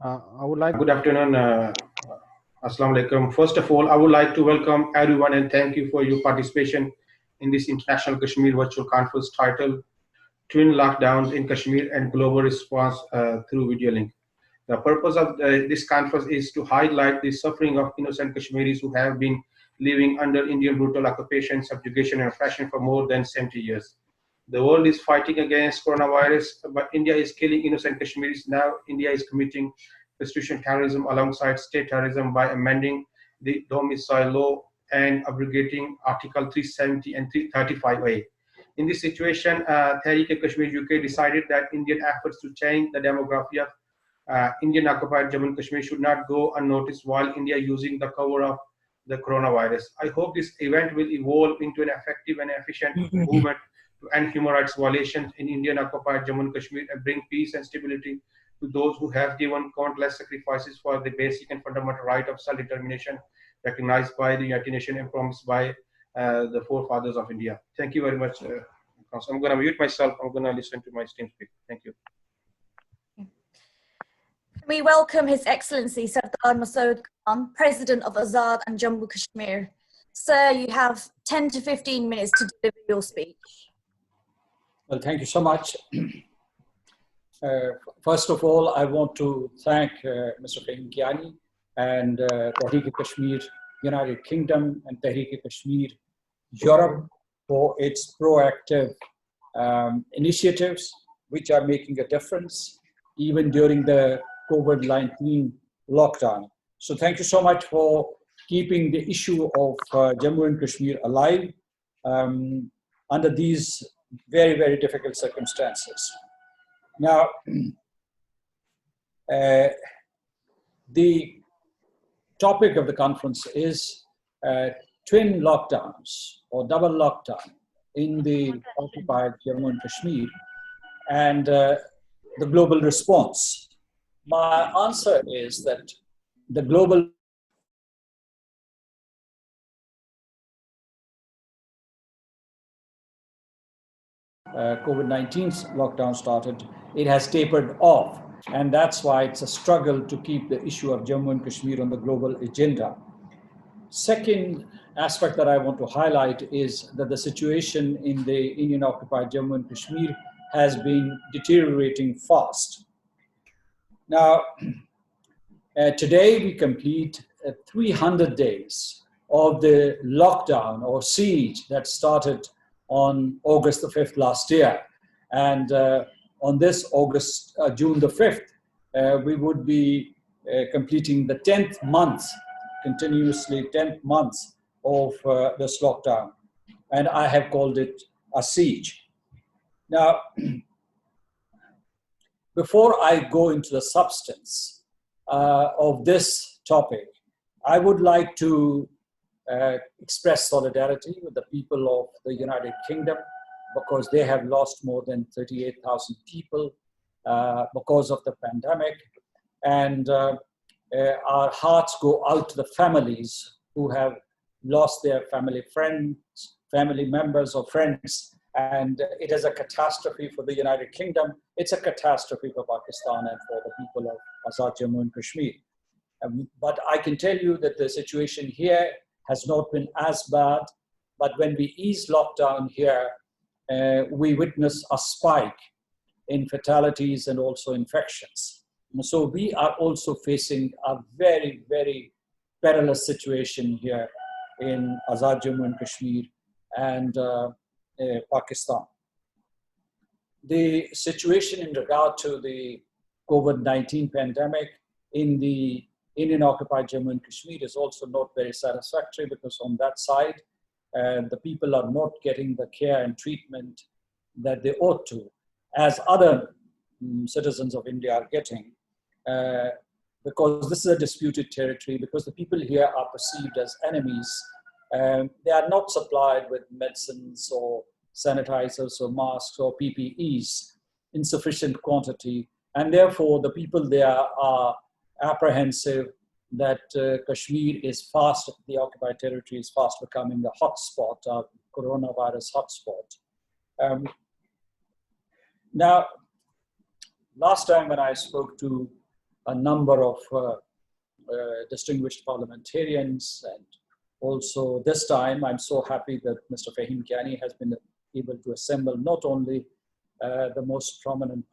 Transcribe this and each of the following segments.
I would like. Good afternoon. Assalamu alaikum. First of all, I would like to welcome everyone and thank you for your participation in this International Kashmir Virtual Conference titled Twin Lockdowns in Kashmir and Global Response through Video Link. The purpose of this conference is to highlight the suffering of innocent Kashmiris who have been living under Indian brutal occupation, subjugation, and oppression for more than 70 years. The world is fighting against coronavirus, but India is killing innocent Kashmiris. Now India is committing constitutional terrorism alongside state terrorism by amending the domicile law and abrogating Article 370 and 335A. In this situation, Tehreek-e-Kashmir UK decided that Indian efforts to change the demography of Indian occupied Jammu and Kashmir should not go unnoticed while India using the cover of the coronavirus. I hope this event will evolve into an effective and efficient movement to end human rights violations in Indian occupied Jammu and Kashmir and bring peace and stability to those who have given countless sacrifices for the basic and fundamental right of self-determination recognized by the United Nations and promised by the forefathers of India. Thank you very much. I'm going to mute myself. I'm going to listen to my esteemed speaker. Thank you. We welcome His Excellency Sardar Masood Khan, President of Azad and Jammu Kashmir. Sir, you have 10 to 15 minutes to deliver your speech. Well, thank you so much. First of all, I want to thank Mr. Fahim Kayani and Tehreek-e-Kashmir United Kingdom and Tehreek-e-Kashmir Europe for its proactive initiatives, which are making a difference even during the COVID-19 lockdown. So thank you so much for keeping the issue of Jammu and Kashmir alive under these very, very difficult circumstances. Now, the topic of the conference is twin lockdowns or double lockdown in the occupied Jammu and Kashmir and the global response. My answer is that the global COVID-19 lockdown started, it has tapered off. And that's why it's a struggle to keep the issue of Jammu and Kashmir on the global agenda. Second aspect that I want to highlight is that the situation in the Indian occupied Jammu and Kashmir has been deteriorating fast. Now, today we complete 300 days of the lockdown or siege that started on August the 5th last year. And on this June the 5th, we would be completing the 10th month, continuously 10th month of this lockdown. And I have called it a siege. Now, before I go into the substance of this topic, I would like to express solidarity with the people of the United Kingdom because they have lost more than 38,000 people because of the pandemic. And our hearts go out to the families who have lost their family members or friends. And it is a catastrophe for the United Kingdom. It's a catastrophe for Pakistan and for the people of Azad Jammu and Kashmir. But I can tell you that the situation here has not been as bad. But when we ease lockdown here, we witness a spike in fatalities and also infections. And so we are also facing a very, very perilous situation here in Azad Jammu and Kashmir and Pakistan. The situation in regard to the COVID-19 pandemic in the Indian occupied Jammu and Kashmir is also not very satisfactory because on that side, the people are not getting the care and treatment that they ought to, as other citizens of India are getting, because this is a disputed territory, because the people here are perceived as enemies. They are not supplied with medicines or sanitizers or masks or PPEs in sufficient quantity. And therefore, the people there are apprehensive that Kashmir is fast, the occupied territory is fast becoming a hotspot, a coronavirus hotspot. Now, last time when I spoke to a number of distinguished parliamentarians. And also this time, I'm so happy that Mr. Fahim Kayani has been able to assemble not only the most prominent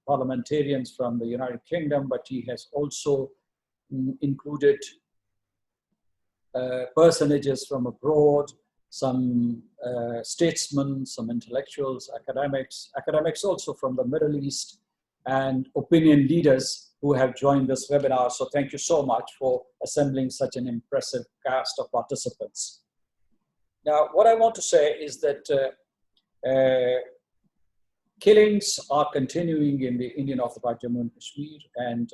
parliamentarians from the United Kingdom, but he has also included personages from abroad, some statesmen, some intellectuals, academics also from the Middle East, and opinion leaders who have joined this webinar. So thank you so much for assembling such an impressive cast of participants. Now, what I want to say is that killings are continuing in the Indian occupied Jammu and Kashmir, and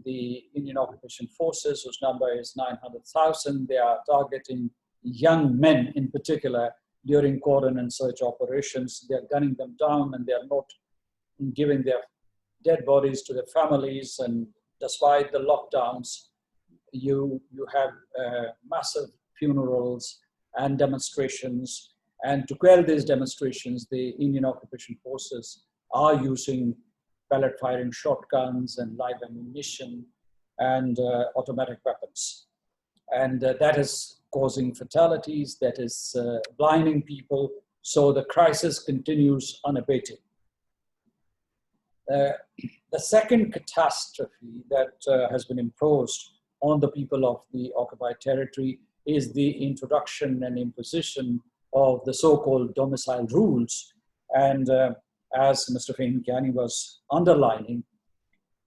the Indian occupation forces, whose number is 900,000, they are targeting young men in particular during cordon and search operations. They are gunning them down, and they are not giving their dead bodies to their families. And despite the lockdowns, you have massive funerals and demonstrations. And to quell these demonstrations, the Indian occupation forces are using pellet firing shotguns and live ammunition and automatic weapons. And that is causing fatalities, that is blinding people. So the crisis continues unabated. The second catastrophe that has been imposed on the people of the occupied territory is the introduction and imposition of the so-called domicile rules. And as Mr. Fahim Kayani was underlining,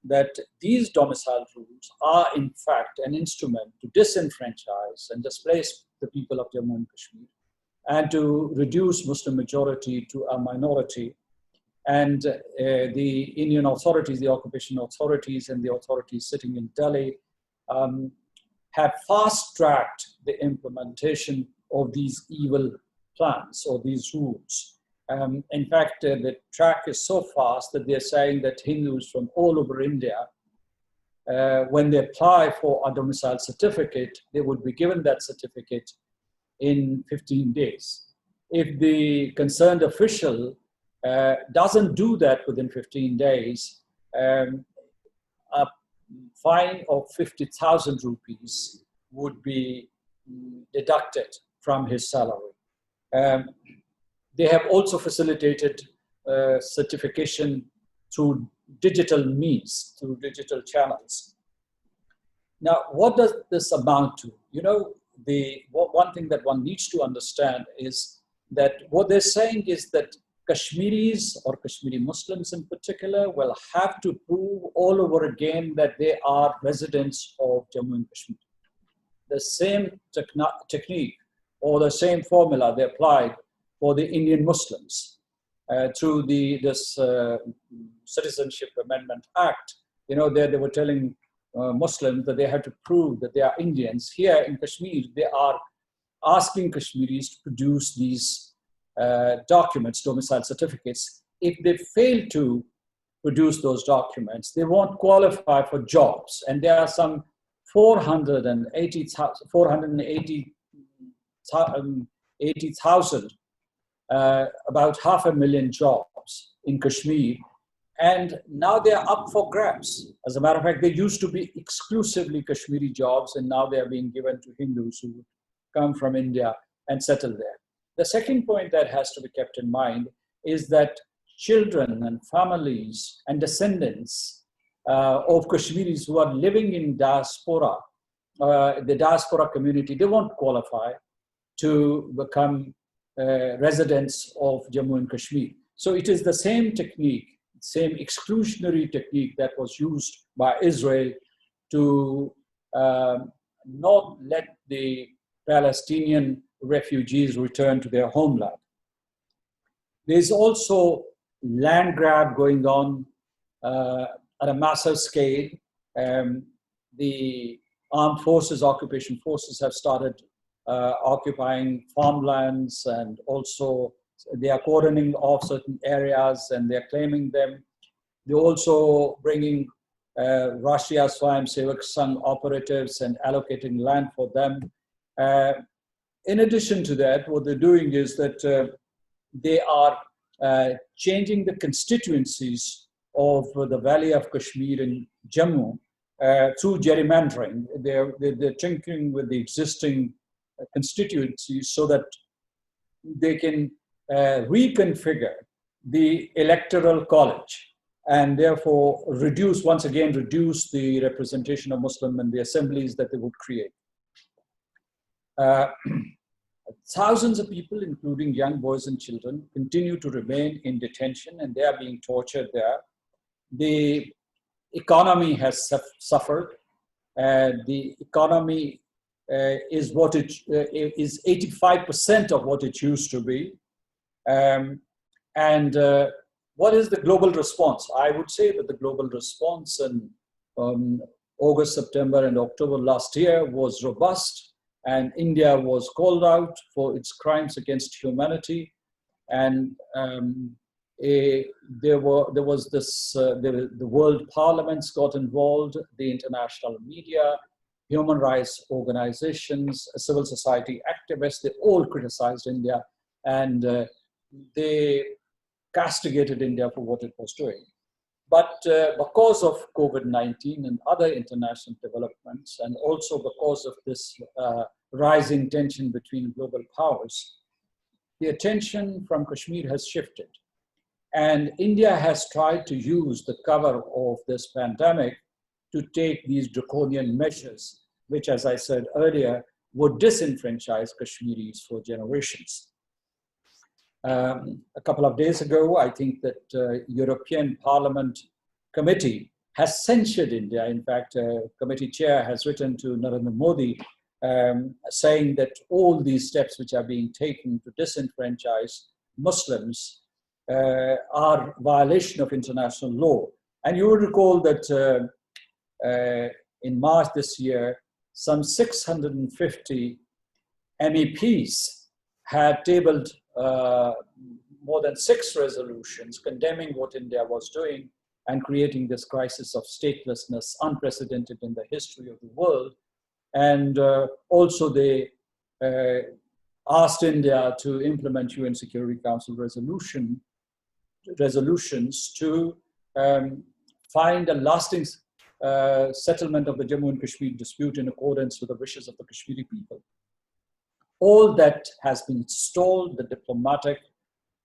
that these domicile rules are in fact an instrument to disenfranchise and displace the people of Jammu and Kashmir, and to reduce Muslim majority to a minority. And the Indian authorities, the occupation authorities and the authorities sitting in Delhi have fast-tracked the implementation of these evil plans or these rules. In fact, the track is so fast that they're saying that Hindus from all over India, when they apply for a domicile certificate, they would be given that certificate in 15 days. If the concerned official doesn't do that within 15 days, a fine of 50,000 rupees would be deducted from his salary. They have also facilitated certification through digital means, through digital channels. Now, what does this amount to? You know, one thing that one needs to understand is that what they're saying is that Kashmiris, or Kashmiri Muslims in particular, will have to prove all over again that they are residents of Jammu and Kashmir. The same technique or the same formula they applied for the Indian Muslims through this Citizenship Amendment Act. You know, they were telling Muslims that they had to prove that they are Indians. Here in Kashmir, they are asking Kashmiris to produce these documents, domicile certificates. If they fail to produce those documents, they won't qualify for jobs. And there are some 480,000 about 500,000 jobs in Kashmir, and now they are up for grabs. As a matter of fact, they used to be exclusively Kashmiri jobs, and now they are being given to Hindus who come from India and settle there. The second point that has to be kept in mind is that children and families and descendants of Kashmiris who are living in diaspora, the diaspora community, they won't qualify to become residents of Jammu and Kashmir. So it is the same technique, same exclusionary technique that was used by Israel to not let the Palestinian refugees return to their homeland. There's also land grab going on at a massive scale. The armed forces, occupation forces have started occupying farmlands, and also they are cordoning off certain areas and they're claiming them. They're also bringing Rashtriya Swayam Sevak Sangh operatives and allocating land for them. In addition to that, what they're doing is that they are changing the constituencies of the Valley of Kashmir Jammu through gerrymandering. They're tinkering with the existing constituencies so that they can reconfigure the electoral college and therefore once again reduce the representation of Muslim in the assemblies that they would create. Thousands of people, including young boys and children, continue to remain in detention and they are being tortured there. The economy has suffered. The economy is 85% of what it used to be. What is the global response? I would say that the global response in August, September, and October last year was robust, and India was called out for its crimes against humanity. And the world parliaments got involved, the international media, human rights organizations, civil society activists, they all criticized India, and they castigated India for what it was doing. But because of COVID-19 and other international developments, and also because of this rising tension between global powers, the attention from Kashmir has shifted. And India has tried to use the cover of this pandemic to take these draconian measures, which, as I said earlier, would disenfranchise Kashmiris for generations. A couple of days ago, I think that European Parliament committee has censured India. In fact, committee chair has written to Narendra Modi saying that all these steps which are being taken to disenfranchise Muslims are violation of international law. And you will recall that in March this year, some 650 MEPs had tabled more than 6 resolutions condemning what India was doing and creating this crisis of statelessness unprecedented in the history of the world. And also they asked India to implement UN Security Council resolutions to find a lasting settlement of the Jammu and Kashmir dispute in accordance with the wishes of the Kashmiri people. All that has been stalled, the diplomatic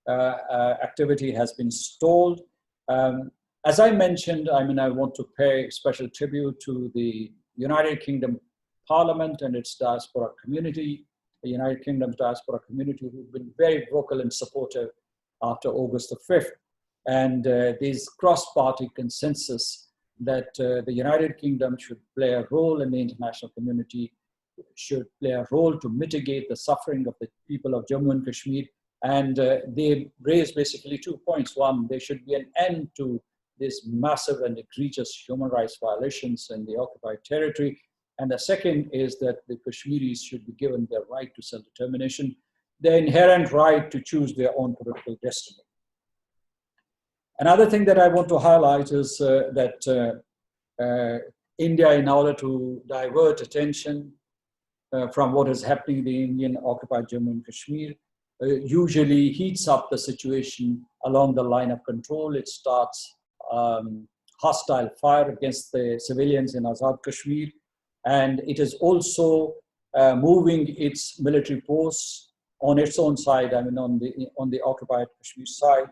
activity has been stalled. As I mentioned, I want to pay special tribute to the United Kingdom Parliament and its diaspora community, the United Kingdom's diaspora community, who've been very vocal and supportive after August the 5th. And these cross-party consensus that the United Kingdom should play a role in the international community, should play a role to mitigate the suffering of the people of Jammu and Kashmir. And they raised basically 2 points. One, there should be an end to these massive and egregious human rights violations in the occupied territory. And the second is that the Kashmiris should be given their right to self-determination, their inherent right to choose their own political destiny. Another thing that I want to highlight is that India, in order to divert attention from what is happening in the Indian-occupied Jammu and Kashmir, usually heats up the situation along the line of control. It starts hostile fire against the civilians in Azad Kashmir, and it is also moving its military force on its own side, on the occupied Kashmir side,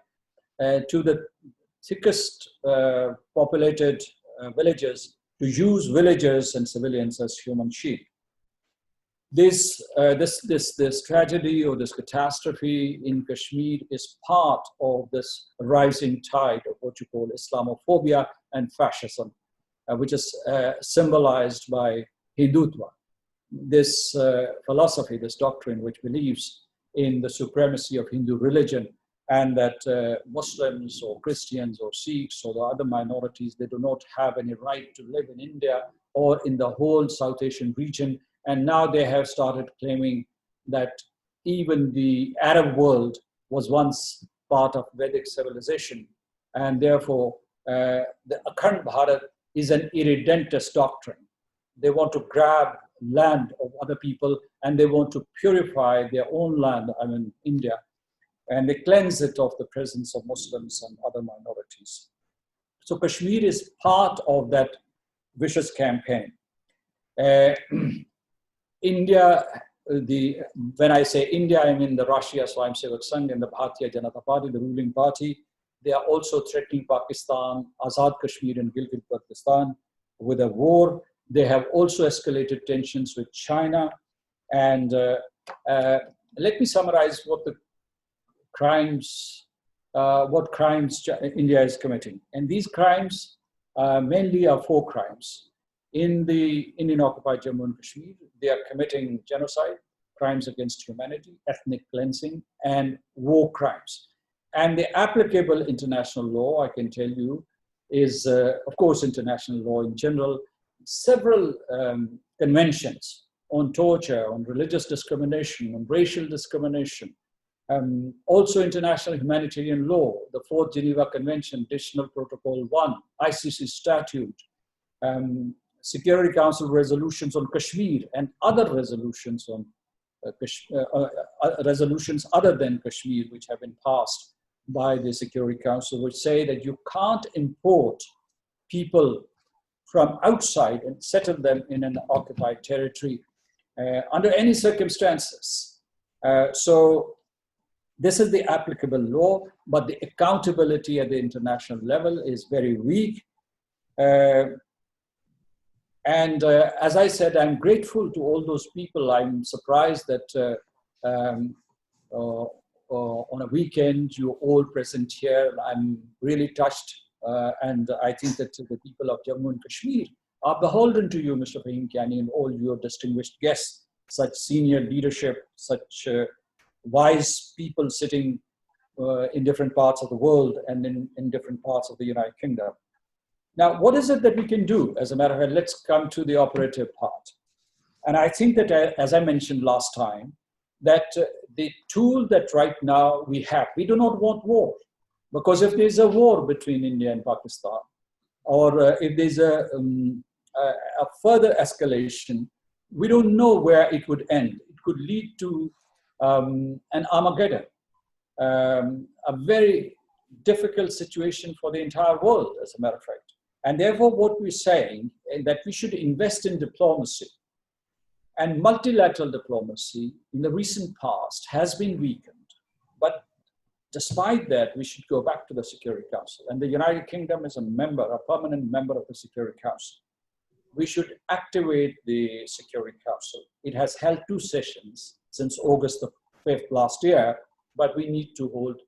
to the thickest populated villages, to use villagers and civilians as human shield. This tragedy or this catastrophe in Kashmir is part of this rising tide of what you call Islamophobia and fascism, which is symbolized by Hindutva. This philosophy, this doctrine, which believes in the supremacy of Hindu religion, and that Muslims or Christians or Sikhs or the other minorities, they do not have any right to live in India or in the whole South Asian region. And now they have started claiming that even the Arab world was once part of Vedic civilization, and therefore the Akhand Bharat is an irredentist doctrine. They want to grab land of other people and they want to purify their own land, India, and they cleanse it of the presence of Muslims and other minorities. So Kashmir is part of that vicious campaign. India, when I say India, I mean the Rashtriya Swayamsevak Sangh and the Bharatiya Janata Party, the ruling party. They are also threatening Pakistan, Azad Kashmir and Gilgit-Baltistan with a war. They have also escalated tensions with China. And let me summarize what crimes India is committing. And these crimes mainly are 4 crimes. In the Indian-occupied Jammu and Kashmir, they are committing genocide, crimes against humanity, ethnic cleansing, and war crimes. And the applicable international law, I can tell you, is, of course, international law in general, several conventions on torture, on religious discrimination, on racial discrimination, also international humanitarian law, the 4th Geneva Convention, Additional Protocol 1, ICC Statute, Security Council resolutions on Kashmir, and other resolutions on resolutions other than Kashmir, which have been passed by the Security Council, which say that you can't import people from outside and settle them in an occupied territory under any circumstances. So this is the applicable law, but the accountability at the international level is very weak. As I said, I'm grateful to all those people. I'm surprised that on a weekend, you're all present here. I'm really touched. And I think that the people of Jammu and Kashmir are beholden to you, Mr. Fahim, Kayani, and all your distinguished guests, such senior leadership, such wise people sitting in different parts of the world and in different parts of the United Kingdom. Now, what is it that we can do? As a matter of fact, let's come to the operative part. And I think that, as I mentioned last time, that the tool that right now we have, we do not want war. Because if there's a war between India and Pakistan, or if there's a further escalation, we don't know where it would end. It could lead to an Armageddon, a very difficult situation for the entire world, as a matter of fact. And therefore, what we're saying is that we should invest in diplomacy. And multilateral diplomacy in the recent past has been weakened. But despite that, we should go back to the Security Council. And the United Kingdom is a member, a permanent member of the Security Council. We should activate the Security Council. It has held 2 sessions since August the 5th last year, but we need to hold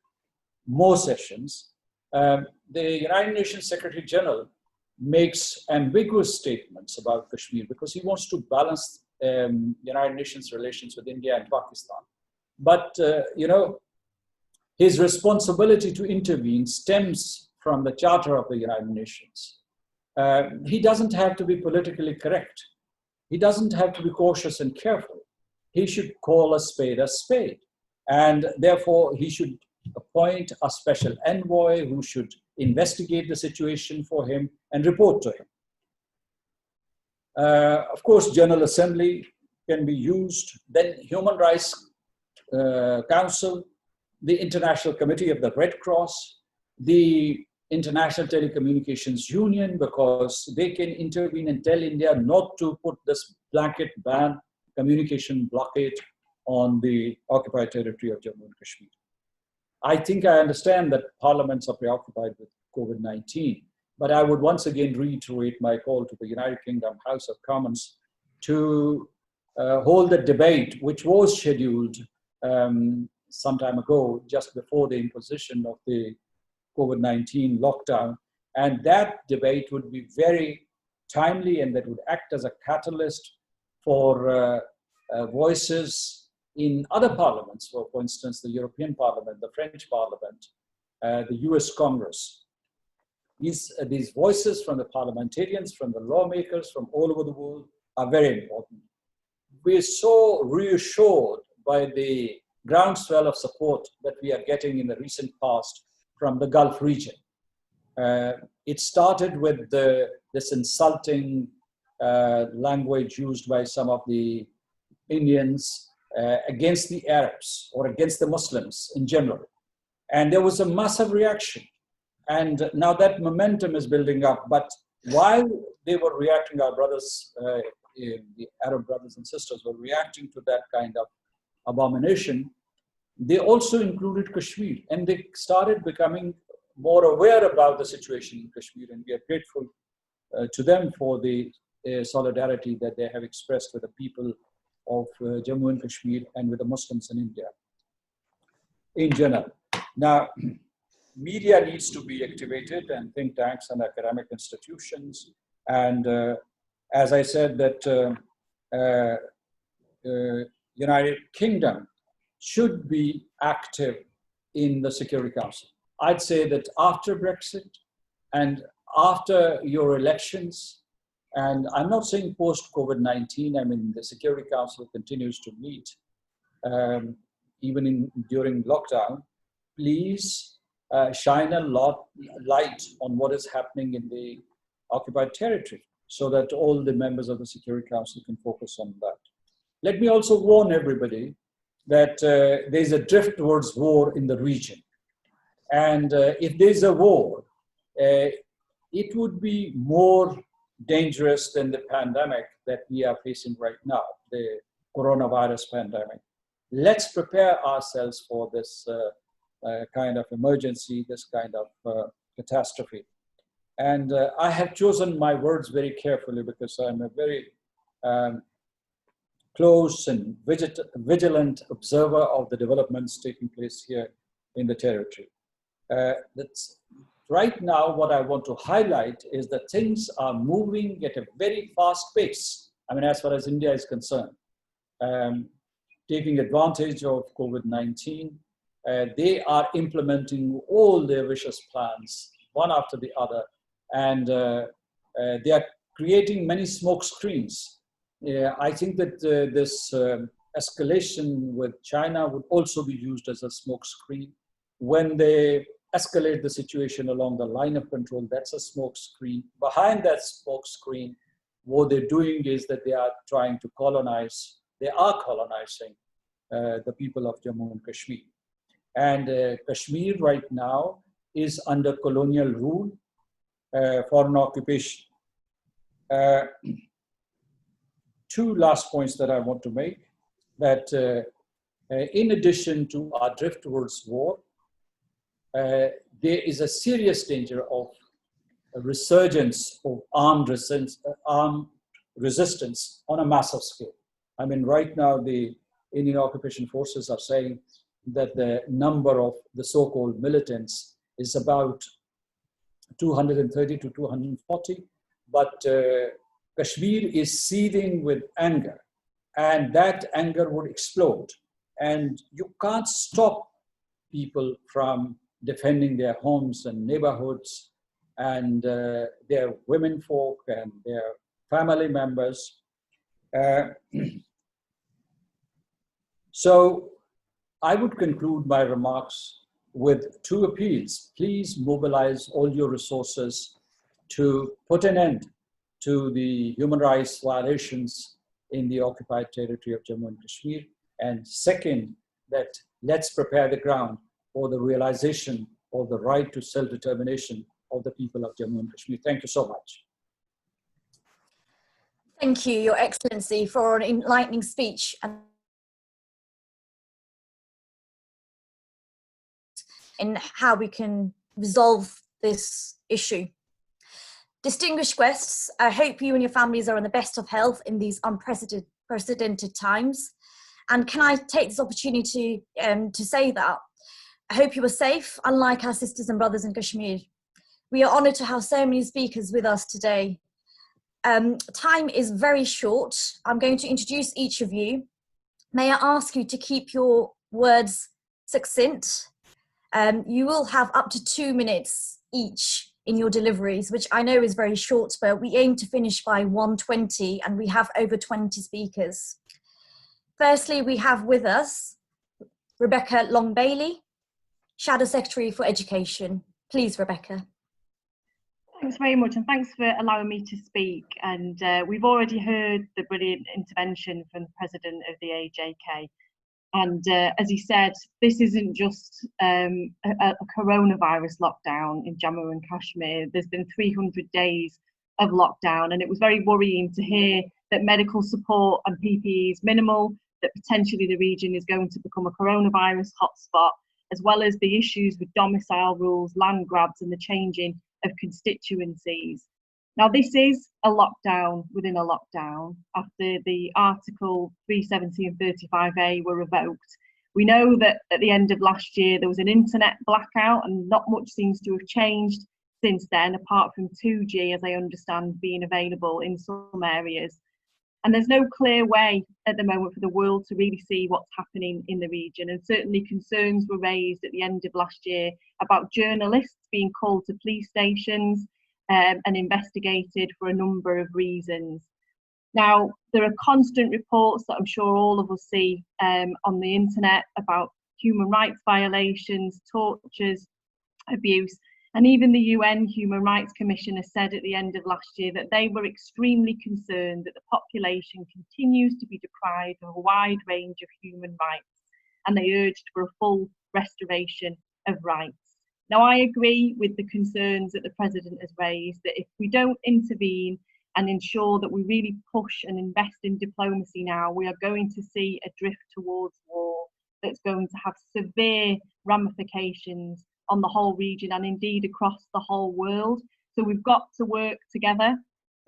more sessions. The United Nations Secretary General makes ambiguous statements about Kashmir because he wants to balance United Nations relations with India and Pakistan. But, you know, his responsibility to intervene stems from the Charter of the United Nations. He doesn't have to be politically correct. He doesn't have to be cautious and careful. He should call a spade a spade. And therefore, he should appoint a special envoy who should investigate the situation for him and report to him. Of course, General Assembly can be used, then Human Rights Council, the International Committee of the Red Cross, the International Telecommunications Union, because they can intervene and tell India not to put this blanket ban, communication blockade on the occupied territory of Jammu and Kashmir. I think I understand that parliaments are preoccupied with COVID-19, but I would once again reiterate my call to the United Kingdom House of Commons to hold a debate which was scheduled some time ago, just before the imposition of the COVID-19 lockdown. And that debate would be very timely and that would act as a catalyst for voices in other parliaments, for instance, the European Parliament, the French Parliament, the US Congress. These voices from the parliamentarians, from the lawmakers from all over the world are very important. We are so reassured by the groundswell of support that we are getting in the recent past from the Gulf region. It started with this insulting language used by some of the Indians against the Arabs or against the Muslims in general. And there was a massive reaction. And now that momentum is building up. But while they were reacting, our brothers, the Arab brothers and sisters were reacting to that kind of abomination, they also included Kashmir, and they started becoming more aware about the situation in Kashmir, and we are grateful to them for the solidarity that they have expressed with the people of Jammu and Kashmir and with the Muslims in India in general. Now, media needs to be activated, and think tanks and academic institutions. And as I said, that United Kingdom should be active in the Security Council. I'd say that after Brexit and after your elections, and I'm not saying post-COVID-19, I mean, the Security Council continues to meet even during lockdown. Please shine a light on what is happening in the occupied territory so that all the members of the Security Council can focus on that. Let me also warn everybody that there's a drift towards war in the region. And if there's a war, it would be more dangerous than the pandemic that we are facing right now, the coronavirus pandemic. Let's prepare ourselves for this kind of emergency, this kind of catastrophe. And I have chosen my words very carefully because I'm a very close and vigilant observer of the developments taking place here in the territory. That's right now, what I want to highlight is that things are moving at a very fast pace. I mean, as far as India is concerned, taking advantage of COVID-19, they are implementing all their vicious plans, one after the other, and they are creating many smoke screens. I think that this escalation with China would also be used as a smoke screen. When they escalate the situation along the line of control, that's a smoke screen. Behind that smoke screen, what they're doing is that they are trying to colonize, they are colonizing the people of Jammu and Kashmir. And Kashmir right now is under colonial rule, foreign occupation. Two last points that I want to make, that in addition to our drift towards war, there is a serious danger of a resurgence of armed resistance on a massive scale. I mean, right now, the Indian occupation forces are saying that the number of the so-called militants is about 230 to 240, but Kashmir is seething with anger, and that anger would explode. And you can't stop people from defending their homes and neighborhoods and their women folk and their family members. So I would conclude my remarks with two appeals. Please mobilize all your resources to put an end to the human rights violations in the occupied territory of Jammu and Kashmir. And second, that let's prepare the ground for the realization of the right to self-determination of the people of Jammu and Kashmir. Thank you so much. Thank you, Your Excellency, for an enlightening speech and in how we can resolve this issue. Distinguished guests, I hope you and your families are in the best of health in these unprecedented times. And can I take this opportunity to say that I hope you are safe, unlike our sisters and brothers in Kashmir. We are honoured to have so many speakers with us today. Time is very short. I'm going to introduce each of you. May I ask you to keep your words succinct? You will have up to 2 minutes each in your deliveries, which I know is very short, but we aim to finish by 1:20 and we have over 20 speakers. Firstly, we have with us Rebecca Long-Bailey, Shadow Secretary for Education. Please, Rebecca. Thanks very much, and thanks for allowing me to speak. And we've already heard the brilliant intervention from the President of the AJK. And as he said, this isn't just a coronavirus lockdown in Jammu and Kashmir. There's been 300 days of lockdown, and it was very worrying to hear that medical support and PPE is minimal, that potentially the region is going to become a coronavirus hotspot, as well as the issues with domicile rules, land grabs, and the changing of constituencies. Now, this is a lockdown within a lockdown after the Article 370 and 35A were revoked. We know that at the end of last year, there was an internet blackout, and not much seems to have changed since then, apart from 2G, as I understand, being available in some areas. And there's no clear way at the moment for the world to really see what's happening in the region. And certainly concerns were raised at the end of last year about journalists being called to police stations and investigated for a number of reasons. Now, there are constant reports that I'm sure all of us see on the internet about human rights violations, tortures, abuse. And even the UN Human Rights Commission has said at the end of last year that they were extremely concerned that the population continues to be deprived of a wide range of human rights, and they urged for a full restoration of rights. Now, I agree with the concerns that the President has raised, that if we don't intervene and ensure that we really push and invest in diplomacy now, we are going to see a drift towards war that's going to have severe ramifications on the whole region and indeed across the whole world. So we've got to work together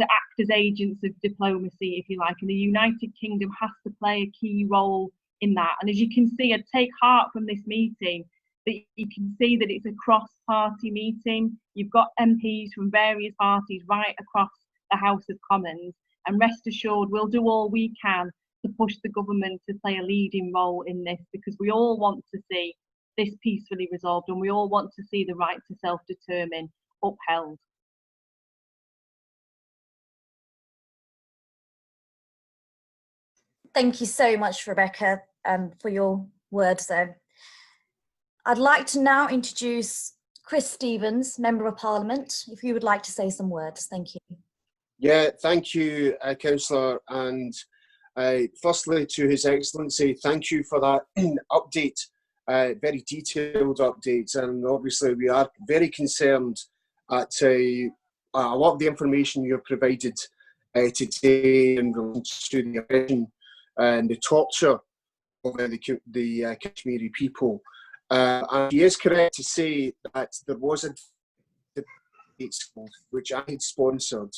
to act as agents of diplomacy, if you like, and the United Kingdom has to play a key role in that. And as you can see, I take heart from this meeting that you can see that it's a cross-party meeting. You've got MPs from various parties right across the House of Commons, and rest assured we'll do all we can to push the government to play a leading role in this, because we all want to see this peacefully resolved, and we all want to see the right to self-determine upheld. Thank you so much, Rebecca, for your words there. I'd like to now introduce Chris Stevens, Member of Parliament, if you would like to say some words. Thank you. Yeah, thank you, Councillor. And firstly, to His Excellency, thank you for that update. Very detailed updates, and obviously we are very concerned at a lot of the information you've provided today in relation to the oppression and the torture of the Kashmiri people. And he is correct to say that there was a debate which I had sponsored,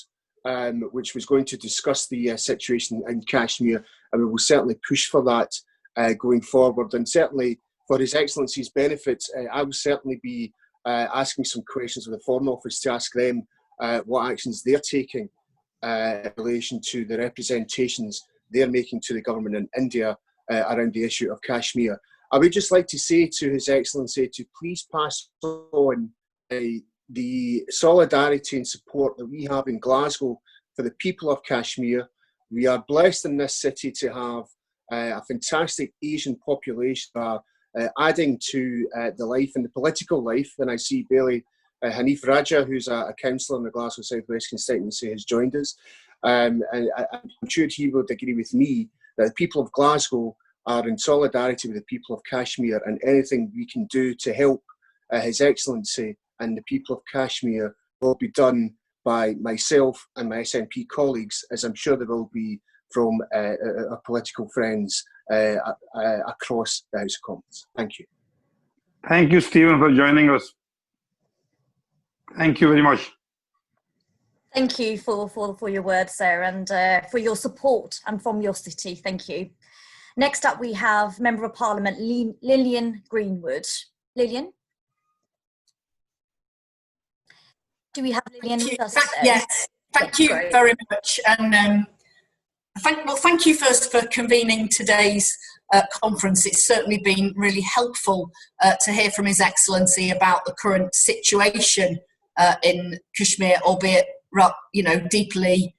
which was going to discuss the situation in Kashmir, and we will certainly push for that going forward. And certainly, for His Excellency's benefit, I will certainly be asking some questions of the Foreign Office to ask them what actions they're taking in relation to the representations they're making to the government in India around the issue of Kashmir. I would just like to say to His Excellency to please pass on the solidarity and support that we have in Glasgow for the people of Kashmir. We are blessed in this city to have a fantastic Asian population adding to the life and the political life. And I see Bailey Hanif Raja, who's a councillor in the Glasgow South West constituency, has joined us. And I'm sure he would agree with me that the people of Glasgow are in solidarity with the people of Kashmir, and anything we can do to help His Excellency and the people of Kashmir will be done by myself and my SNP colleagues, as I'm sure there will be from our political friends across the House of Commons. Thank you. Thank you, Stephen, for joining us. Thank you very much. Thank you for your words there, and for your support and from your city. Thank you. Next up, we have Member of Parliament Lilian Greenwood. Lilian? Do we have Lilian with us? Yes, thank you very much. And thank you first for convening today's conference. It's certainly been really helpful to hear from His Excellency about the current situation in Kashmir, albeit deeply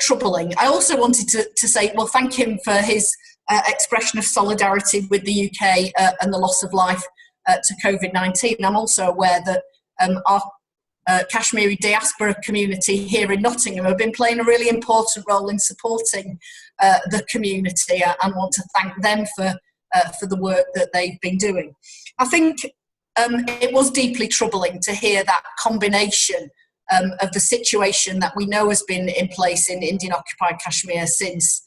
troubling. I also wanted to say, well, thank him for his expression of solidarity with the UK and the loss of life to COVID-19. I'm also aware that our Kashmiri diaspora community here in Nottingham have been playing a really important role in supporting the community, and want to thank them for for the work that they've been doing. I think it was deeply troubling to hear that combination of the situation that we know has been in place in Indian-occupied Kashmir since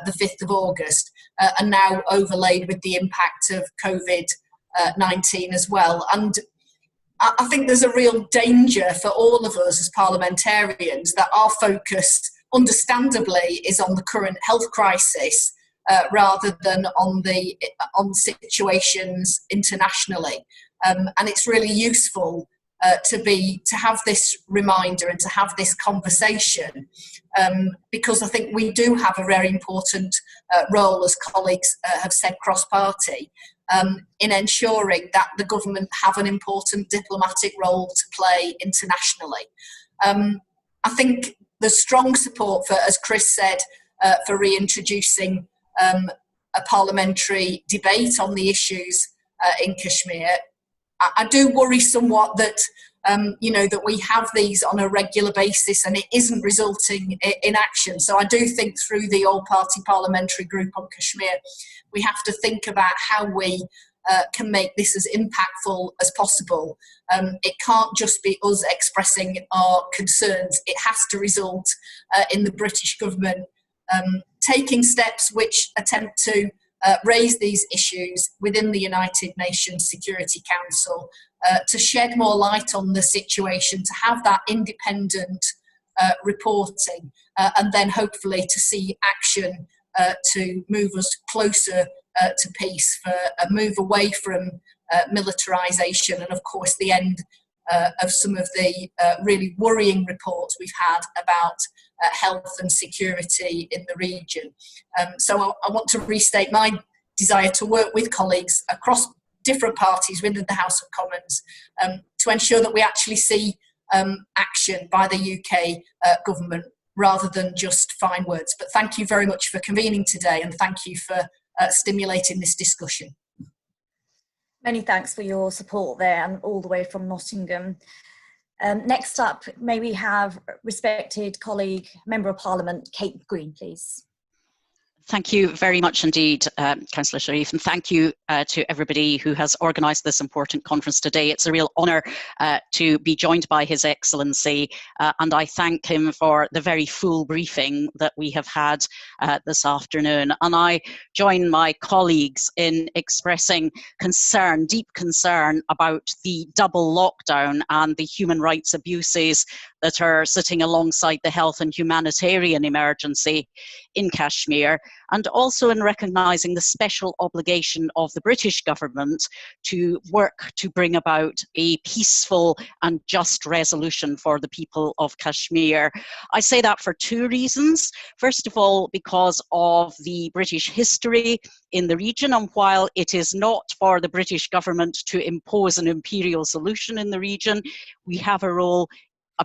the 5th of August, and now overlaid with the impact of COVID-19 as well. And I think there's a real danger for all of us as parliamentarians that our focus, understandably, is on the current health crisis rather than on situations internationally. And it's really useful to have this reminder and to have this conversation, because I think we do have a very important role, as colleagues have said, cross-party, in ensuring that the government have an important diplomatic role to play internationally. I think there's strong support for, as Chris said, for reintroducing a parliamentary debate on the issues in Kashmir. I do worry somewhat that that we have these on a regular basis and it isn't resulting in action. So I do think through the all-party parliamentary group on Kashmir, we have to think about how we can make this as impactful as possible. It can't just be us expressing our concerns. It has to result in the British government taking steps which attempt to raise these issues within the United Nations Security Council, to shed more light on the situation, to have that independent reporting, and then hopefully to see action to move us closer to peace, for a move away from militarisation, and of course the end of some of the really worrying reports we've had about health and security in the region. So I want to restate my desire to work with colleagues across different parties within the House of Commons to ensure that we actually see action by the UK government rather than just fine words. But thank you very much for convening today, and thank you for stimulating this discussion. Many thanks for your support there, and all the way from Nottingham. Next up, may we have respected colleague, Member of Parliament, Kate Green, please. Thank you very much indeed, Councillor Sharif, and thank you to everybody who has organised this important conference today. It's a real honour to be joined by His Excellency, and I thank him for the very full briefing that we have had this afternoon. And I join my colleagues in expressing concern, deep concern, about the double lockdown and the human rights abuses that are sitting alongside the health and humanitarian emergency in Kashmir, and also in recognising the special obligation of the British government to work to bring about a peaceful and just resolution for the people of Kashmir. I say that for two reasons. First of all, because of the British history in the region, and while it is not for the British government to impose an imperial solution in the region, we have a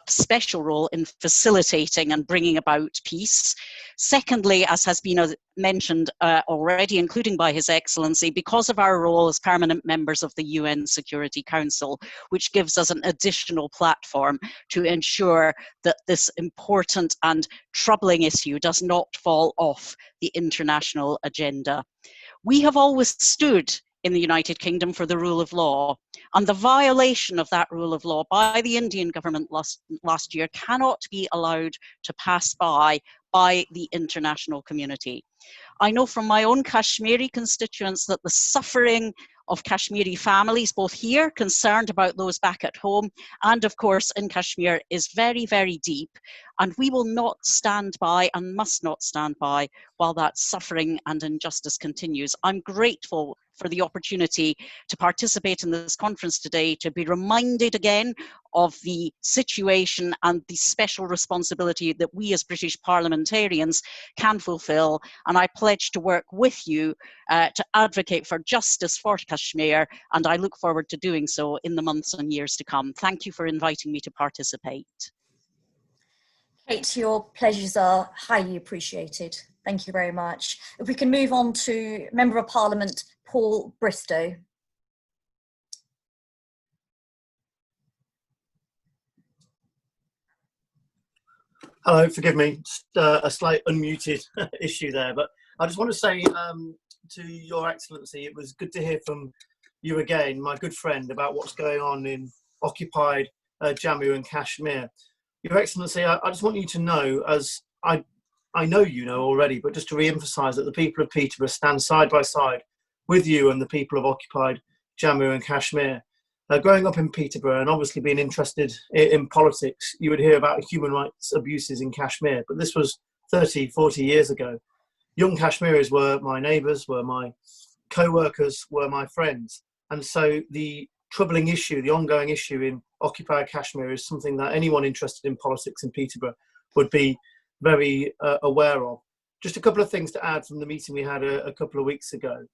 special role in facilitating and bringing about peace. Secondly, as has been mentioned already, including by His Excellency, because of our role as permanent members of the UN Security Council, which gives us an additional platform to ensure that this important and troubling issue does not fall off the international agenda. We have always stood in the United Kingdom for the rule of law, and the violation of that rule of law by the Indian government last year cannot be allowed to pass by the international community. I know from my own Kashmiri constituents that the suffering of Kashmiri families, both here, concerned about those back at home, and of course in Kashmir, is very, very deep. And we will not stand by and must not stand by while that suffering and injustice continues. I'm grateful for the opportunity to participate in this conference today, to be reminded again of the situation and the special responsibility that we as British parliamentarians can fulfil. And I pledge to work with you to advocate for justice for Kashmir, and I look forward to doing so in the months and years to come. Thank you for inviting me to participate. Kate, your pleasures are highly appreciated. Thank you very much. If we can move on to Member of Parliament, Paul Bristow. Hello, forgive me, just a slight unmuted issue there, but I just want to say to Your Excellency. It was good to hear from you again, my good friend, about what's going on in occupied Jammu and Kashmir. Your Excellency, I just want you to know, as I know you know already, but just to re-emphasise that the people of Peterborough stand side by side with you and the people of occupied Jammu and Kashmir. Growing up in Peterborough and obviously being interested in politics, you would hear about human rights abuses in Kashmir, but this was 30, 40 years ago. Young Kashmiris were my neighbours, were my co-workers, were my friends. And so the troubling issue, the ongoing issue in occupied Kashmir is something that anyone interested in politics in Peterborough would be very aware of. Just a couple of things to add from the meeting we had a couple of weeks ago.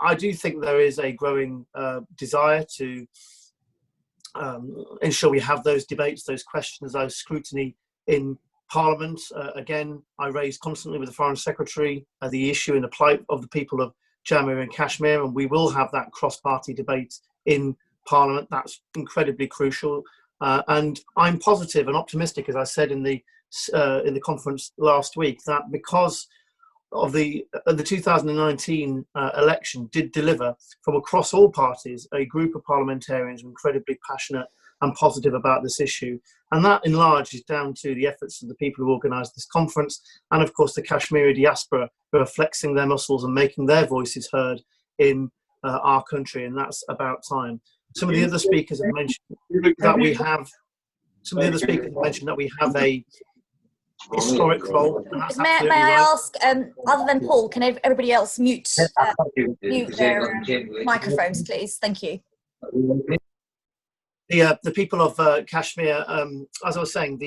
I do think there is a growing desire to ensure we have those debates, those questions, those scrutiny in Parliament. Again, I raise constantly with the Foreign Secretary the issue and the plight of the people of Jammu and Kashmir, and we will have that cross-party debate in Parliament. That's incredibly crucial, and I'm positive and optimistic, as I said in the conference last week, that because of the 2019 election did deliver from across all parties a group of parliamentarians incredibly passionate and positive about this issue. And that in large is down to the efforts of the people who organised this conference and of course the Kashmiri diaspora who are flexing their muscles and making their voices heard in our country, and that's about time. Some of the other speakers have mentioned that we have a historic role. May I ask, other than Paul, can everybody else mute their microphones, please? Thank you. The people of Kashmir, as I was saying,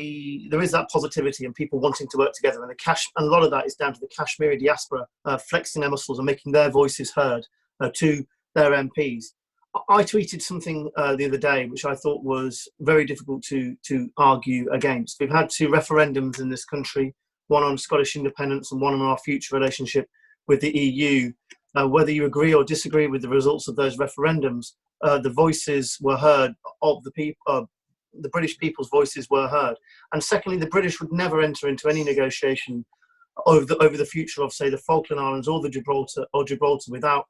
there is that positivity and people wanting to work together, and a lot of that is down to the Kashmiri diaspora flexing their muscles and making their voices heard to their MPs. I tweeted something the other day which I thought was very difficult to argue against. We've had two referendums in this country, one on Scottish independence and one on our future relationship with the EU. Whether you agree or disagree with the results of those referendums, the voices were heard of the people. The British people's voices were heard. And secondly, the British would never enter into any negotiation over the future of, say, the Falkland Islands or Gibraltar without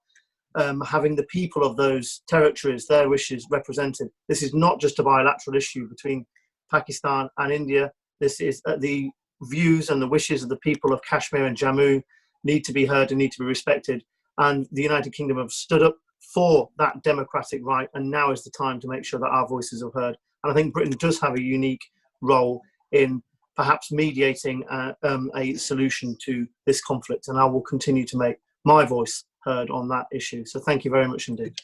having the people of those territories, their wishes represented. This is not just a bilateral issue between Pakistan and India. This is the views and the wishes of the people of Kashmir and Jammu need to be heard and need to be respected. And the United Kingdom have stood up for that democratic right, and now is the time to make sure that our voices are heard. And I think Britain does have a unique role in perhaps mediating a solution to this conflict, and I will continue to make my voice heard on that issue. So thank you very much indeed.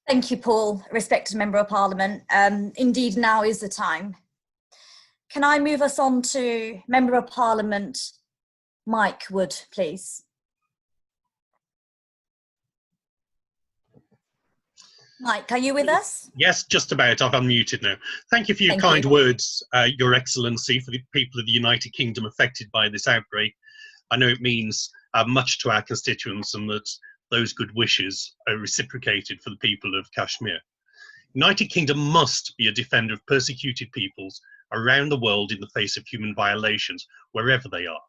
Thank you, Paul, respected Member of Parliament. Indeed, now is the time. Can I move us on to Member of Parliament Mike Wood, please? Mike, are you with us? Yes, just about. I've unmuted now. Thank you for your kind words, Your Excellency, for the people of the United Kingdom affected by this outbreak. I know it means much to our constituents, and that those good wishes are reciprocated for the people of Kashmir. United Kingdom must be a defender of persecuted peoples around the world in the face of human violations, wherever they are.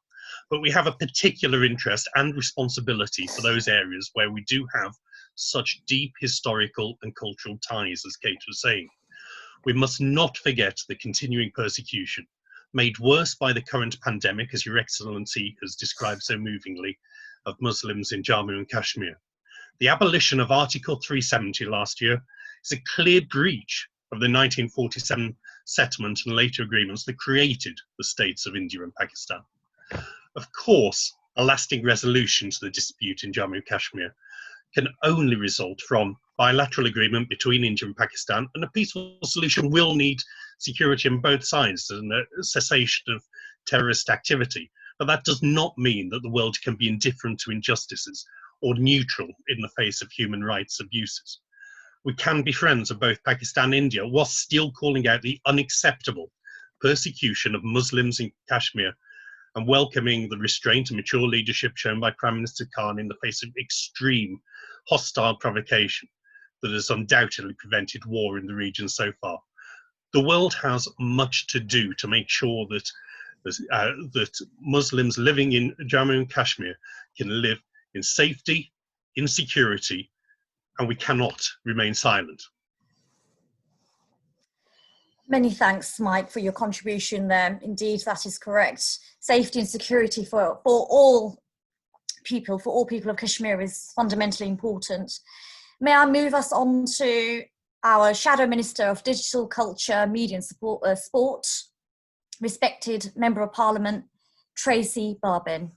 But we have a particular interest and responsibility for those areas where we do have such deep historical and cultural ties, as Kate was saying. We must not forget the continuing persecution, made worse by the current pandemic, as Your Excellency has described so movingly, of Muslims in Jammu and Kashmir. The abolition of Article 370 last year is a clear breach of the 1947 settlement and later agreements that created the states of India and Pakistan. Of course, a lasting resolution to the dispute in Jammu and Kashmir can only result from bilateral agreement between India and Pakistan, and a peaceful solution will need security on both sides and a cessation of terrorist activity. But that does not mean that the world can be indifferent to injustices or neutral in the face of human rights abuses. We can be friends of both Pakistan and India while still calling out the unacceptable persecution of Muslims in Kashmir and welcoming the restraint and mature leadership shown by Prime Minister Khan in the face of extreme hostile provocation that has undoubtedly prevented war in the region so far. The world has much to do to make sure that Muslims living in Jammu and Kashmir can live in safety, in security, and we cannot remain silent. Many thanks, Mike, for your contribution there. Indeed, that is correct. Safety and security for all people of Kashmir is fundamentally important. May I move us on to our Shadow Minister of Digital Culture, Media and Sport, respected Member of Parliament, Tracy Barbin.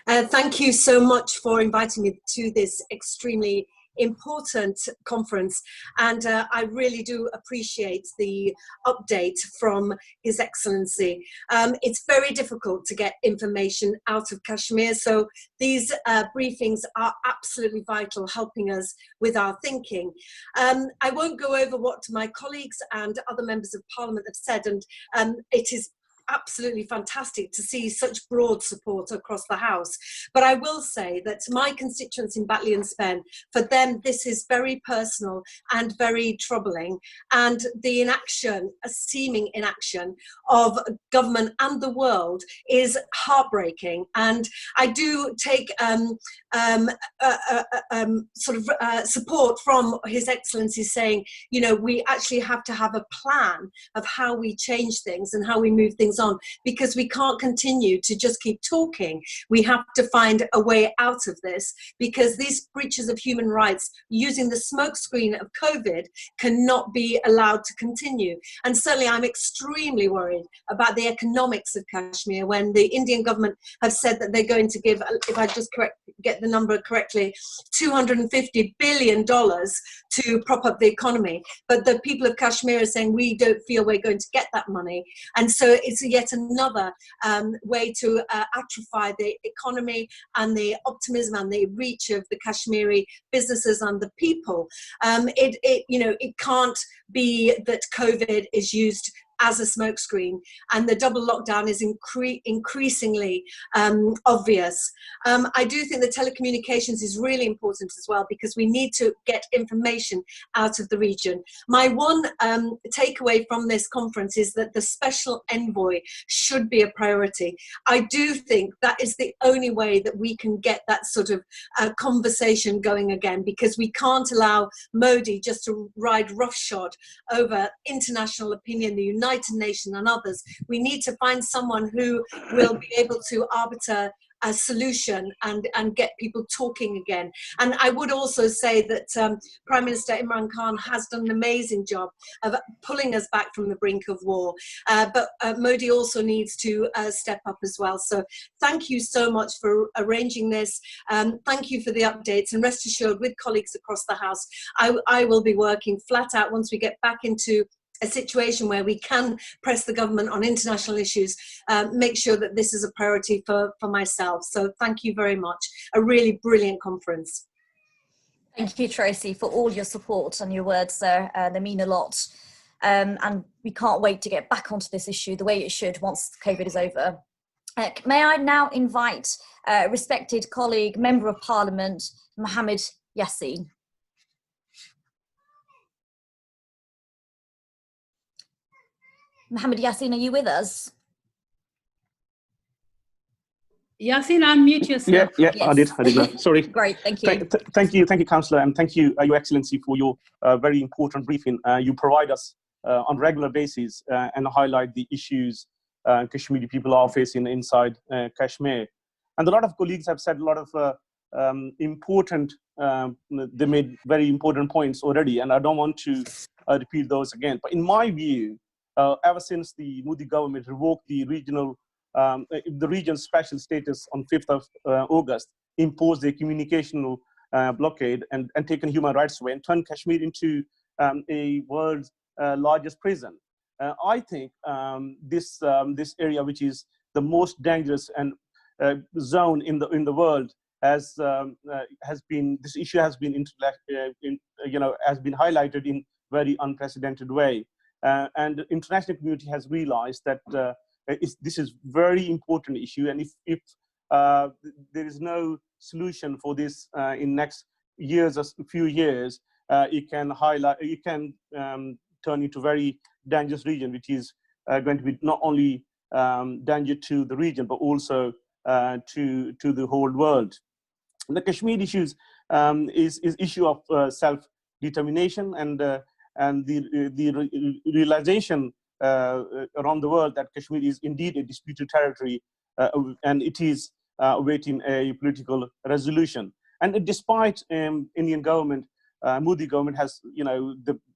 Thank you so much for inviting me to this extremely important conference, and I really do appreciate the update from His Excellency. It's very difficult to get information out of Kashmir, so these briefings are absolutely vital, helping us with our thinking. I won't go over what my colleagues and other members of Parliament have said, and it is absolutely fantastic to see such broad support across the House. But I will say that my constituents in Batley and Spen, for them this is very personal and very troubling, and the inaction, a seeming inaction of government and the world is heartbreaking. And I do take support from His Excellency saying, you know, we actually have to have a plan of how we change things and how we move things on, because we can't continue to just keep talking. We have to find a way out of this, because these breaches of human rights using the smokescreen of COVID cannot be allowed to continue. And certainly I'm extremely worried about the economics of Kashmir, when the Indian government have said that they're going to give, if I just get the number correctly, $250 billion to prop up the economy. But the people of Kashmir are saying we don't feel we're going to get that money. And so it's yet another way to atrophy the economy and the optimism and the reach of the Kashmiri businesses and the people. It can't be that COVID is used as a smokescreen, and the double lockdown is increasingly obvious. I do think the telecommunications is really important as well, because we need to get information out of the region. My one takeaway from this conference is that the special envoy should be a priority. I do think that is the only way that we can get that sort of conversation going again, because we can't allow Modi just to ride roughshod over international opinion, the United Nations and others. We need to find someone who will be able to arbiter a solution and get people talking again. And I would also say that Prime Minister Imran Khan has done an amazing job of pulling us back from the brink of war. But Modi also needs to step up as well. So thank you so much for arranging this. Thank you for the updates, and rest assured, with colleagues across the House, I will be working flat out once we get back into a situation where we can press the government on international issues, make sure that this is a priority for myself. So thank you very much. A really brilliant conference. Thank you, Tracy, for all your support and your words there. They mean a lot. And we can't wait to get back onto this issue the way it should once COVID is over. May I now invite respected colleague, Member of Parliament, Mohammed Yasin. Mohammed Yasin, are you with us? Yasin, unmute yourself. Yeah, yes. I did. Sorry. Great, thank you. Thank you, Councillor, and thank you, Your Excellency, for your very important briefing. You provide us on a regular basis and highlight the issues Kashmiri people are facing inside Kashmir. And a lot of colleagues have said a lot of they made very important points already, and I don't want to repeat those again. But in my view, ever since the Modi government revoked the region's special status on 5th of August, imposed a communicational blockade and taken human rights away and turned Kashmir into a world's largest prison. I think this area, which is the most dangerous and zone in the world, has been highlighted in very unprecedented way. And the international community has realized that this is very important issue, and if there is no solution for this in next years or few years, it can turn into very dangerous region, which is going to be not only danger to the region but also to the whole world. The Kashmir issues is issue of self-determination and the realization around the world that Kashmir is indeed a disputed territory, and it is awaiting a political resolution. And despite Indian government, Modi government has,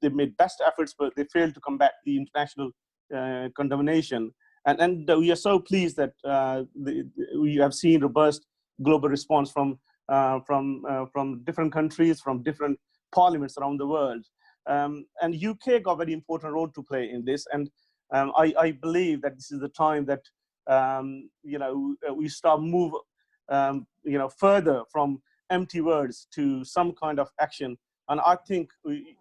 they made best efforts, but they failed to combat the international condemnation. And we are so pleased that we have seen robust global response from different countries, from different parliaments around the world. And UK got a very important role to play in this. And I believe that this is the time that, we start move, further from empty words to some kind of action. And I think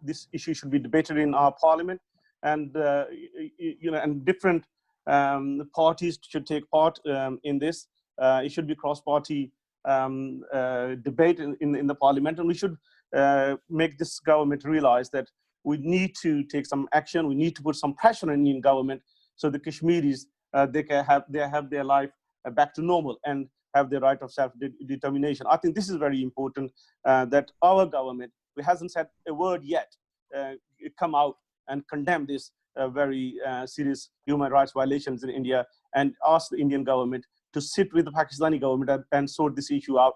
this issue should be debated in our parliament, and and different parties should take part in this. It should be cross-party debate in the parliament, and we should make this government realize that we need to take some action. We need to put some pressure on Indian government so the Kashmiris they have their life back to normal and have the right of self-determination. I think this is very important, that our government, who hasn't said a word yet, come out and condemn this very serious human rights violations in India, and ask the Indian government to sit with the Pakistani government and sort this issue out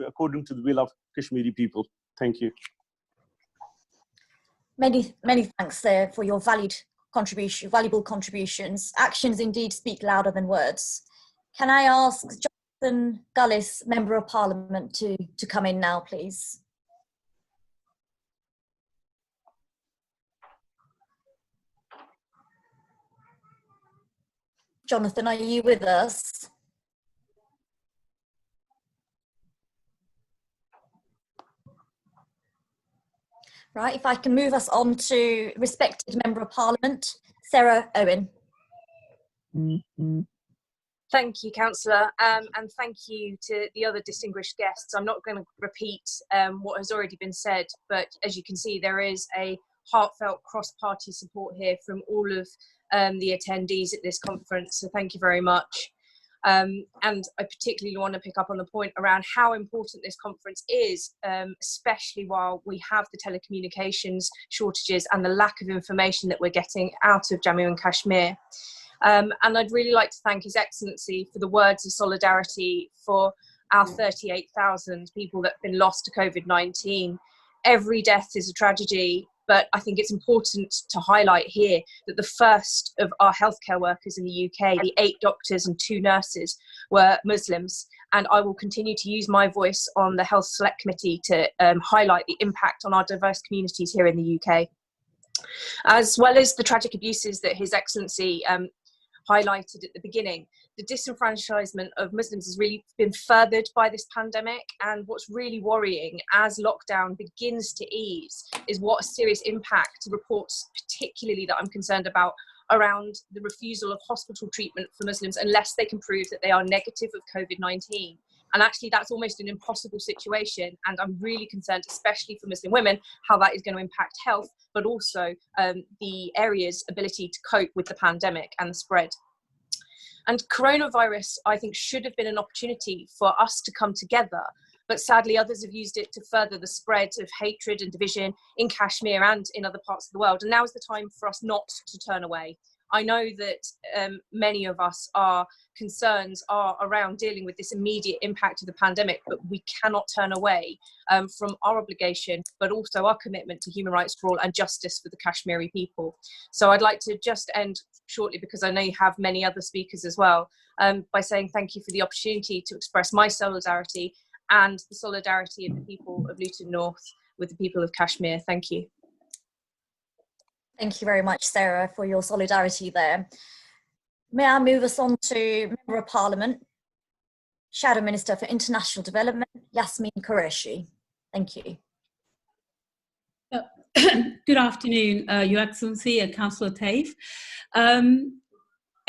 according to the will of Kashmiri people. Thank you. Many thanks there for your valuable contributions. Actions indeed speak louder than words. Can I ask Jonathan Gullis, Member of Parliament, to come in now, please? Jonathan, are you with us? Right, if I can move us on to respected Member of Parliament, Sarah Owen. Thank you, Councillor, and thank you to the other distinguished guests. I'm not going to repeat what has already been said, but as you can see, there is a heartfelt cross-party support here from all of the attendees at this conference, so thank you very much. And I particularly want to pick up on the point around how important this conference is, especially while we have the telecommunications shortages and the lack of information that we're getting out of Jammu and Kashmir. And I'd really like to thank His Excellency for the words of solidarity for our 38,000 people that have been lost to COVID-19. Every death is a tragedy, but I think it's important to highlight here that the first of our healthcare workers in the UK, the 8 doctors and 2 nurses, were Muslims. And I will continue to use my voice on the Health Select Committee to highlight the impact on our diverse communities here in the UK. As well as the tragic abuses that His Excellency highlighted at the beginning, the disenfranchisement of Muslims has really been furthered by this pandemic, and what's really worrying as lockdown begins to ease is what a serious impact reports, particularly that I'm concerned about, around the refusal of hospital treatment for Muslims unless they can prove that they are negative of COVID-19. And actually that's almost an impossible situation, and I'm really concerned, especially for Muslim women, how that is going to impact health, but also the area's ability to cope with the pandemic and the spread. And coronavirus, I think, should have been an opportunity for us to come together, but sadly others have used it to further the spread of hatred and division in Kashmir and in other parts of the world. And now is the time for us not to turn away. I know that many of us, our concerns are around dealing with this immediate impact of the pandemic, but we cannot turn away from our obligation, but also our commitment to human rights for all and justice for the Kashmiri people. So I'd like to just end shortly, because I know you have many other speakers as well, by saying thank you for the opportunity to express my solidarity and the solidarity of the people of Luton North with the people of Kashmir. Thank you. Thank you very much, Sarah, for your solidarity there. May I move us on to Member of Parliament, Shadow Minister for International Development, Yasin Qureshi. Thank you. Good afternoon, Your Excellency and Councillor Taif. I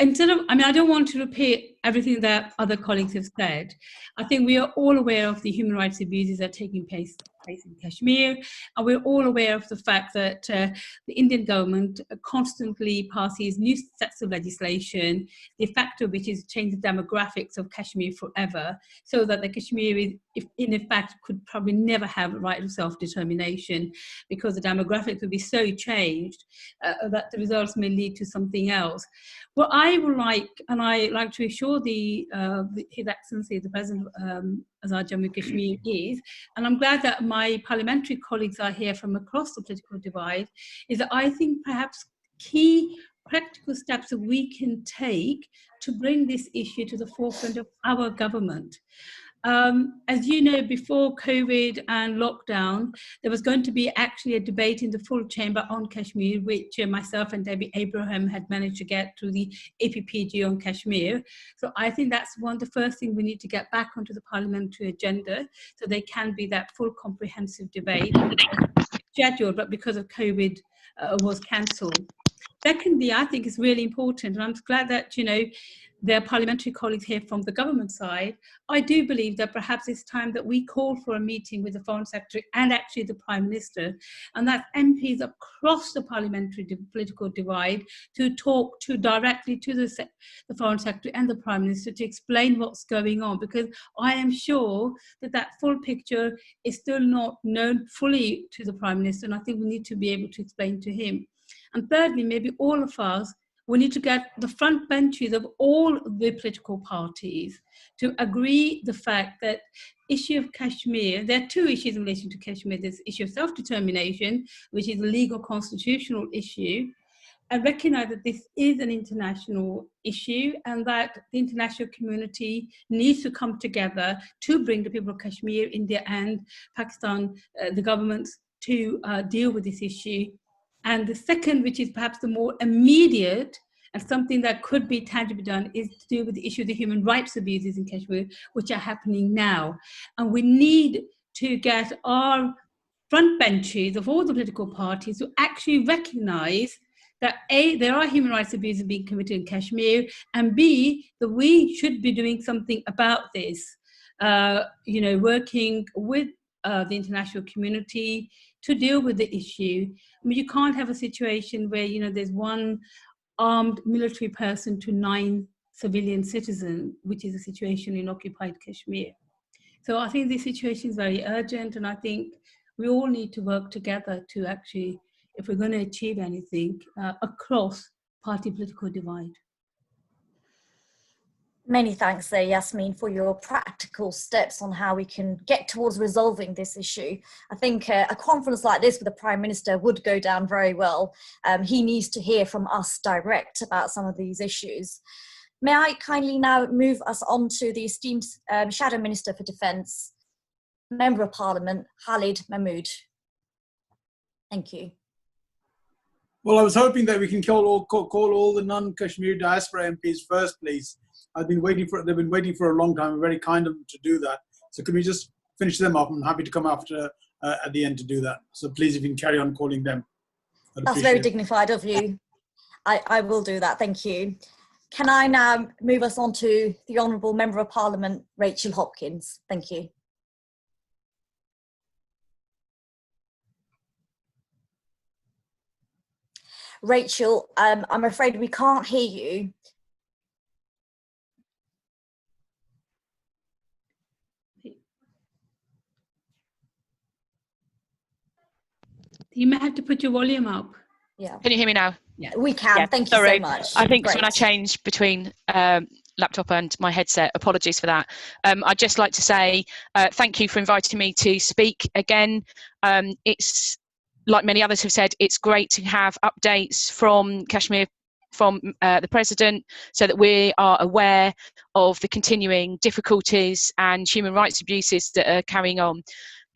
don't want to repeat everything that other colleagues have said. I think we are all aware of the human rights abuses that are taking place facing Kashmir, and we're all aware of the fact that the Indian government constantly passes new sets of legislation, the effect of which is to change the demographics of Kashmir forever, so that the Kashmiris, in effect, could probably never have a right of self-determination, because the demographics would be so changed that the results may lead to something else. What I would like, and I like to assure His Excellency, the President Azad Jammu Kashmir is, and I'm glad that my parliamentary colleagues are here from across the political divide, is that I think perhaps key practical steps that we can take to bring this issue to the forefront of our government. As you know, before COVID and lockdown, there was going to be actually a debate in the full chamber on Kashmir, which myself and Debbie Abraham had managed to get through the APPG on Kashmir. So I think that's one of the first things we need to get back onto the parliamentary agenda, so there can be that full comprehensive debate scheduled, but because of COVID was cancelled. Secondly, I think it's really important, and I'm glad that, you know, there are parliamentary colleagues here from the government side. I do believe that perhaps it's time that we call for a meeting with the Foreign Secretary and actually the Prime Minister, and that MPs across the parliamentary political divide to talk to directly to the Foreign Secretary and the Prime Minister to explain what's going on, because I am sure that that full picture is still not known fully to the Prime Minister, and I think we need to be able to explain to him. And thirdly, maybe all of us, we need to get the front benches of all the political parties to agree the fact that issue of Kashmir, there are two issues in relation to Kashmir. There's the issue of self-determination, which is a legal constitutional issue, and recognize that this is an international issue and that the international community needs to come together to bring the people of Kashmir, India and Pakistan, the governments, to deal with this issue. And the second, which is perhaps the more immediate and something that could be tangibly done, is to do with the issue of the human rights abuses in Kashmir, which are happening now. And we need to get our front benches of all the political parties to actually recognize that A, there are human rights abuses being committed in Kashmir, and B, that we should be doing something about this, you know, working with the international community to deal with the issue. I mean, you can't have a situation where, you know, there's one armed military person to 9 civilian citizens, which is a situation in occupied Kashmir. So I think this situation is very urgent, and I think we all need to work together to actually, if we're going to achieve anything, across party political divide. Many thanks there, Yasmin, for your practical steps on how we can get towards resolving this issue. I think a conference like this with the Prime Minister would go down very well. He needs to hear from us direct about some of these issues. May I kindly now move us on to the esteemed Shadow Minister for Defence, Member of Parliament, Khalid Mahmood. Thank you. Well, I was hoping that we can call all the non-Kashmir diaspora MPs first, please. They've been waiting for a long time. We're very kind of them to do that. So can we just finish them off? I'm happy to come after at the end to do that. So please, if you can carry on calling them. That's very dignified of you. I will do that. Thank you. Can I now move us on to the Honourable Member of Parliament, Rachel Hopkins? Thank you. Rachel, I'm afraid we can't hear you. You may have to put your volume up. Yeah. Can you hear me now? Yeah, we can. Yeah, thank you so much. I think it's when I changed between laptop and my headset. Apologies for that. I'd just like to say thank you for inviting me to speak again. It's, like many others have said, it's great to have updates from Kashmir, from the President, so that we are aware of the continuing difficulties and human rights abuses that are carrying on.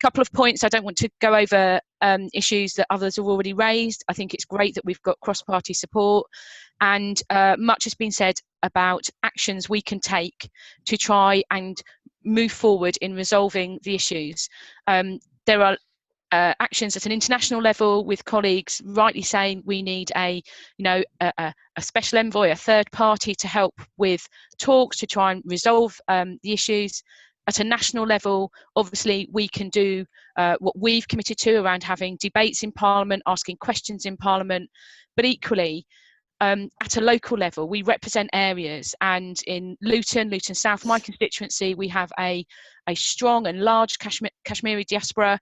Couple of points. I don't want to go over issues that others have already raised. I think it's great that we've got cross-party support, and much has been said about actions we can take to try and move forward in resolving the issues. There are actions at an international level, with colleagues rightly saying we need a special envoy, a third party to help with talks to try and resolve the issues. at a national level, obviously, we can do what we've committed to around having debates in Parliament, asking questions in Parliament, but equally, at a local level, we represent areas, and in Luton South, my constituency, we have a strong and large Kashmiri diaspora,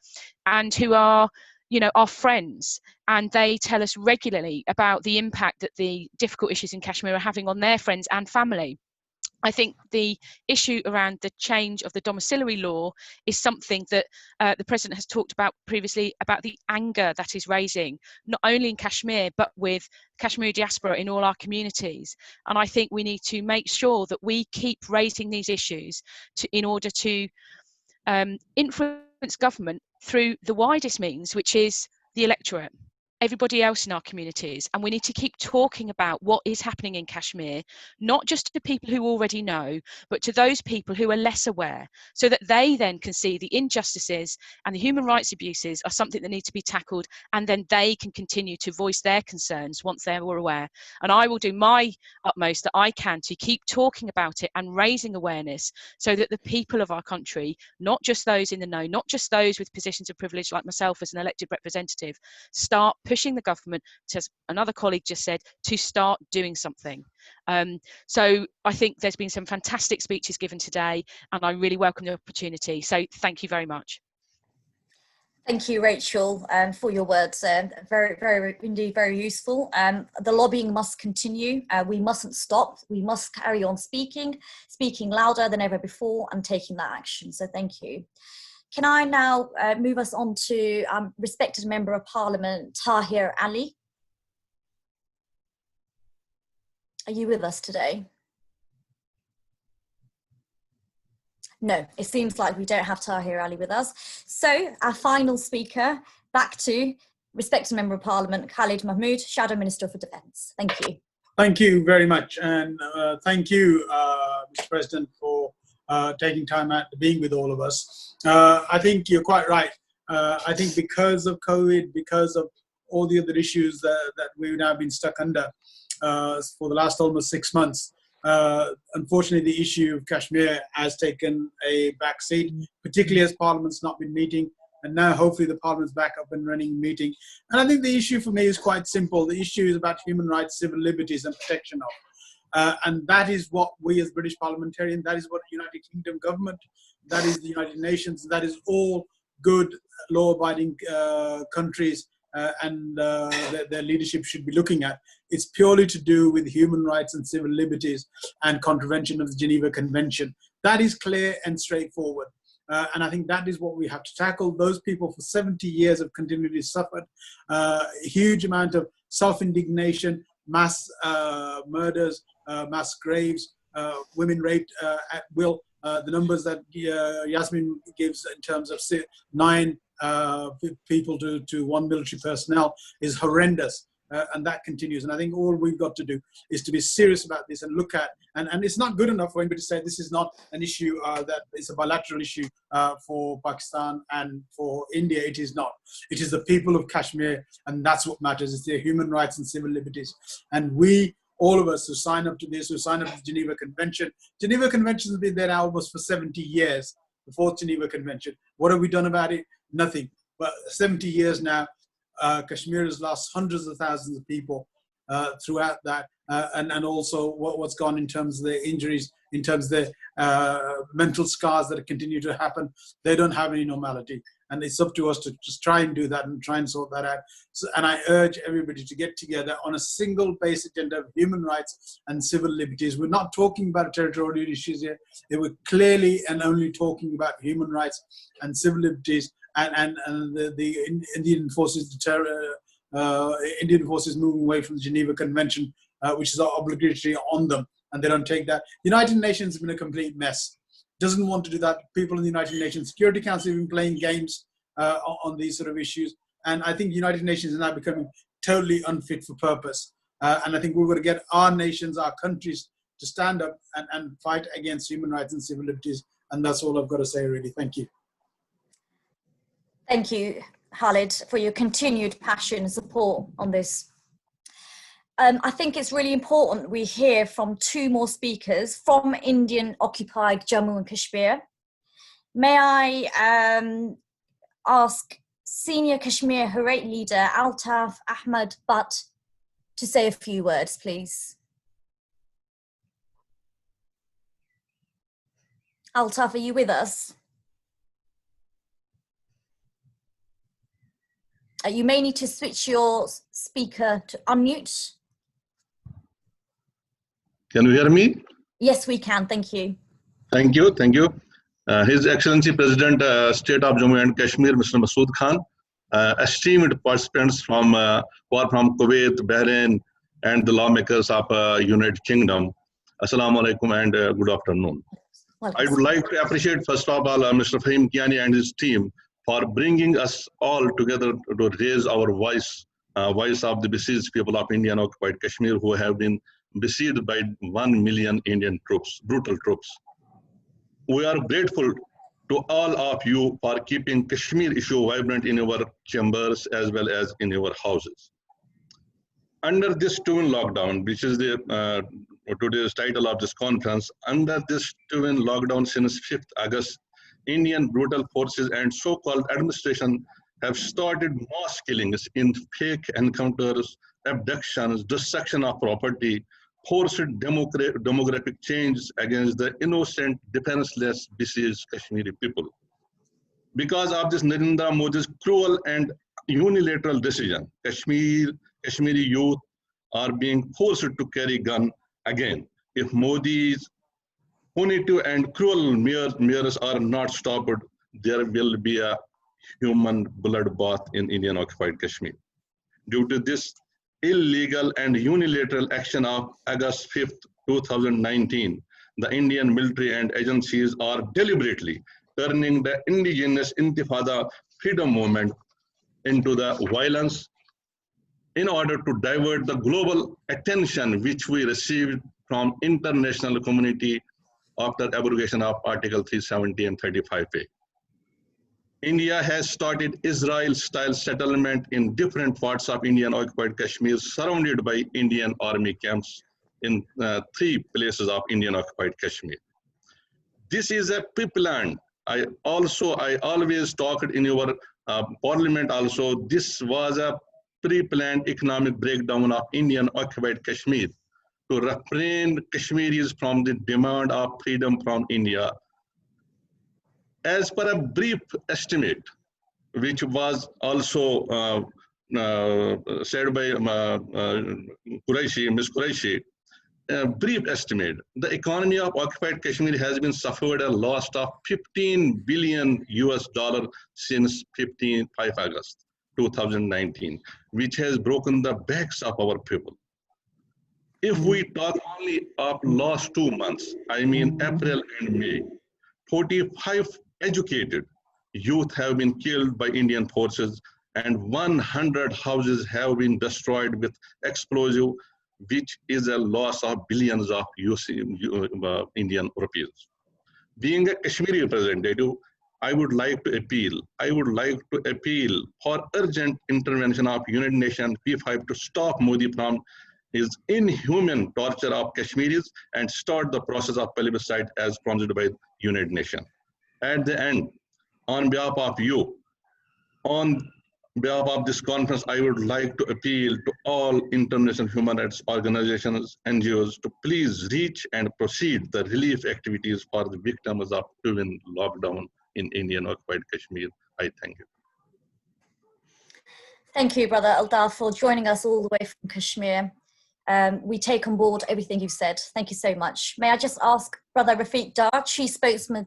and who are, you know, our friends, and they tell us regularly about the impact that the difficult issues in Kashmir are having on their friends and family. I think the issue around the change of the domiciliary law is something that the President has talked about previously, about the anger that is raising, not only in Kashmir, but with Kashmiri diaspora in all our communities. And I think we need to make sure that we keep raising these issues in order to influence government through the widest means, which is the electorate, everybody else in our communities. And we need to keep talking about what is happening in Kashmir, not just to people who already know, but to those people who are less aware, so that they then can see the injustices and the human rights abuses are something that need to be tackled, and then they can continue to voice their concerns once they're aware. And I will do my utmost that I can to keep talking about it and raising awareness, so that the people of our country, not just those in the know, not just those with positions of privilege like myself as an elected representative, start pushing the government, as another colleague just said, to start doing something. So I think there's been some fantastic speeches given today, and I really welcome the opportunity. So thank you very much. Thank you, Rachel, for your words. Very, indeed, very useful. The lobbying must continue. We mustn't stop. We must carry on speaking louder than ever before and taking that action. So thank you. Can I now move us on to respected Member of Parliament, Tahir Ali? Are you with us today? No, it seems like we don't have Tahir Ali with us. So our final speaker, back to respected Member of Parliament, Khalid Mahmood, Shadow Minister for Defence. Thank you. Thank you very much. And thank you, Mr. President, for taking time out to being with all of us. I think you're quite right. I think because of COVID, because of all the other issues that we've now been stuck under for the last almost 6 months, unfortunately, the issue of Kashmir has taken a backseat, particularly as Parliament's not been meeting. And now hopefully the Parliament's back up and running meeting. And I think the issue for me is quite simple. The issue is about human rights, civil liberties and protection of. And that is what we as British parliamentarians, that is what the United Kingdom government, that is the United Nations, that is all good law-abiding countries and their leadership should be looking at. It's purely to do with human rights and civil liberties and contravention of the Geneva Convention. That is clear and straightforward. And I think that is what we have to tackle. Those people for 70 years have continually suffered a huge amount of self-indignation, mass murders, mass graves, women raped at will. The numbers that Yasmin gives in terms of 9 people to 1 military personnel is horrendous. And that continues. And I think all we've got to do is to be serious about this and look at, and it's not good enough for anybody to say this is not an issue that is a bilateral issue for Pakistan and for India. It is not. It is the people of Kashmir, and that's what matters. It's their human rights and civil liberties. And we, all of us who sign up to this, who sign up to the Geneva Convention. Geneva Convention has been there now almost for 70 years, the 4th Geneva Convention. What have we done about it? Nothing. But 70 years now, Kashmir has lost hundreds of thousands of people throughout that, and also what's gone in terms of their injuries, in terms of their mental scars that continue to happen. They don't have any normality, and it's up to us to just try and do that and try and sort that out. So, and I urge everybody to get together on a single base agenda of human rights and civil liberties. We're not talking about territorial issues here. We're clearly and only talking about human rights and civil liberties. And the Indian forces, Indian forces moving away from the Geneva Convention, which is obligatory on them, and they don't take that. The United Nations has been a complete mess. Doesn't want to do that. People in the United Nations Security Council have been playing games on these sort of issues, and I think the United Nations is now becoming totally unfit for purpose. And I think we're going to get our nations, our countries, to stand up and fight against human rights and civil liberties. And that's all I've got to say, really. Thank you. Thank you, Khalid, for your continued passion and support on this. I think it's really important we hear from 2 more speakers from Indian-occupied Jammu and Kashmir. May I ask Senior Kashmir Hurriyat leader Altaf Ahmad Butt to say a few words, please. Altaf, are you with us? You may need to switch your speaker to unmute. Can you hear me? Yes, we can. Thank you. Thank you. Thank you. His Excellency President, State of Jammu and Kashmir, Mr. Masood Khan, esteemed participants from Kuwait, Bahrain, and the lawmakers of United Kingdom. Assalamu alaikum and good afternoon. I would like to appreciate first of all Mr. Fahim, Kayani and his team for bringing us all together to raise our voice of the besieged people of Indian occupied Kashmir who have been besieged by 1 million Indian troops, brutal troops. We are grateful to all of you for keeping Kashmir issue vibrant in your chambers as well as in your houses. Under this twin lockdown, which is the today's title of this conference, under this twin lockdown since 5th August, Indian brutal forces and so-called administration have started mass killings in fake encounters, abductions, destruction of property, forced demographic change against the innocent, defenseless, besieged Kashmiri people. Because of this Narendra Modi's cruel and unilateral decision, Kashmiri youth are being forced to carry gun again. If Modi's punitive and cruel measures are not stopped, there will be a human bloodbath in Indian occupied Kashmir. Due to this illegal and unilateral action of August 5th, 2019, the Indian military and agencies are deliberately turning the indigenous Intifada freedom movement into the violence in order to divert the global attention which we received from international community after abrogation of Article 370 and 35A. India has started Israel-style settlement in different parts of Indian occupied Kashmir, surrounded by Indian army camps in 3 places of Indian occupied Kashmir. This is a pre-planned. I always talked in your parliament also, this was a pre-planned economic breakdown of Indian occupied Kashmir to refrain Kashmiris from the demand of freedom from India. As per a brief estimate, which was also said by Ms. Quraishi, a brief estimate, the economy of occupied Kashmir has been suffered a loss of $15 billion since 5 August 2019, which has broken the backs of our people. If we talk only of last 2 months, I mean April and May, 45 educated youth have been killed by Indian forces and 100 houses have been destroyed with explosive, which is a loss of billions of Indian rupees. Being a Kashmiri representative, I would like to appeal for urgent intervention of United Nations P5 to stop Modi from his inhuman torture of Kashmiris and start the process of plebiscite as promised by United Nations. At the end, on behalf of you, on behalf of this conference, I would like to appeal to all international human rights organizations, NGOs, to please reach and proceed the relief activities for the victims of twin lockdown in Indian occupied Kashmir. I thank you. Thank you, Brother Eldar, for joining us all the way from Kashmir. We take on board everything you've said. Thank you so much. May I just ask Brother Rafiq Dar, Chief Spokesman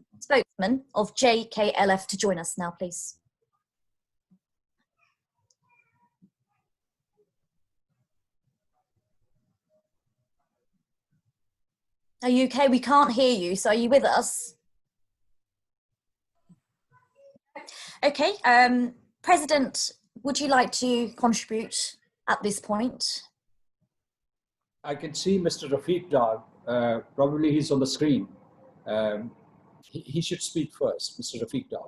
of JKLF, to join us now, please. Are you okay? We can't hear you, so are you with us? Okay, President, would you like to contribute at this point? I can see Mr. Rafiq Dar. Probably he's on the screen. He should speak first, Mr. Rafiq Dar.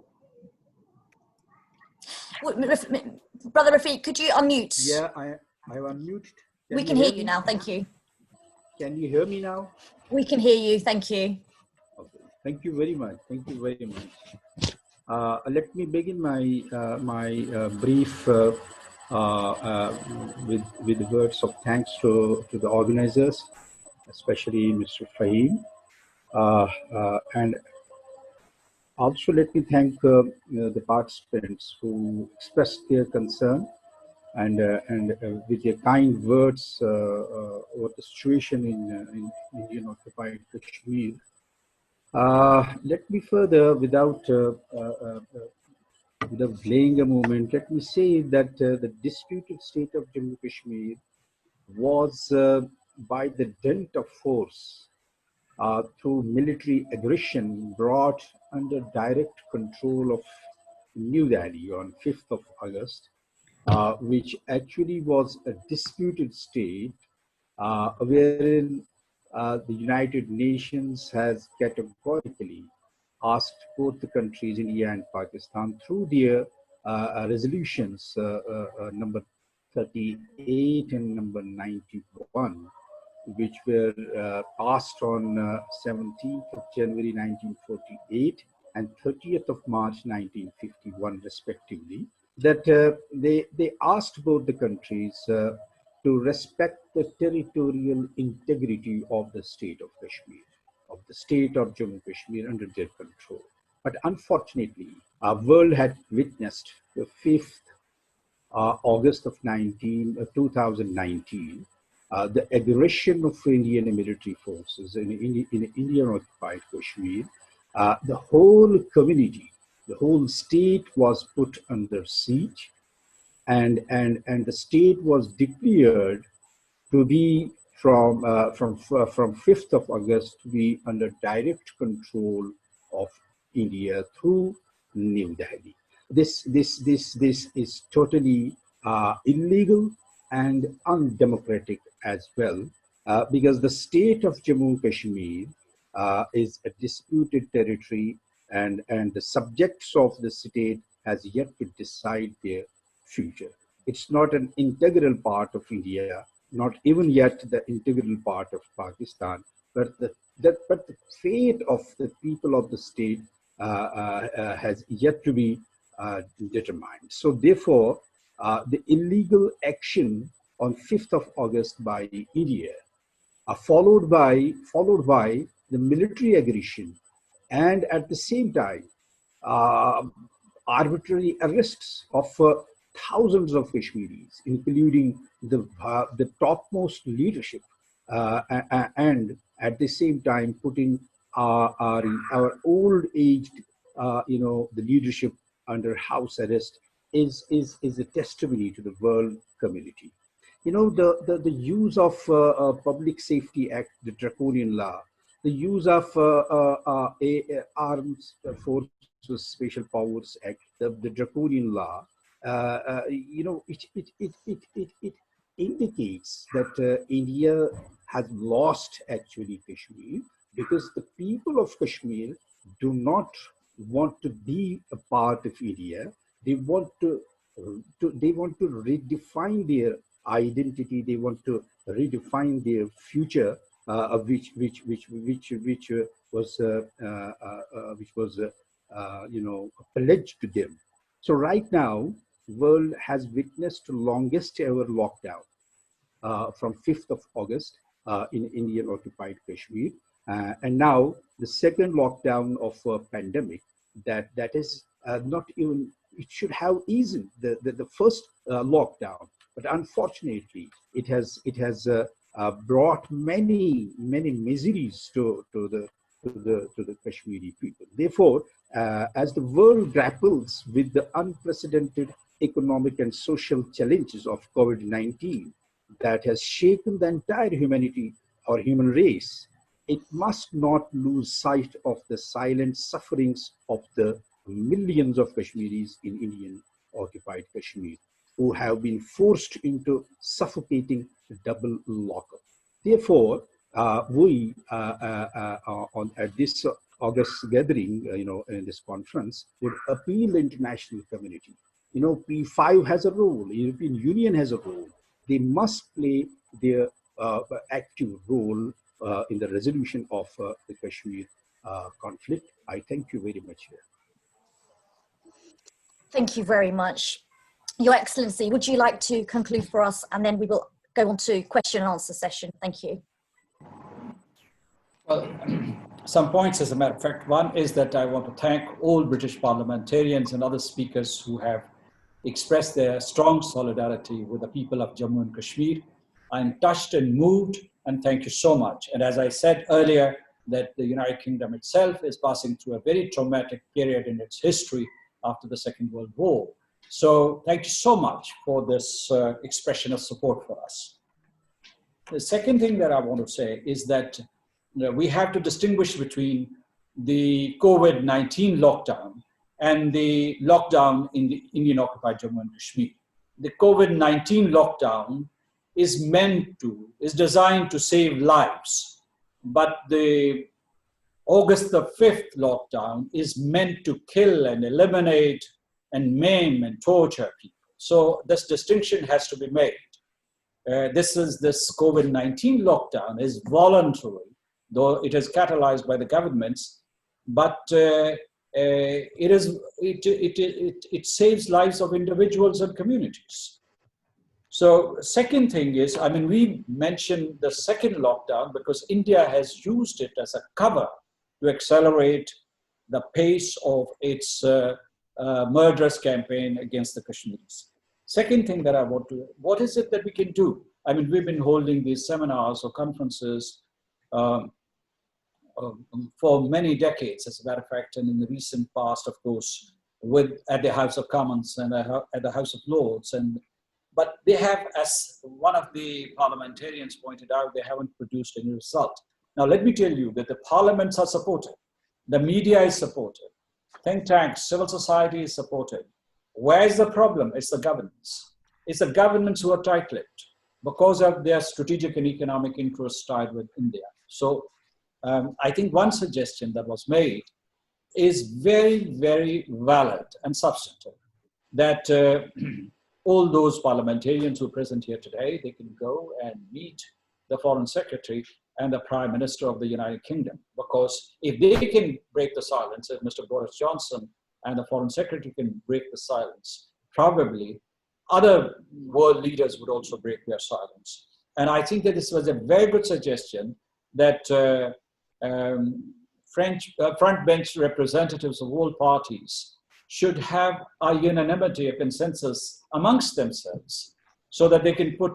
Brother Rafiq, could you unmute? Yeah, I have unmuted. We can hear you now, thank you. Can you hear me now? We can hear you, thank you. Okay. Thank you very much. Thank you very much. Let me begin my brief with words of thanks to the organizers, especially Mr. Fahim. And also let me thank the participants who expressed their concern and with their kind words over the situation in Indian occupied Kashmir. Let me further, without delaying a moment, let me say that the disputed state of Jammu Kashmir was by the dint of force through military aggression brought under direct control of New Delhi on 5th of August, which actually was a disputed state wherein the United Nations has categorically asked both the countries, India and Pakistan, through their resolutions number 38 and number 91, which were passed on 17th of January 1948 and 30th of March 1951, respectively, that they asked both the countries to respect the territorial integrity of the state of Kashmir, of the state of Jammu Kashmir under their control. But unfortunately, our world had witnessed the 5th August of 2019, the aggression of Indian military forces in Indian occupied Kashmir. The whole community, the whole state was put under siege, and the state was declared to be from 5th of August to be under direct control of India through New Delhi. This is totally illegal and undemocratic as well, because the state of Jammu Kashmir is a disputed territory, and the subjects of the state has yet to decide their future. It's not an integral part of India, not even yet the integral part of Pakistan, but the fate of the people of the state has yet to be determined. So therefore, the illegal action on 5th of August by India, followed by the military aggression, and at the same time, arbitrary arrests of thousands of Kashmiris, including the topmost leadership, and at the same time putting our old-aged, the leadership under house arrest is a testimony to the world community. The use of Public Safety Act, the draconian law, the use of Armed Forces Special Powers Act, the draconian law, it indicates that India has lost actually Kashmir, because the people of Kashmir do not want to be a part of India. They want to redefine their identity. They want to redefine their future, which was pledged to them. So right now, world has witnessed the longest ever lockdown from 5th of August in Indian occupied Kashmir, and now the second lockdown of pandemic that is not even, it should have eased the first lockdown, but unfortunately it has brought many miseries to the Kashmiri people. Therefore, as the world grapples with the unprecedented economic and social challenges of COVID-19 that has shaken the entire humanity or human race, it must not lose sight of the silent sufferings of the millions of Kashmiris in Indian occupied Kashmir, who have been forced into suffocating double lockup. Therefore, we at this August gathering, in this conference, would appeal the international community. P5 has a role, European Union has a role. They must play their active role in the resolution of the Kashmir conflict. I thank you very much here. Thank you very much. Your Excellency, would you like to conclude for us, and then we will go on to question and answer session. Thank you. Well, some points as a matter of fact. One is that I want to thank all British parliamentarians and other speakers who have expressed their strong solidarity with the people of Jammu and Kashmir. I'm touched and moved, and thank you so much. And as I said earlier, that the United Kingdom itself is passing through a very traumatic period in its history after the Second World War. So thank you so much for this expression of support for us. The second thing that I want to say is that we have to distinguish between the COVID-19 lockdown and the lockdown in the Indian-occupied Jammu and Kashmir. The COVID-19 lockdown is designed to save lives, but the August the 5th lockdown is meant to kill and eliminate and maim and torture people. So this distinction has to be made. This COVID-19 lockdown is voluntary, though it is catalyzed by the governments, but it saves lives of individuals and communities. So second thing is, I mean, we mentioned the second lockdown because India has used it as a cover to accelerate the pace of its murderous campaign against the Kashmiris. Second thing that I want to, what is it that we can do? I mean, we've been holding these seminars or conferences for many decades, as a matter of fact, and in the recent past, of course, at the House of Commons and at the House of Lords. But they have, as one of the parliamentarians pointed out, they haven't produced any result. Now, let me tell you that the parliaments are supported. The media is supported. Think tanks, civil society is supported. Where is the problem? It's the governments. It's the governments who are tight-lipped because of their strategic and economic interests tied with India. So I think one suggestion that was made is very, very valid and substantive, that all those parliamentarians who are present here today, they can go and meet the Foreign Secretary and the Prime Minister of the United Kingdom. Because if they can break the silence, if Mr. Boris Johnson and the Foreign Secretary can break the silence, probably other world leaders would also break their silence. And I think that this was a very good suggestion that front bench representatives of all parties should have a unanimity, a consensus amongst themselves, so that they can put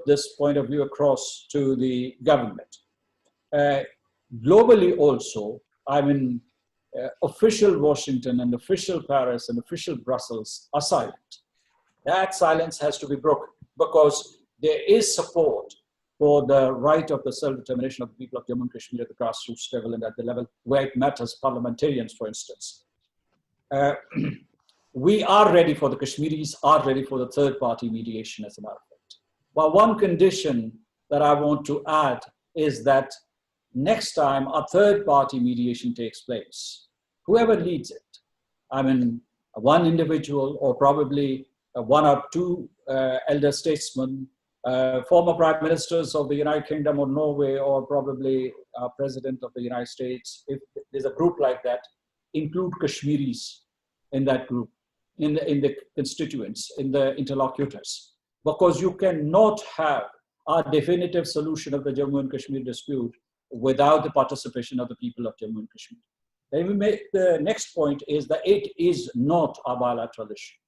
this point of view across to the government. Globally also, I mean, official Washington and official Paris and official Brussels are silent. That silence has to be broken because there is support for the right of the self-determination of the people of Jammu and Kashmir at the grassroots level and at the level where it matters, parliamentarians, for instance. We are ready for the Kashmiris, are ready for the third-party mediation, as a matter of fact. But one condition that I want to add is that next time a third-party mediation takes place, whoever leads it, I mean, one individual or probably one or two elder statesmen, former prime ministers of the United Kingdom or Norway, or probably president of the United States, if there's a group like that, include Kashmiris in that group, in the constituents, in the interlocutors, because you cannot have a definitive solution of the Jammu and Kashmir dispute without the participation of the people of Jammu and Kashmir. Then we make the next point is that it is not a bilateral issue.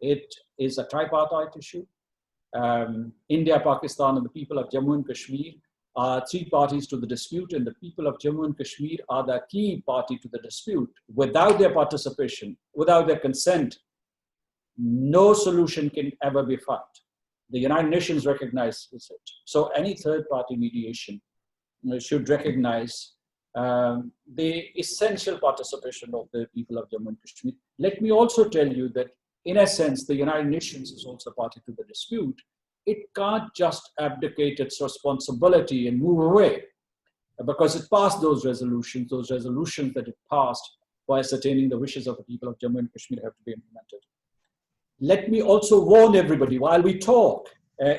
It is a tripartite issue. India, Pakistan, and the people of Jammu and Kashmir are three parties to the dispute, and the people of Jammu and Kashmir are the key party to the dispute. Without their participation, without their consent, no solution can ever be found. The United Nations recognizes it. So any third-party mediation should recognize the essential participation of the people of Jammu and Kashmir. Let me also tell you that, in a sense, the United Nations is also party to the dispute. It can't just abdicate its responsibility and move away, because it passed those resolutions that it passed by ascertaining the wishes of the people of Jammu and Kashmir have to be implemented. Let me also warn everybody, while we talk,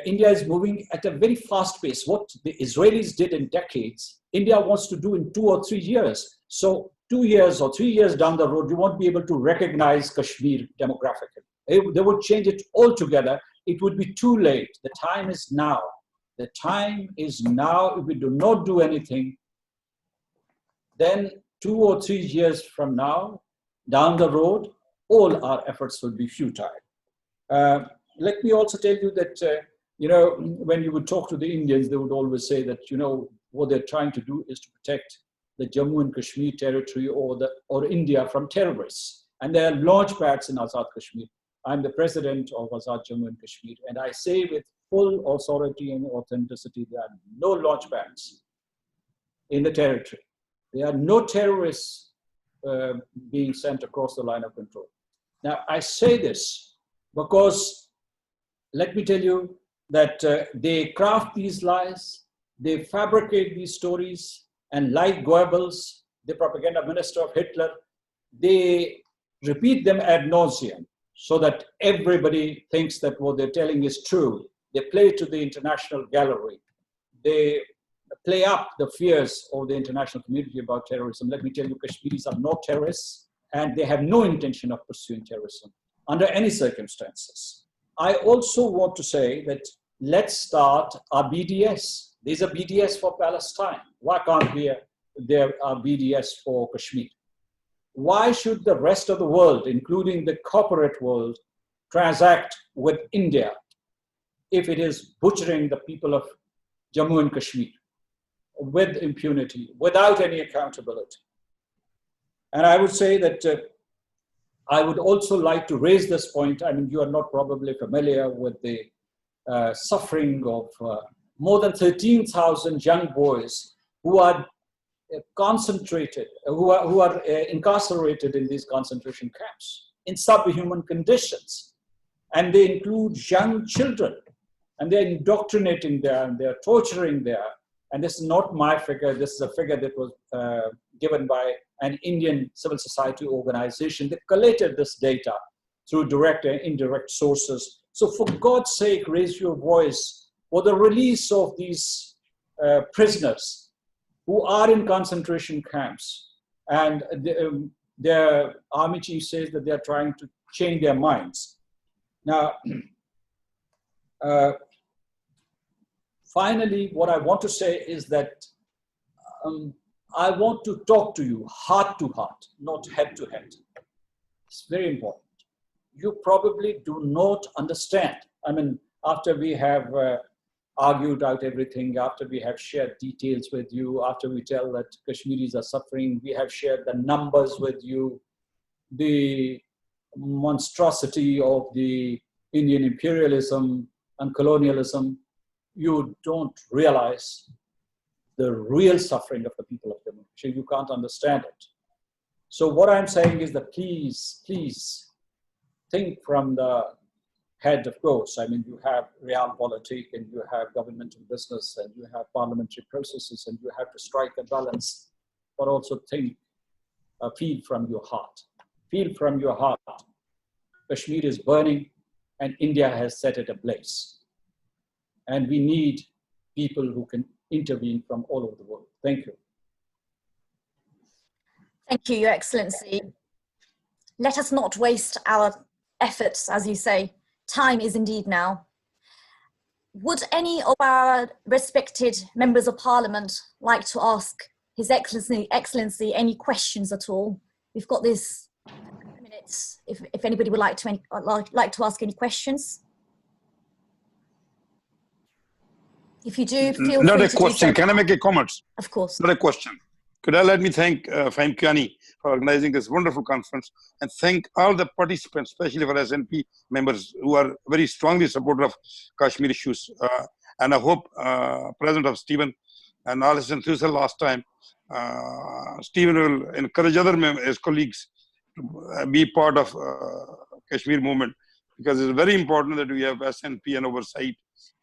India is moving at a very fast pace. What the Israelis did in decades, India wants to do in 2 or 3 years. So 2 years or 3 years down the road, you won't be able to recognize Kashmir demographically. They would change it altogether. It would be too late. The time is now. The time is now. If we do not do anything, then 2 or 3 years from now, down the road, all our efforts will be futile. Let me also tell you that, when you would talk to the Indians, they would always say that, what they're trying to do is to protect the Jammu and Kashmir territory or India from terrorists. And there are launch pads in Azad Kashmir. I'm the president of Azad Jammu and Kashmir, and I say with full authority and authenticity, there are no launch pads in the territory. There are no terrorists being sent across the line of control. Now, I say this because, let me tell you that they craft these lies, they fabricate these stories, and like Goebbels, the propaganda minister of Hitler, they repeat them ad nauseum so that everybody thinks that what they're telling is true. They play to the international gallery. They play up the fears of the international community about terrorism. Let me tell you, Kashmiris are not terrorists, and they have no intention of pursuing terrorism under any circumstances. I also want to say that let's start our BDS. There's a BDS for Palestine. Why can't there a BDS for Kashmir? Why should the rest of the world, including the corporate world, transact with India if it is butchering the people of Jammu and Kashmir with impunity, without any accountability? And I would say that I would also like to raise this point. I mean, you are not probably familiar with the suffering of more than 13,000 young boys who are concentrated, who are incarcerated in these concentration camps in subhuman conditions. And they include young children, and they're indoctrinating there, and they're torturing there. And this is not my figure. This is a figure that was given by an Indian civil society organization that collated this data through direct and indirect sources. So for God's sake, raise your voice for the release of these prisoners who are in concentration camps. And their army chief says that they're trying to change their minds. Now, finally, what I want to say is that I want to talk to you heart to heart, not head to head. It's very important. You probably do not understand. I mean, after we have argued out everything, after we have shared details with you, after we tell that Kashmiris are suffering, we have shared the numbers with you, the monstrosity of the Indian imperialism and colonialism, you don't realize the real suffering of the people of Jammu. You can't understand it. So what I'm saying is that please, please think from the head, of course. I mean, you have realpolitik, and you have governmental business, and you have parliamentary processes, and you have to strike a balance, but also think, feel from your heart. Feel from your heart. Kashmir is burning, and India has set it ablaze. And we need people who can intervene from all over the world. Thank you. Thank you, Your Excellency. Let us not waste our efforts, as you say. Time is indeed now. Would any of our respected members of Parliament like to ask His Excellency any questions at all? We've got this minutes. If anybody would like to ask any questions. If you do, feel Not free a to question. do so. Can I make a comment? Of course. Not a question. Could I let me thank Fahim Kayani for organizing this wonderful conference, and thank all the participants, especially for SNP members who are very strongly supportive of Kashmir issues. And I hope President of Stephen and all his enthusiasm last time, Stephen will encourage other his colleagues to be part of Kashmir movement, because it's very important that we have SNP and oversight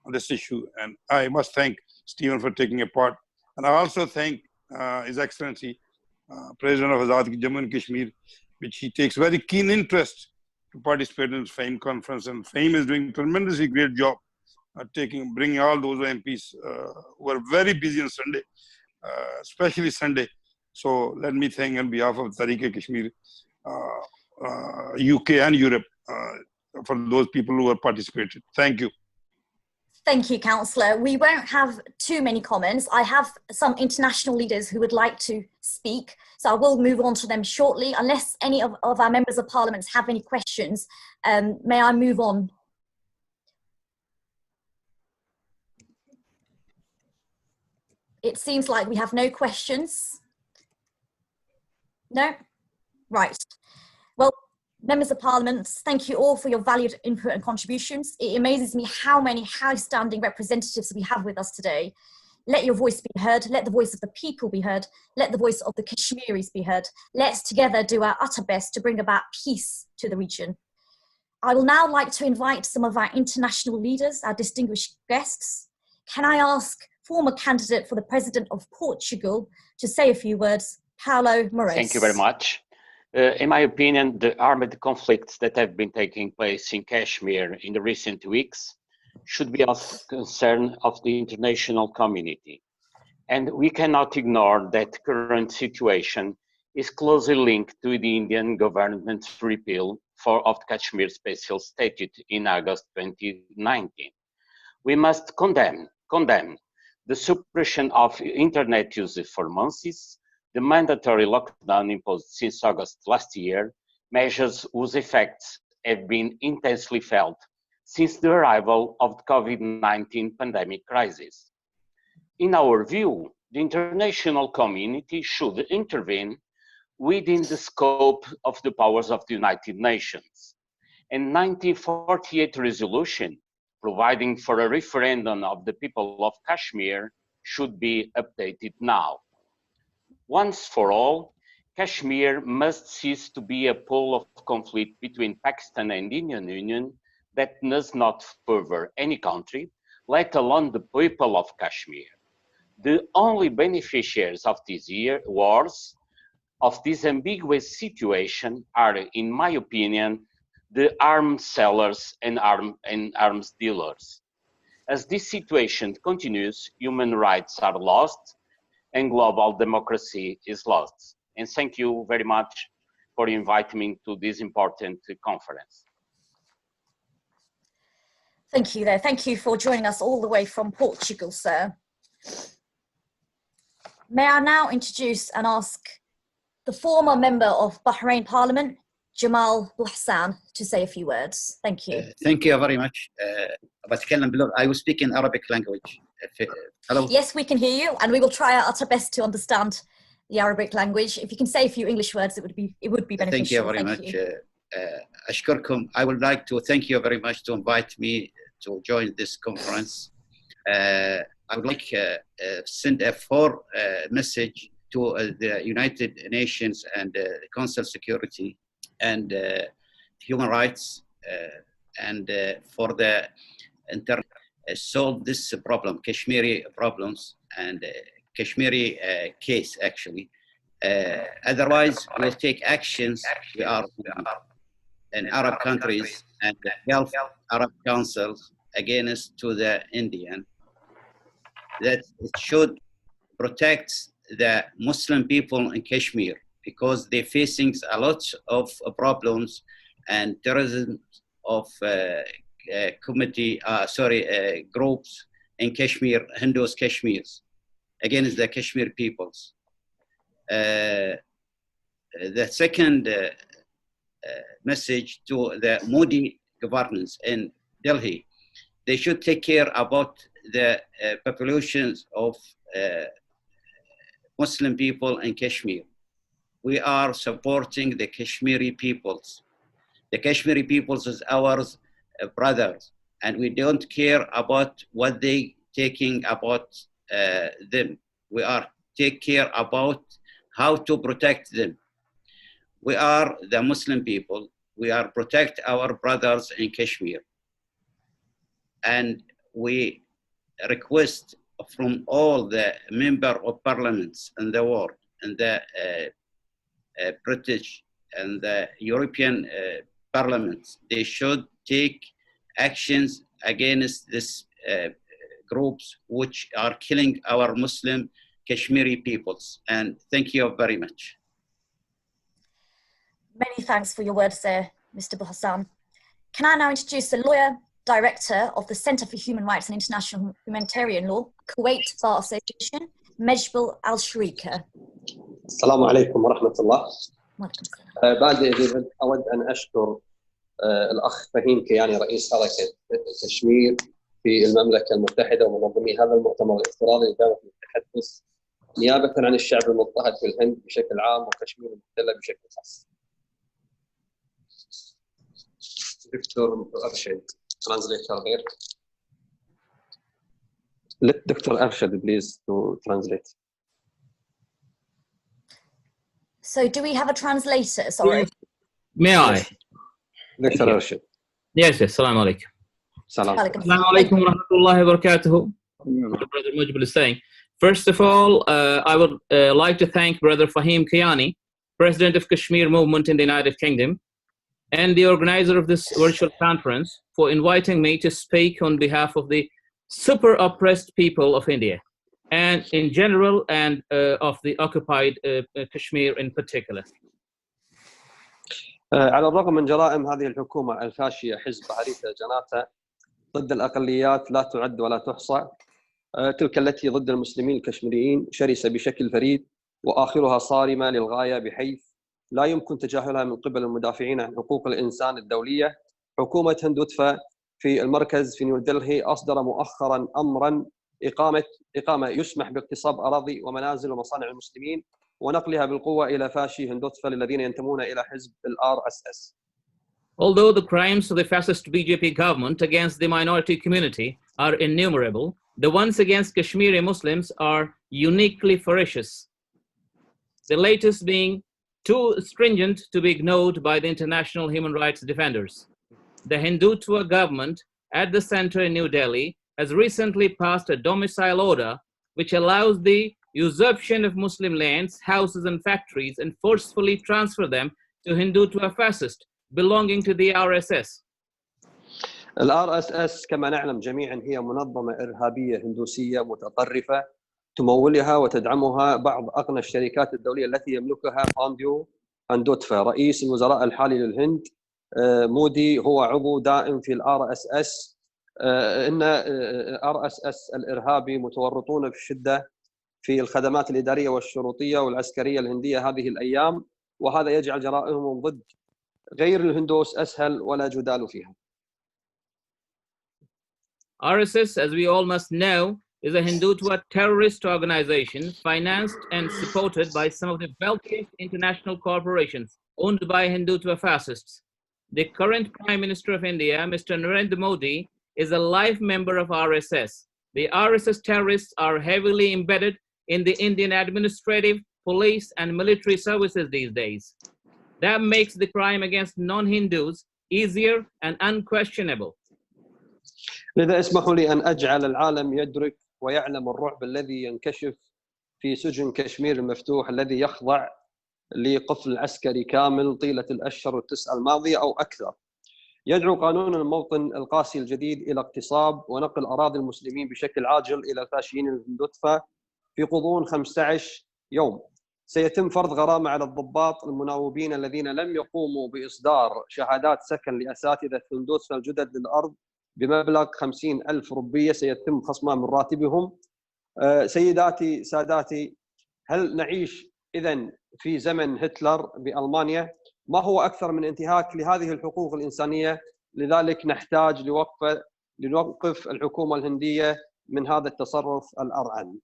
on this issue. And I must thank Stephen for taking a part. And I also thank His Excellency, President of Azad Jammu and Kashmir, which he takes very keen interest to participate in this Fahim conference. And Fahim is doing a tremendously great job bringing all those MPs who are very busy on Sunday, especially Sunday, So let me thank on behalf of Tehreek-e-Kashmir, UK and Europe for those people who have participated. Thank you. Thank you, Councillor. We won't have too many comments. I have some international leaders who would like to speak, so I will move on to them shortly. Unless any of our members of parliament have any questions, may I move on? It seems like we have no questions. No? Right. Well, members of parliament, thank you all for your valued input and contributions. It amazes me how many high-standing representatives we have with us today. Let your voice be heard. Let the voice of the people be heard. Let the voice of the Kashmiris be heard. Let's together do our utter best to bring about peace to the region. I will now like to invite some of our international leaders, our distinguished guests. Can I ask former candidate for the President of Portugal to say a few words, Paulo Moraes? Thank you very much. In my opinion, the armed conflicts that have been taking place in Kashmir in the recent weeks should be of concern of the international community. And we cannot ignore that current situation is closely linked to the Indian government's repeal of the Kashmir Special Statute in August 2019. We must condemn the suppression of internet use for months, the mandatory lockdown imposed since August last year, measures whose effects have been intensely felt since the arrival of the COVID-19 pandemic crisis. In our view, the international community should intervene within the scope of the powers of the United Nations. And 1948 resolution providing for a referendum of the people of Kashmir should be updated now. Once for all, Kashmir must cease to be a pole of conflict between Pakistan and the Indian Union that does not further any country, let alone the people of Kashmir. The only beneficiaries of these wars, of this ambiguous situation, are, in my opinion, the arms sellers and arms dealers. As this situation continues, human rights are lost and global democracy is lost. And thank you very much for inviting me to this important conference. Thank you there. Thank you for joining us all the way from Portugal, sir. May I now introduce and ask the former member of Bahrain Parliament, Jamal Bouhassan, to say a few words. Thank you. Thank you very much. I will speak in Arabic language. Hello. Yes, we can hear you, and we will try our utter best to understand the Arabic language. If you can say a few English words, it would be beneficial. Thank you very much. Ashkurkum. I would like to thank you very much to invite me to join this conference. I would like to send a message to the United Nations and the Council of Security and human rights and for the solve this problem, Kashmiri problems and Kashmiri case actually. Otherwise, we'll take actions. We are in Arab countries and the Gulf Arab councils against to the Indian that it should protect the Muslim people in Kashmir because they're facing a lot of problems and terrorism of groups in Kashmir, Hindus Kashmirs, against the Kashmir peoples. The second message to the Modi governance in Delhi, they should take care about the populations of Muslim people in Kashmir. We are supporting the Kashmiri peoples. The Kashmiri peoples is our brothers, and we don't care about what they taking about them. We are take care about how to protect them. We are the Muslim people. We are protect our brothers in Kashmir. And we request from all the member of parliaments in the world, and the British and the European parliaments, they should take actions against these groups which are killing our Muslim Kashmiri peoples. And thank you very much. Many thanks for your words there, Mr. Hassan. Can I now introduce the lawyer, director of the Center for Human Rights and International Humanitarian Law, Kuwait Bar Association, Mejbal Al-Sharika. السلام عليكم ورحمة الله. بادئ أود أن أشكر الأخ فهيم كياني رئيس حركة كشمير في المملكة المتحدة ومنظمي هذا المؤتمر الافتراضي لدولة التحدث نيابة عن الشعب المضطهد في الهند بشكل عام وكشمير المحتلة بشكل خاص. دكتور أرشد translator there. Let Dr. Arshad please to translate. So do we have a translator? Sorry. May I? Dr. Arshad. Yes, Assalamu alaikum. Assalamu alaikum wa rahmatullahi wa barakatuhu. Brother Mujibul is saying. First of all, I would like to thank Brother Fahim Kayani, President of Kashmir Movement in the United Kingdom, and the organizer of this virtual conference for inviting me to speak on behalf of the super oppressed people of India, and in general, and of the occupied Kashmir in particular. على الرغم من جرائم هذه الحكومة الفاشية حزب حريثة جناته ضد الأقليات لا تعد ولا تحصى، تلك التي ضد المسلمين الكشميريين شرسة بشكل فريد وآخرها صارمة للغاية بحيث لا يمكن تجاهلها من قبل المدافعين عن حقوق الإنسان الدولية. حكومة هندوتفا في المركز في نيودلهي أصدر مؤخرا أمرا إقامة يسمح باغتصاب أراضي ومنازل ومصانع المسلمين ونقلها بالقوة إلى فاشي هندوتفا للذين ينتمون إلى حزب RSS. Although the crimes of the fascist BJP government against the minority community are innumerable, the ones against Kashmiri Muslims are uniquely ferocious, the latest being too stringent to be ignored by the international human rights defenders. The Hindutva government at the center in New Delhi has recently passed a domicile order which allows the usurpation of Muslim lands, houses and factories and forcefully transfer them to Hindutva fascist belonging to the RSS. RSS كما نعلم جميعا هي منظمة إرهابية هندوسية متطرفة تمولها وتدعمها بعض أغنى الشركات الدولية التي يملكها بانديو هندوتفا. رئيس الوزراء الحالي للهند مودي هو عضو دائم في RSS. إن RSS الإرهابي متورطون بشدة في الخدمات الإدارية والشرطية والعسكرية الهندية هذه الأيام، وهذا يجعل جرائمهم ضد غير الهندوس أسهل ولا جدال فيها. RSS, as we all must know, is a Hindutva terrorist organization financed and supported by some of the wealthiest international corporations owned by Hindutva fascists. The current Prime Minister of India, Mr. Narendra Modi, is a life member of RSS. The RSS terrorists are heavily embedded in the Indian administrative, police, and military services these days. That makes the crime against non-Hindus easier and unquestionable. لذا اسمحوا لي أن أجعل العالم يدرك ويعلم الرعب الذي ينكشف في سجن كشمير المفتوح الذي يخضع لقفل عسكري كامل طيلة الأشهر التسعة الماضية أو أكثر. يدعو قانون الموطن القاسي الجديد إلى اغتصاب ونقل أراضي المسلمين بشكل عاجل إلى الفاشيين الهندوتفا في غضون 15 يوم. سيتم فرض غرامة على الضباط المناوبين الذين لم يقوموا بإصدار شهادات سكن لأساتذة هندوتفا الجدد للأرض بمبلغ 50,000 روبية سيتم خصمها من راتبهم. سيداتي ساداتي، هل نعيش إذن في زمن هتلر بألمانيا؟ ما هو أكثر من انتهاك لهذه الحقوق الإنسانية؟ لذلك نحتاج لنوقف الحكومة الهندية من هذا التصرف الأرعن.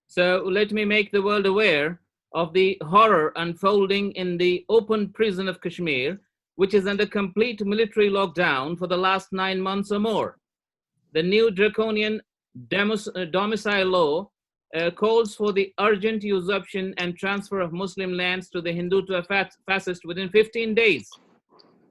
So let me make the world aware of the horror unfolding in the open prison of Kashmir, which is under complete military lockdown for the last 9 months or more. The new draconian domicile law calls for the urgent usurpation and transfer of Muslim lands to the Hindutva fascist within 15 days.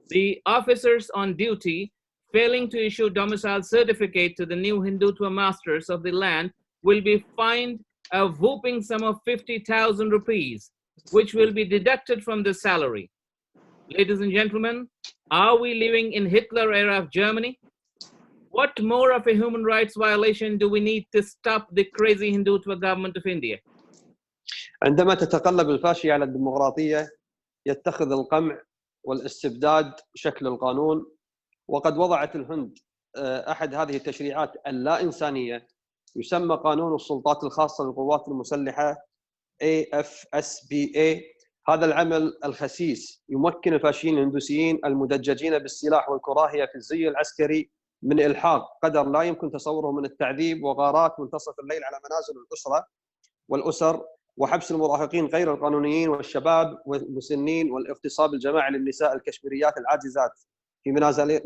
The officers on duty failing to issue domicile certificate to the new Hindutva masters of the land will be fined a whooping sum of 50,000 rupees, which will be deducted from the salary. Ladies and gentlemen, are we living in Hitler era of Germany? What more of a human rights violation do we need to stop the crazy Hindutva government of India? عندما تتقلب الفاشية على الديمقراطية يتخذ القمع والاستبداد شكل القانون، وقد وضعت الهند أحد هذه التشريعات اللا إنسانية يسمى قانون السلطات الخاصة للقوات المسلحة AFSPA. هذا العمل الخسيس يمكن الفاشيين الهندوسيين المدججين بالسلاح والكراهية في الزي العسكري من إلحاق قدر لا يمكن تصوره من التعذيب وغارات منتصف الليل على منازل والأسر وحبس المراهقين غير القانونيين والشباب والمسنين والاغتصاب الجماعي للنساء الكشميريات العاجزات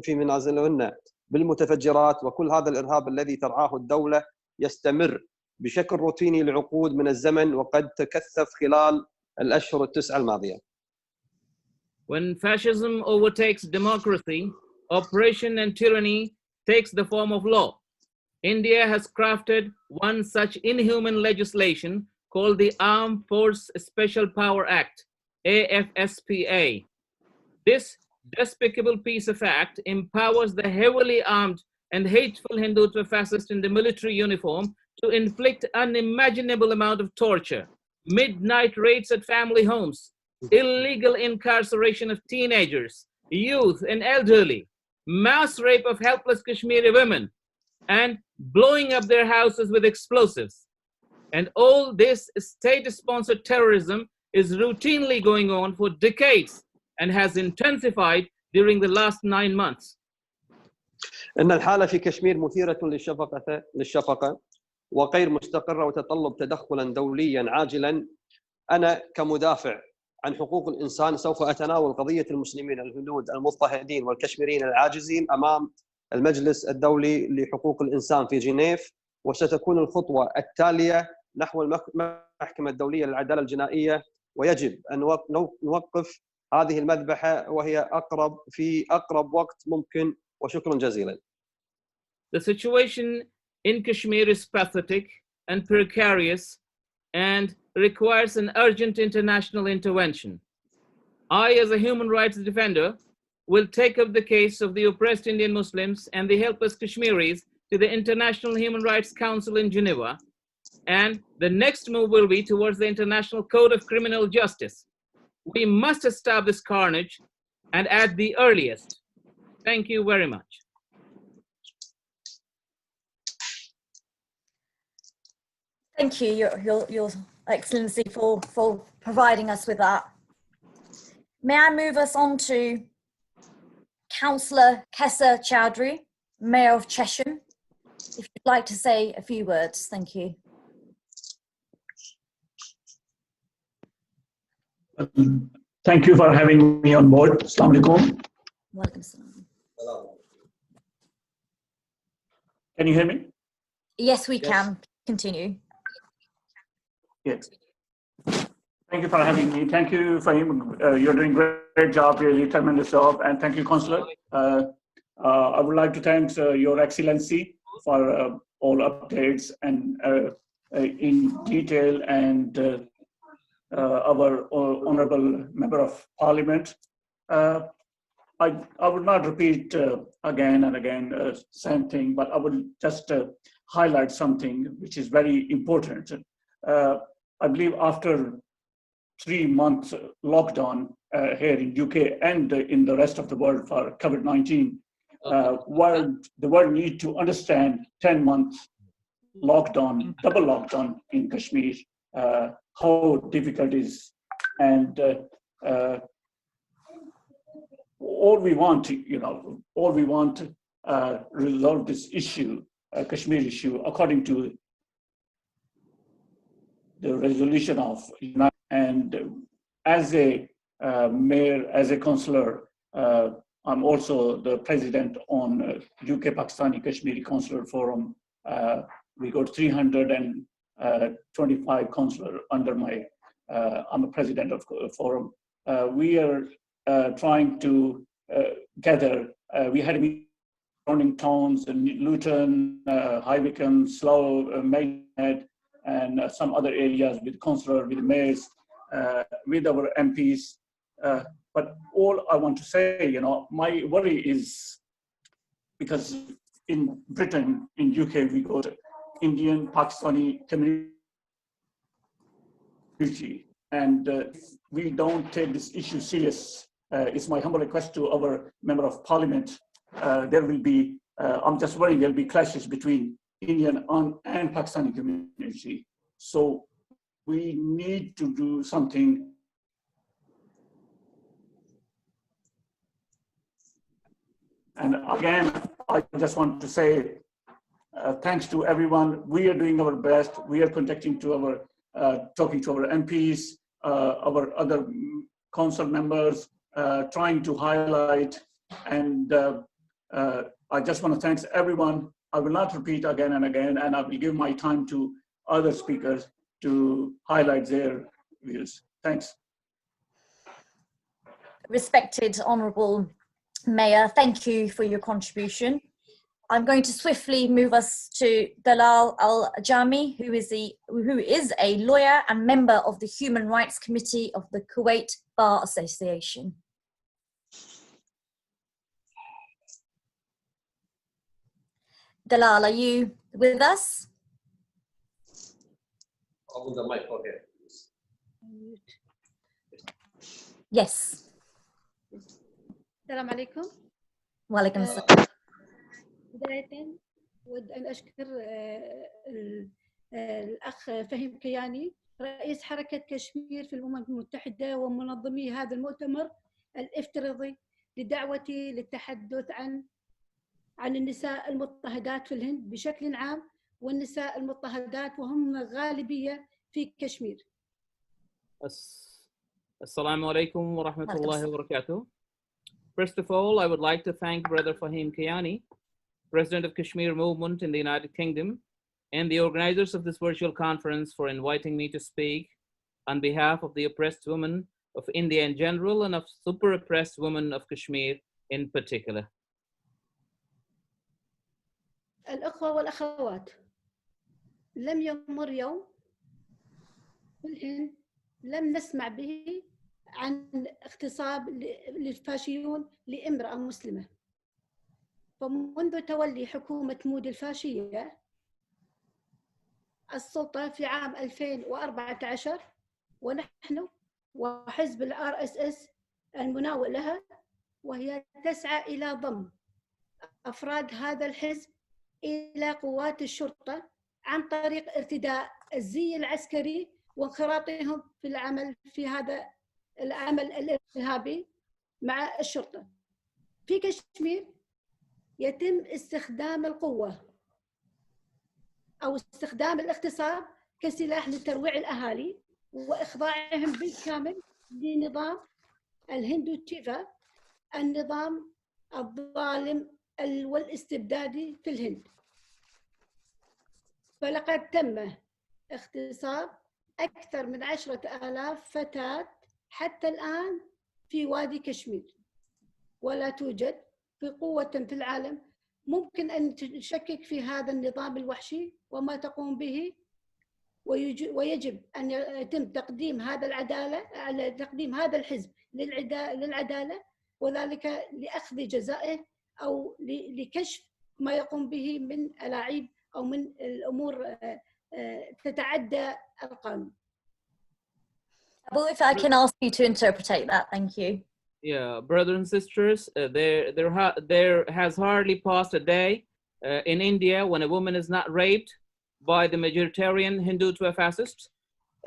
في منازلهن بالمتفجرات. وكل هذا الإرهاب الذي ترعاه الدولة يستمر بشكل روتيني لعقود من الزمن وقد تكثف خلال الأشهر التسعة الماضية. When fascism overtakes democracy, oppression and tyranny takes the form of law. India has crafted one such inhuman legislation called the Armed Force Special Power Act, AFSPA. This despicable piece of act empowers the heavily armed and hateful Hindutva fascists in the military uniform to inflict unimaginable amount of torture, midnight raids at family homes, illegal incarceration of teenagers, youth and elderly, mass rape of helpless Kashmiri women, and blowing up their houses with explosives. And all this state-sponsored terrorism is routinely going on for decades and has intensified during the last 9 months. إن الحالة في كشمير مثيرة للشفقة وغير مستقرة وتتطلب تدخلا دوليا عاجلا. أنا كمدافع عن حقوق الإنسان سوف أتناول قضية المسلمين الهنود المضطهدين والكشميريين العاجزين أمام المجلس الدولي لحقوق الإنسان في جنيف، وستكون الخطوة التالية نحو المحكمة الدولية للعدالة الجنائية، ويجب أن نوقف هذه المذبحة وهي في أقرب وقت ممكن. وشكرا جزيلا. The situation in Kashmir is pathetic and precarious and requires an urgent international intervention. I, as a human rights defender, will take up the case of the oppressed Indian Muslims and the helpless Kashmiris to the International Human Rights Council in Geneva, and the next move will be towards the International Code of Criminal Justice. We must stop this carnage, and at the earliest. Thank you very much. Thank you, Your Excellency, for providing us with that. May I move us on to Councillor Kesa Chowdhury, Mayor of Chesham, if you'd like to say a few words. Thank you. Thank you for having me on board. Assalamu alaikum. Welcome, salam. Can you hear me? Yes, we can. Continue. Yes. Thank you for having me. Thank you, Fahim. You're doing great job, really tremendous job. And thank you, Councillor. I would like to thank Your Excellency for all updates and in detail, and our Honourable Member of Parliament. I would not repeat again and again same thing, but I will just highlight something which is very important. I believe after 3 months lockdown here in UK and in the rest of the world for COVID-19, the world needs to understand 10 months lockdown, double lockdown in Kashmir, how difficult it is, and all we want to resolve this issue, Kashmir issue, according to the resolution of United. And as a mayor, as a councillor, I'm also the president on UK Pakistani Kashmiri Councillor Forum. We got 325 councillors under my, I'm a president of the forum. We are trying to gather, we had a meeting surrounding towns in Luton, High Wycombe, Slough, Maidenhead, and some other areas with councillors, with mayors, with our MPs. But all I want to say, my worry is because in Britain, in UK, we got Indian, Pakistani community, and if we don't take this issue serious, it's my humble request to our Member of Parliament, there will be, I'm just worried there'll be clashes between Indian and Pakistani community. So we need to do something. And again, I just want to say thanks to everyone. We are doing our best. We are contacting to our, talking to our MPs, our other council members, trying to highlight. And I just want to thank everyone. I will not repeat again and again, and I will give my time to other speakers to highlight their views. Thanks. Respected Honourable Mayor, thank you for your contribution. I'm going to swiftly move us to Dalal Al-Jami, who is a lawyer and member of the Human Rights Committee of the Kuwait Bar Association. Dalal, are you with us? Open the mic for here, please. Yes. السلام عليكم. وعليكم السلام. بداية أود أن أشكر الأخ فهيم كياني رئيس حركة كشمير في الأمم المتحدة ومنظمي هذا المؤتمر الافتراضي لدعوتي للتحدث عن النساء المضطهدات في الهند بشكل عام والنساء المضطهدات وهم غالبية في كشمير. Assalamu alaikum wa rahmatullahi wa barakatuh. First of all, I would like to thank Brother Fahim Kayani, President of Kashmir Movement in the United Kingdom, and the organizers of this virtual conference for inviting me to speak on behalf of the oppressed women of India in general and of super oppressed women of Kashmir in particular. الأخوة والأخوات لم يمر يوم في الهند لم نسمع به عن اغتصاب للفاشيون لامرأة مسلمة. فمنذ تولي حكومة مودي الفاشية السلطة في عام 2014 ونحن وحزب الRSS المناوئ لها وهي تسعى إلى ضم أفراد هذا الحزب إلى قوات الشرطة عن طريق ارتداء الزي العسكري وانخراطهم في العمل في هذا العمل الإرهابي مع الشرطة. في كشمير يتم استخدام القوة أو استخدام الاغتصاب كسلاح لترويع الأهالي وإخضاعهم بالكامل لنظام الهندوتيفا النظام الظالم والاستبدادي في الهند. فلقد تم اغتصاب أكثر من 10,000 فتاة حتى الآن في وادي كشمير ولا توجد في قوة في العالم ممكن أن تشكك في هذا النظام الوحشي وما تقوم به ويجب أن يتم تقديم هذا العدالة على تقديم هذا الحزب للعدالة وذلك لأخذ جزائه أو لكشف ما يقوم به من ألاعيب أو من الأمور تتعدى القانون. Well, if I can ask you to interpret that, thank you. Yeah, brothers and sisters, there has hardly passed a day in India when a woman is not raped by the majoritarian Hindutva fascists.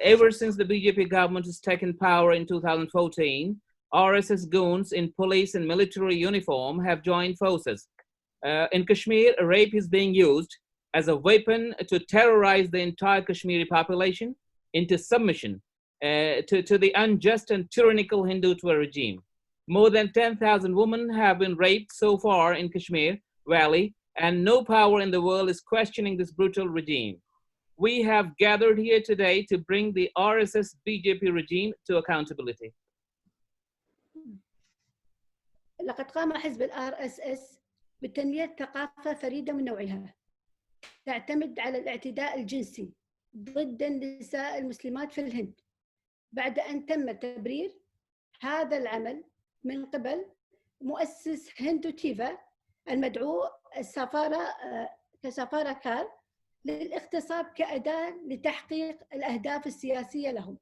Ever since the BJP government has taken power in 2014, RSS goons in police and military uniform have joined forces. In Kashmir, rape is being used as a weapon to terrorize the entire Kashmiri population into submission to the unjust and tyrannical Hindutva regime. More than 10,000 women have been raped so far in Kashmir Valley, and no power in the world is questioning this brutal regime. We have gathered here today to bring the RSS BJP regime to accountability. لقد قام حزب الRSS بتنمية ثقافة فريدة من نوعها تعتمد على الاعتداء الجنسي ضد النساء المسلمات في الهند بعد أن تم تبرير هذا العمل من قبل مؤسس هندوتيفا المدعو السفارة كسفارة كار للاغتصاب كأداة لتحقيق الأهداف السياسية لهم.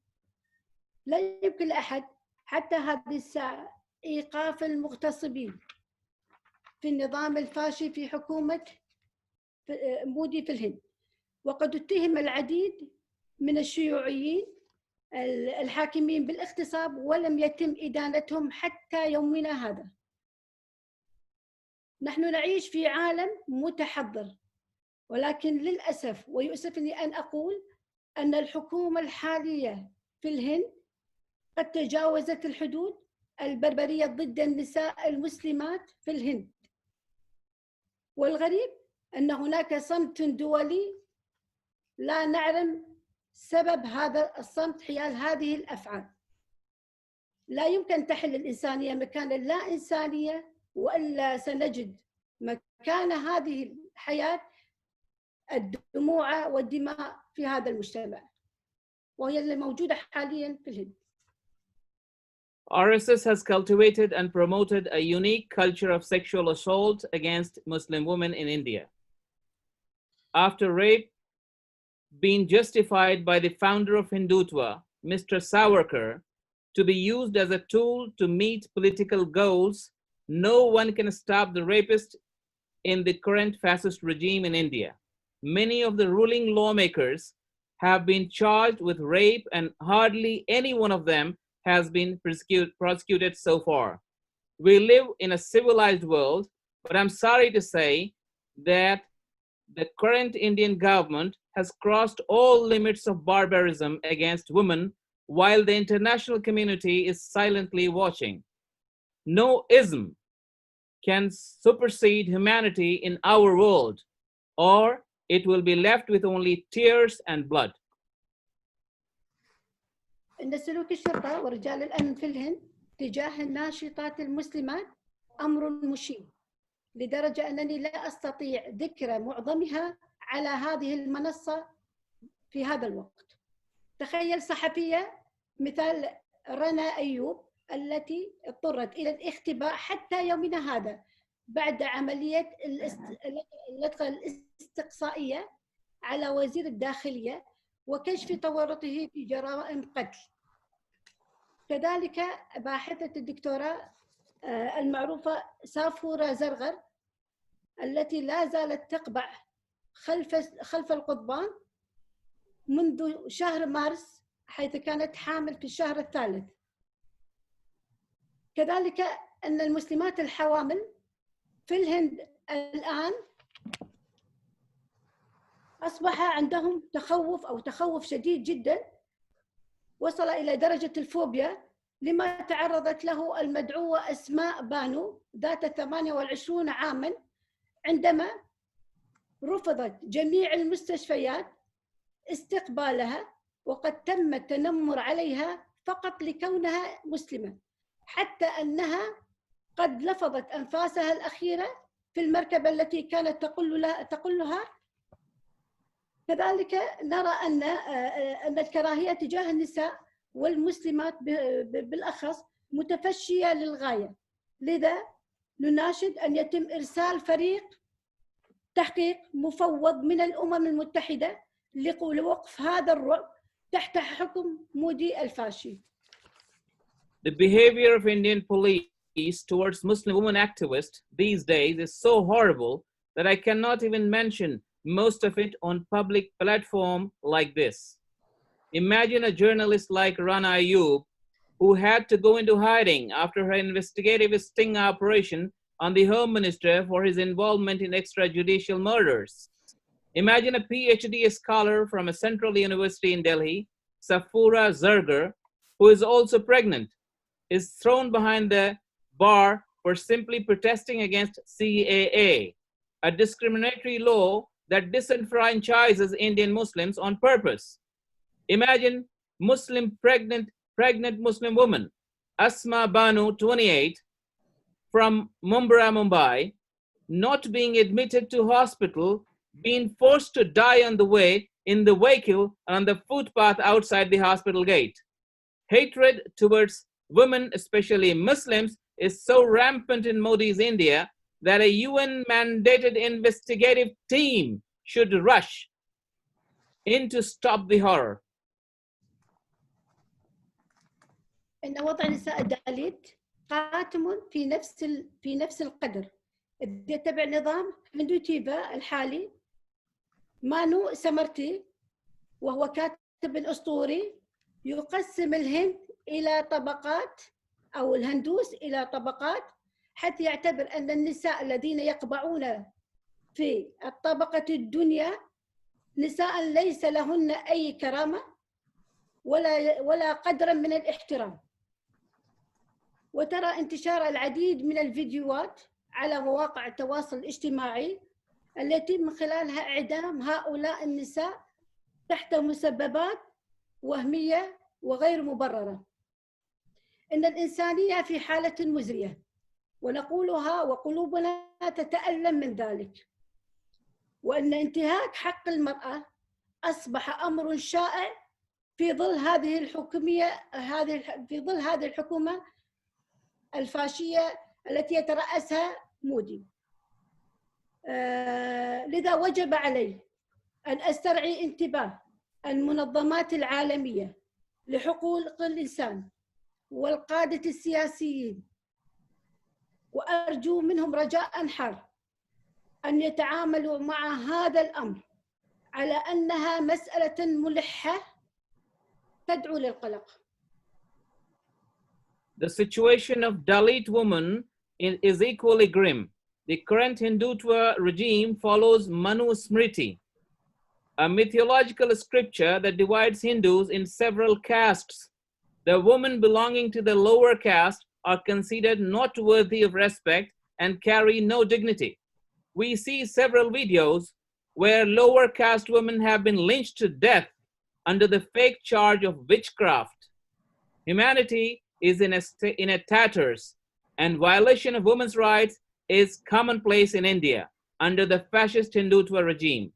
لا يمكن لأحد حتى هذه الساعة إيقاف المغتصبين في النظام الفاشي في حكومة مودي في الهند، وقد اتهم العديد من الشيوعيين الحاكمين بالاغتصاب ولم يتم إدانتهم حتى يومنا هذا. نحن نعيش في عالم متحضر، ولكن للأسف ويؤسفني أن أقول أن الحكومة الحالية في الهند قد تجاوزت الحدود البربرية ضد النساء المسلمات في الهند. والغريب أن هناك صمت دولي لا نعلم سبب هذا الصمت حيال هذه الأفعال. لا يمكن تحل الإنسانية مكان اللا إنسانية، وإلا سنجد مكان هذه الحياة الدموع والدماء في هذا المجتمع، وهي اللي موجودة حاليا في الهند. RSS has cultivated and promoted a unique culture of sexual assault against Muslim women in India. After rape being justified by the founder of Hindutva, Mr. Savarkar, to be used as a tool to meet political goals, no one can stop the rapist in the current fascist regime in India. Many of the ruling lawmakers have been charged with rape, and hardly any one of them has been prosecuted so far. We live in a civilized world, but I'm sorry to say that the current Indian government has crossed all limits of barbarism against women, while the international community is silently watching. No ism can supersede humanity in our world, or it will be left with only tears and blood. إن سلوك الشرطة ورجال الأمن في الهند تجاه الناشطات المسلمات أمر مشين، لدرجة أنني لا أستطيع ذكر معظمها على هذه المنصة في هذا الوقت. تخيل صحفية مثل رنا أيوب التي اضطرت إلى الاختباء حتى يومنا هذا بعد عملية اللدغة الاستقصائية على وزير الداخلية وكشف تورطه في جرائم قتل. كذلك باحثة الدكتوراه المعروفة سافورة زرغر التي لا زالت تقبع خلف القضبان منذ شهر مارس، حيث كانت حامل في الشهر الثالث. كذلك أن المسلمات الحوامل في الهند الآن أصبح عندهم تخوف شديد جدا، وصل إلى درجة الفوبيا لما تعرضت له المدعوة أسماء بانو ذات 28 عاما، عندما رفضت جميع المستشفيات استقبالها، وقد تم التنمر عليها فقط لكونها مسلمة، حتى أنها قد لفظت أنفاسها الأخيرة في المركبة التي كانت تقول لها. كذلك نرى أن الكراهية تجاه النساء والمسلمات بالأخص متفشية للغاية، لذا نناشد أن يتم إرسال فريق تحقيق مفوض من الأمم المتحدة لوقف هذا الرعب تحت حكم مودي الفاشي. The behavior of Indian police towards Muslim women activists these days is so horrible that I cannot even mention most of it on public platform like this. Imagine a journalist like Rana Ayyub, who had to go into hiding after her investigative sting operation on the Home Minister for his involvement in extrajudicial murders. Imagine a PhD scholar from a central university in Delhi, Safura Zerger, who is also pregnant, is thrown behind the bar for simply protesting against CAA, a discriminatory law that disenfranchises Indian Muslims on purpose. Imagine pregnant Muslim woman, Asma Banu, 28, from Mumbai, not being admitted to hospital, being forced to die on the way in the vehicle and on the footpath outside the hospital gate. Hatred towards women, especially Muslims, is so rampant in Modi's India that a UN-mandated investigative team should rush in to stop the horror. إن وضع نساء الداليت قاتم في نفس القدر إذ يتبع نظام هندوتيفا الحالي. مانو سمرتي وهو كاتب أسطوري يقسم الهند إلى طبقات أو الهندوس إلى طبقات حتى يعتبر أن النساء الذين يقبعون في الطبقة الدنيا نساء ليس لهن أي كرامة ولا قدرا من الاحترام. وترى انتشار العديد من الفيديوهات على مواقع التواصل الاجتماعي التي من خلالها إعدام هؤلاء النساء تحت مسببات وهمية وغير مبررة. إن الإنسانية في حالة مزرية ونقولها وقلوبنا تتألم من ذلك، وأن انتهاك حق المرأة أصبح أمر شائع في ظل هذه الحكومة الفاشية التي يترأسها مودي. لذا وجب علي أن أسترعي انتباه المنظمات العالمية لحقوق الإنسان والقادة السياسيين، وأرجو منهم رجاء حار أن يتعاملوا مع هذا الأمر على أنها مسألة ملحة تدعو للقلق. The situation of Dalit women is equally grim. The current Hindutva regime follows Manu Smriti, a mythological scripture that divides Hindus in several castes. The women belonging to the lower caste are considered not worthy of respect and carry no dignity. We see several videos where lower caste women have been lynched to death under the fake charge of witchcraft. Humanity is in a tatters, and violation of women's rights is commonplace in India under the fascist Hindutva regime.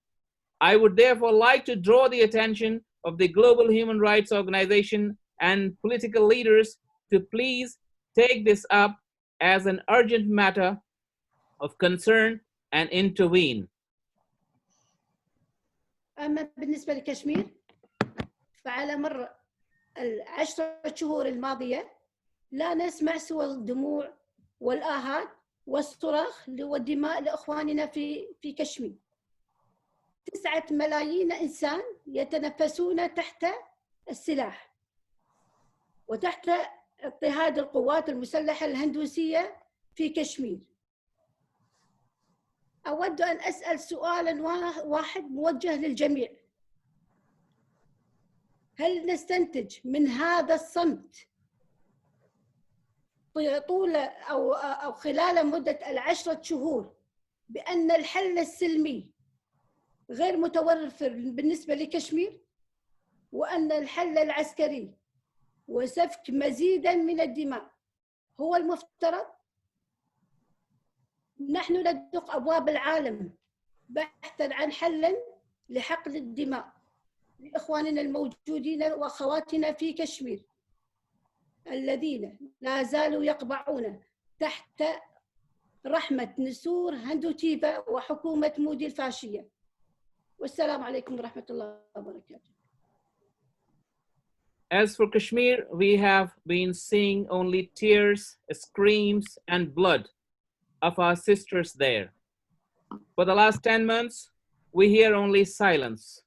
I would therefore like to draw the attention of the Global Human Rights Organization and political leaders to please take this up as an urgent matter of concern and intervene. أما بالنسبة لكشمير فعلى مر العشرة شهور الماضية لا نسمع سوى الدموع والآهات والصراخ والدماء لإخواننا في كشمير. 9 ملايين إنسان يتنفسون تحت السلاح وتحت اضطهاد القوات المسلحة الهندوسية في كشمير. أود أن أسأل سؤالا واحد موجه للجميع: هل نستنتج من هذا الصمت طول أو خلال مدة 10 شهور بأن الحل السلمي غير متوفر بالنسبة لكشمير، وأن الحل العسكري وسفك مزيدا من الدماء هو المفترض؟ نحن ندق أبواب العالم بحثا عن حل لحقن الدماء لإخواننا الموجودين وأخواتنا في كشمير الذين لا زالوا يقبعون تحت رحمة نسور هندوتيفا وحكومة مودي الفاشية. والسلام عليكم ورحمة الله وبركاته. As for Kashmir, we have been seeing only tears, screams, and blood of our sisters there. For the last 10 months, we hear only silence.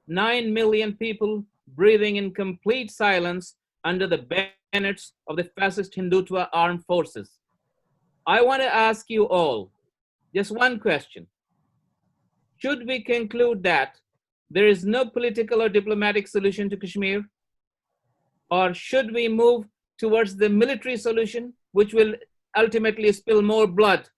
9 million people breathing in complete silence under the bayonets of the fascist Hindutva armed forces. I want to ask you all just one question. Should we conclude that there is no political or diplomatic solution to Kashmir? Or should we move towards the military solution, which will ultimately spill more blood?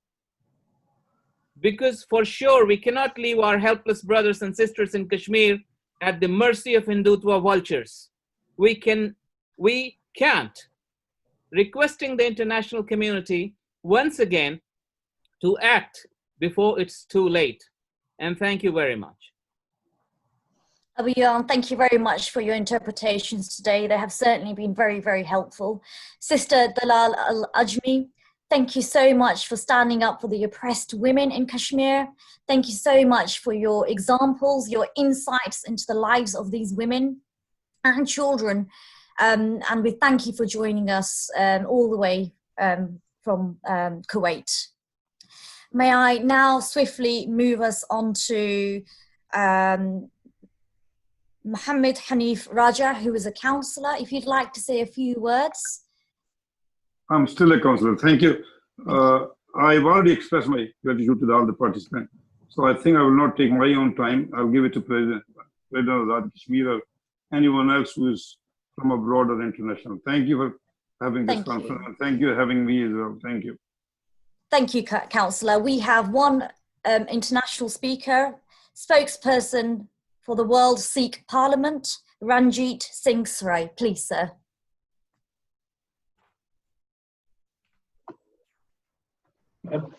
Because for sure, we cannot leave our helpless brothers and sisters in Kashmir at the mercy of Hindutva vultures. We can't. Requesting the international community once again to act before it's too late. And thank you very much. Abiyan, thank you very much for your interpretations today. They have certainly been very, very helpful. Sister Dalal Al-Ajmi, Thank you so much for standing up for the oppressed women in Kashmir. Thank you so much for your examples, your insights into the lives of these women and children. And we thank you for joining us all the way from Kuwait. May I now swiftly move us on to Mohammed Hanif Raja, who is a councillor. If you'd like to say a few words. I'm still a councillor. Thank you. I've already expressed my gratitude to all the participants. So I think I will not take my own time. I'll give it to President Azad Kashmir or anyone else who is from abroad or international. Thank you for having this conference. And thank you for having me as well. Thank you. Thank you, Councillor. We have one international speaker, spokesperson for the World Sikh Parliament, Ranjit Singh Sarai. Please, sir.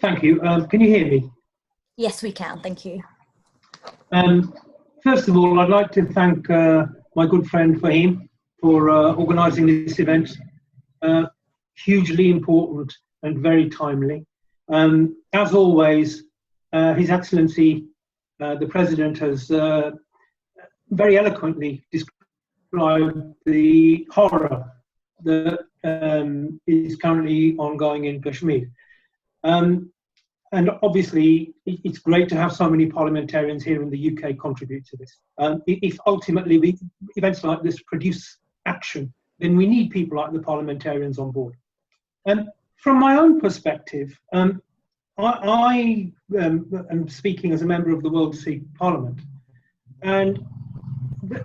Thank you. Can you hear me? Yes, we can. Thank you. First of all, I'd like to thank my good friend Fahim for organising this event. Hugely important and very timely. As always, His Excellency, the President, has very eloquently described the horror that is currently ongoing in Kashmir. And obviously, it's great to have so many parliamentarians here in the UK contribute to this. If ultimately events like this produce action, then we need people like the parliamentarians on board. From my own perspective, I am speaking as a member of the World Sikh Parliament, and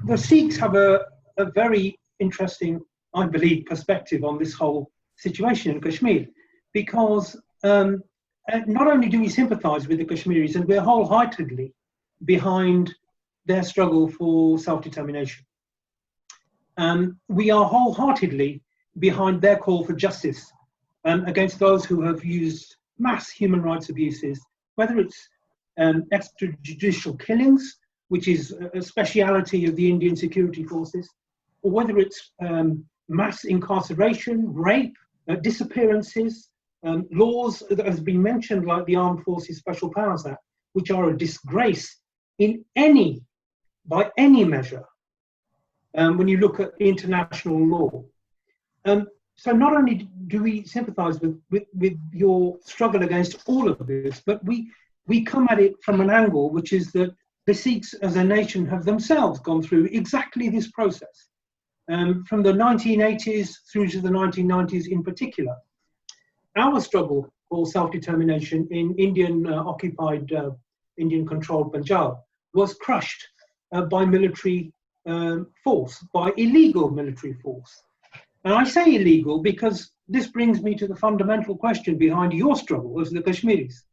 the Sikhs have a very interesting, I believe, perspective on this whole situation in Kashmir, because not only do we sympathise with the Kashmiris, and we're wholeheartedly behind their struggle for self-determination. We are wholeheartedly behind their call for justice against those who have used mass human rights abuses, whether it's extrajudicial killings, which is a speciality of the Indian security forces, or whether it's mass incarceration, rape, disappearances, laws that has been mentioned like the Armed Forces Special Powers Act, which are a disgrace by any measure when you look at international law. So not only do we sympathise with your struggle against all of this, but we come at it from an angle which is that the Sikhs as a nation have themselves gone through exactly this process. From the 1980s through to the 1990s in particular. Our struggle for self-determination in Indian-occupied, Indian-controlled Punjab was crushed by military force, by illegal military force. And I say illegal because this brings me to the fundamental question behind your struggle as the Kashmiris.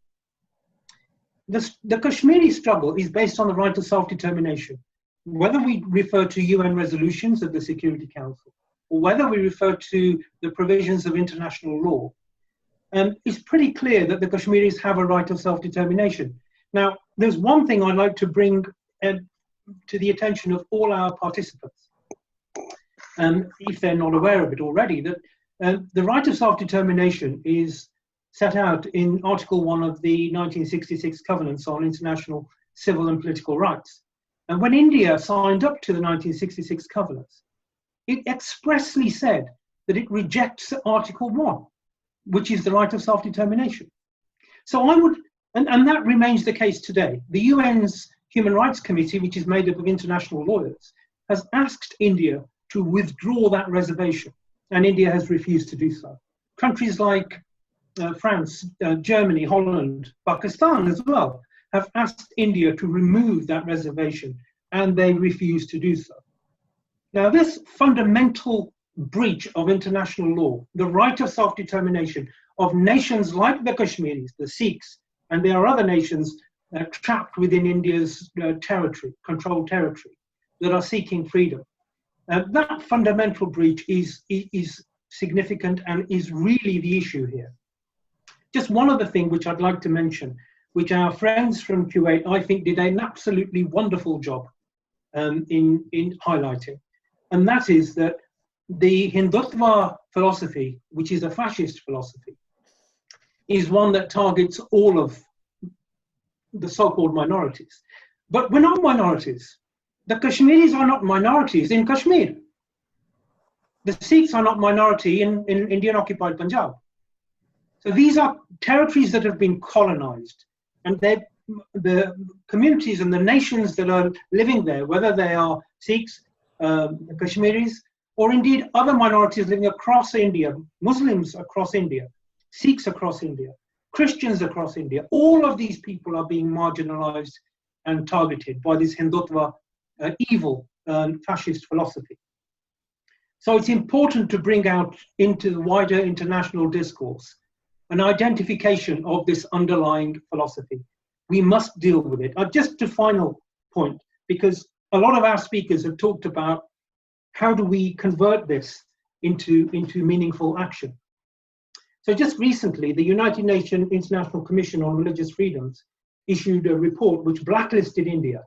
The Kashmiri struggle is based on the right of self-determination. Whether we refer to UN resolutions of the Security Council, or whether we refer to the provisions of international law, it's pretty clear that the Kashmiris have a right of self-determination. Now, there's one thing I'd like to bring to the attention of all our participants, if they're not aware of it already, that the right of self-determination is set out in Article 1 of the 1966 Covenants on International Civil and Political Rights. And when India signed up to the 1966 Covenants, it expressly said that it rejects Article 1, which is the right of self-determination. So I would, and that remains the case today. The UN's Human Rights Committee, which is made up of international lawyers, has asked India to withdraw that reservation, and India has refused to do so. Countries like France, Germany, Holland, Pakistan as well, have asked India to remove that reservation, and they refuse to do so. Now, this fundamental breach of international law, the right of self-determination of nations like the Kashmiris, the Sikhs, and there are other nations trapped within India's territory, controlled territory, that are seeking freedom. That fundamental breach is significant and is really the issue here. Just one other thing which I'd like to mention, which our friends from Kuwait, I think, did an absolutely wonderful job in highlighting. And that is that the Hindutva philosophy, which is a fascist philosophy, is one that targets all of the so-called minorities. But we're not minorities. The Kashmiris are not minorities in Kashmir. The Sikhs are not minority in Indian occupied Punjab. So these are territories that have been colonized, and the communities and the nations that are living there, whether they are Sikhs, Kashmiris, or indeed other minorities living across India, Muslims across India, Sikhs across India, Christians across India, all of these people are being marginalized and targeted by this Hindutva evil fascist philosophy. So it's important to bring out into the wider international discourse an identification of this underlying philosophy. We must deal with it. Just a final point, because a lot of our speakers have talked about how do we convert this into meaningful action. So just recently, the United Nations International Commission on Religious Freedoms issued a report which blacklisted India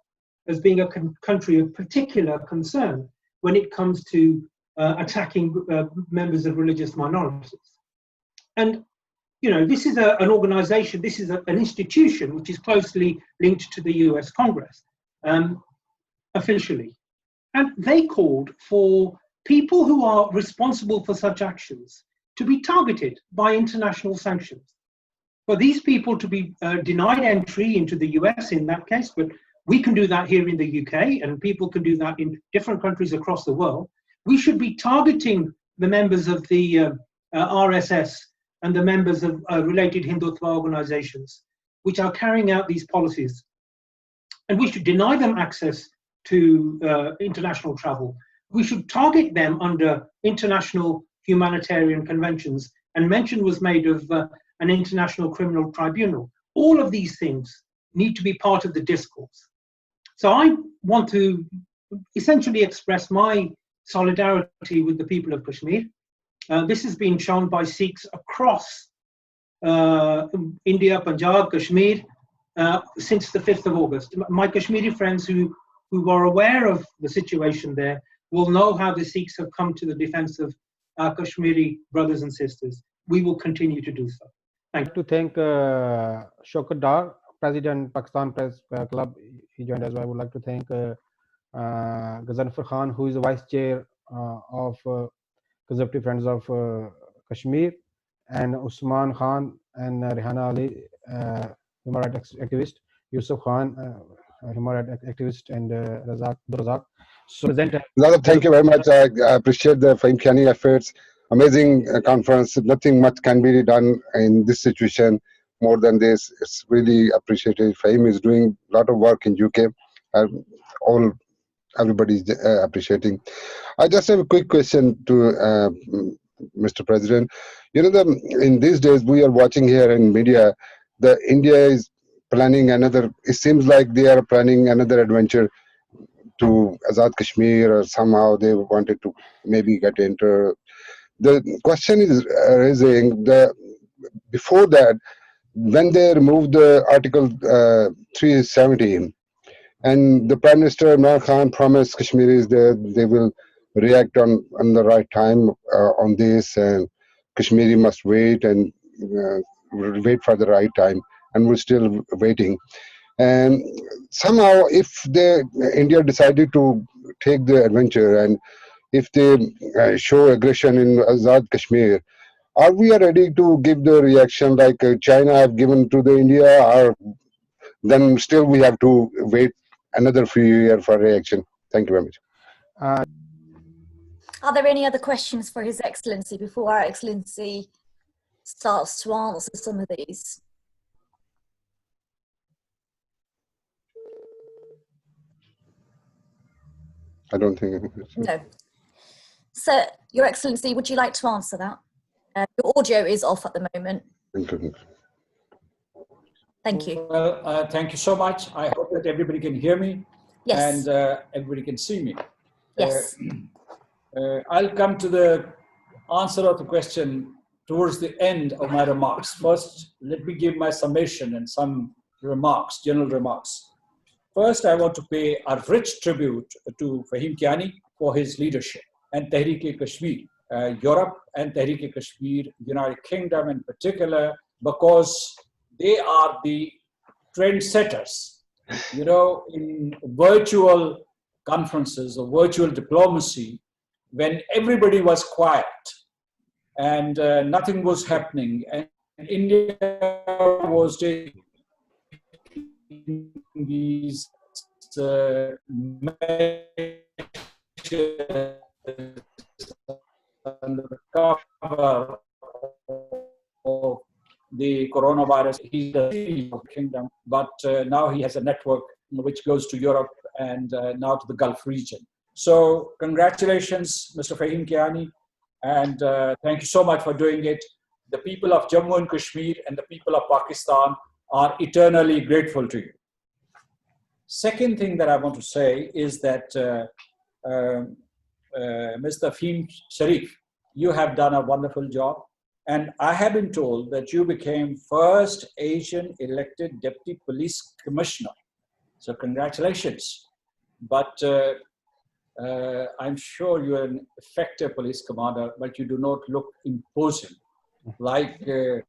as being a country of particular concern when it comes to attacking members of religious minorities. And you know, this is an organization, this is an institution which is closely linked to the US Congress, officially. And they called for people who are responsible for such actions to be targeted by international sanctions. For these people to be denied entry into the US in that case, but we can do that here in the UK, and people can do that in different countries across the world. We should be targeting the members of the RSS and the members of related Hindutva organizations, which are carrying out these policies. And we should deny them access to international travel. We should target them under international humanitarian conventions. And mention was made of an international criminal tribunal. All of these things need to be part of the discourse. So I want to essentially express my solidarity with the people of Kashmir. This has been shown by Sikhs across India, Punjab, Kashmir, since the 5th of August. My Kashmiri friends who are aware of the situation there will know how the Sikhs have come to the defense of our Kashmiri brothers and sisters. We will continue to do so. Thank you. To thank Sardar, President Pakistan Press Club, he joined as well. I would like to thank Ghazanfar Khan, who is the Vice Chair of Conservative Friends of Kashmir, and Usman Khan and Rehana Ali, human rights activist, Yusuf Khan, human rights activist, and Razak. So, thank you very much. I appreciate the Fahim Kayani efforts. Amazing conference. Nothing much can be done in this situation more than this. It's really appreciated. Fahim is doing a lot of work in UK. Everybody's appreciating. I just have a quick question to Mr. President. You know, in these days we are watching here in media, India is planning another. It seems like they are planning another adventure to Azad Kashmir, or somehow they wanted to maybe get into. The question is raising before that, when they removed the Article 317, and the Prime Minister Imran Khan promised Kashmiris that they will react on the right time on this, and Kashmiri must wait and wait for the right time, and we're still waiting. And somehow, if India decided to take the adventure, and if they show aggression in Azad Kashmir, are we ready to give the reaction like China have given to the India, or then still we have to wait another few years for reaction? Thank you very much. Are there any other questions for His Excellency before Our Excellency starts to answer some of these? I don't think. No. So, Your Excellency, would you like to answer that? Your audio is off at the moment. Thank you. Well, thank you so much. I hope that everybody can hear me. Yes. And everybody can see me. Yes. I'll come to the answer of the question towards the end of my remarks. First, let me give my summation and some remarks, general remarks. First, I want to pay a rich tribute to Fahim Kayani for his leadership, and Tehreek-e-Kashmir, Europe, and Tehreek-e-Kashmir, United Kingdom in particular, because they are the trendsetters. You know, in virtual conferences or virtual diplomacy, when everybody was quiet and nothing was happening, and India was taking these measures under the cover of the coronavirus. He's the CEO of the kingdom, but now he has a network which goes to Europe and now to the Gulf region. So congratulations, Mr. Fahim Kayani, and thank you so much for doing it. The people of Jammu and Kashmir and the people of Pakistan are eternally grateful to you. Second thing that I want to say is that Mr. Tafheem Sharif, you have done a wonderful job. And I have been told that you became first Asian elected deputy police commissioner. So congratulations. But I'm sure you're an effective police commander, but you do not look imposing like a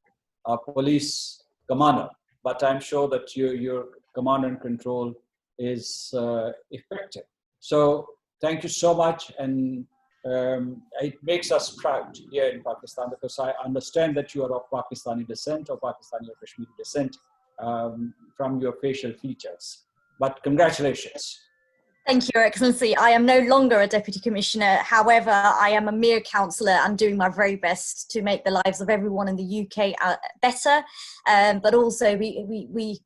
police commander. But I'm sure that your command and control is effective. So thank you so much. And it makes us proud here in Pakistan, because I understand that you are of Pakistani descent or Pakistani or Kashmiri descent from your facial features. But congratulations. Thank you, Your Excellency. I am no longer a Deputy Commissioner. However, I am a mere councillor and doing my very best to make the lives of everyone in the UK better. But also we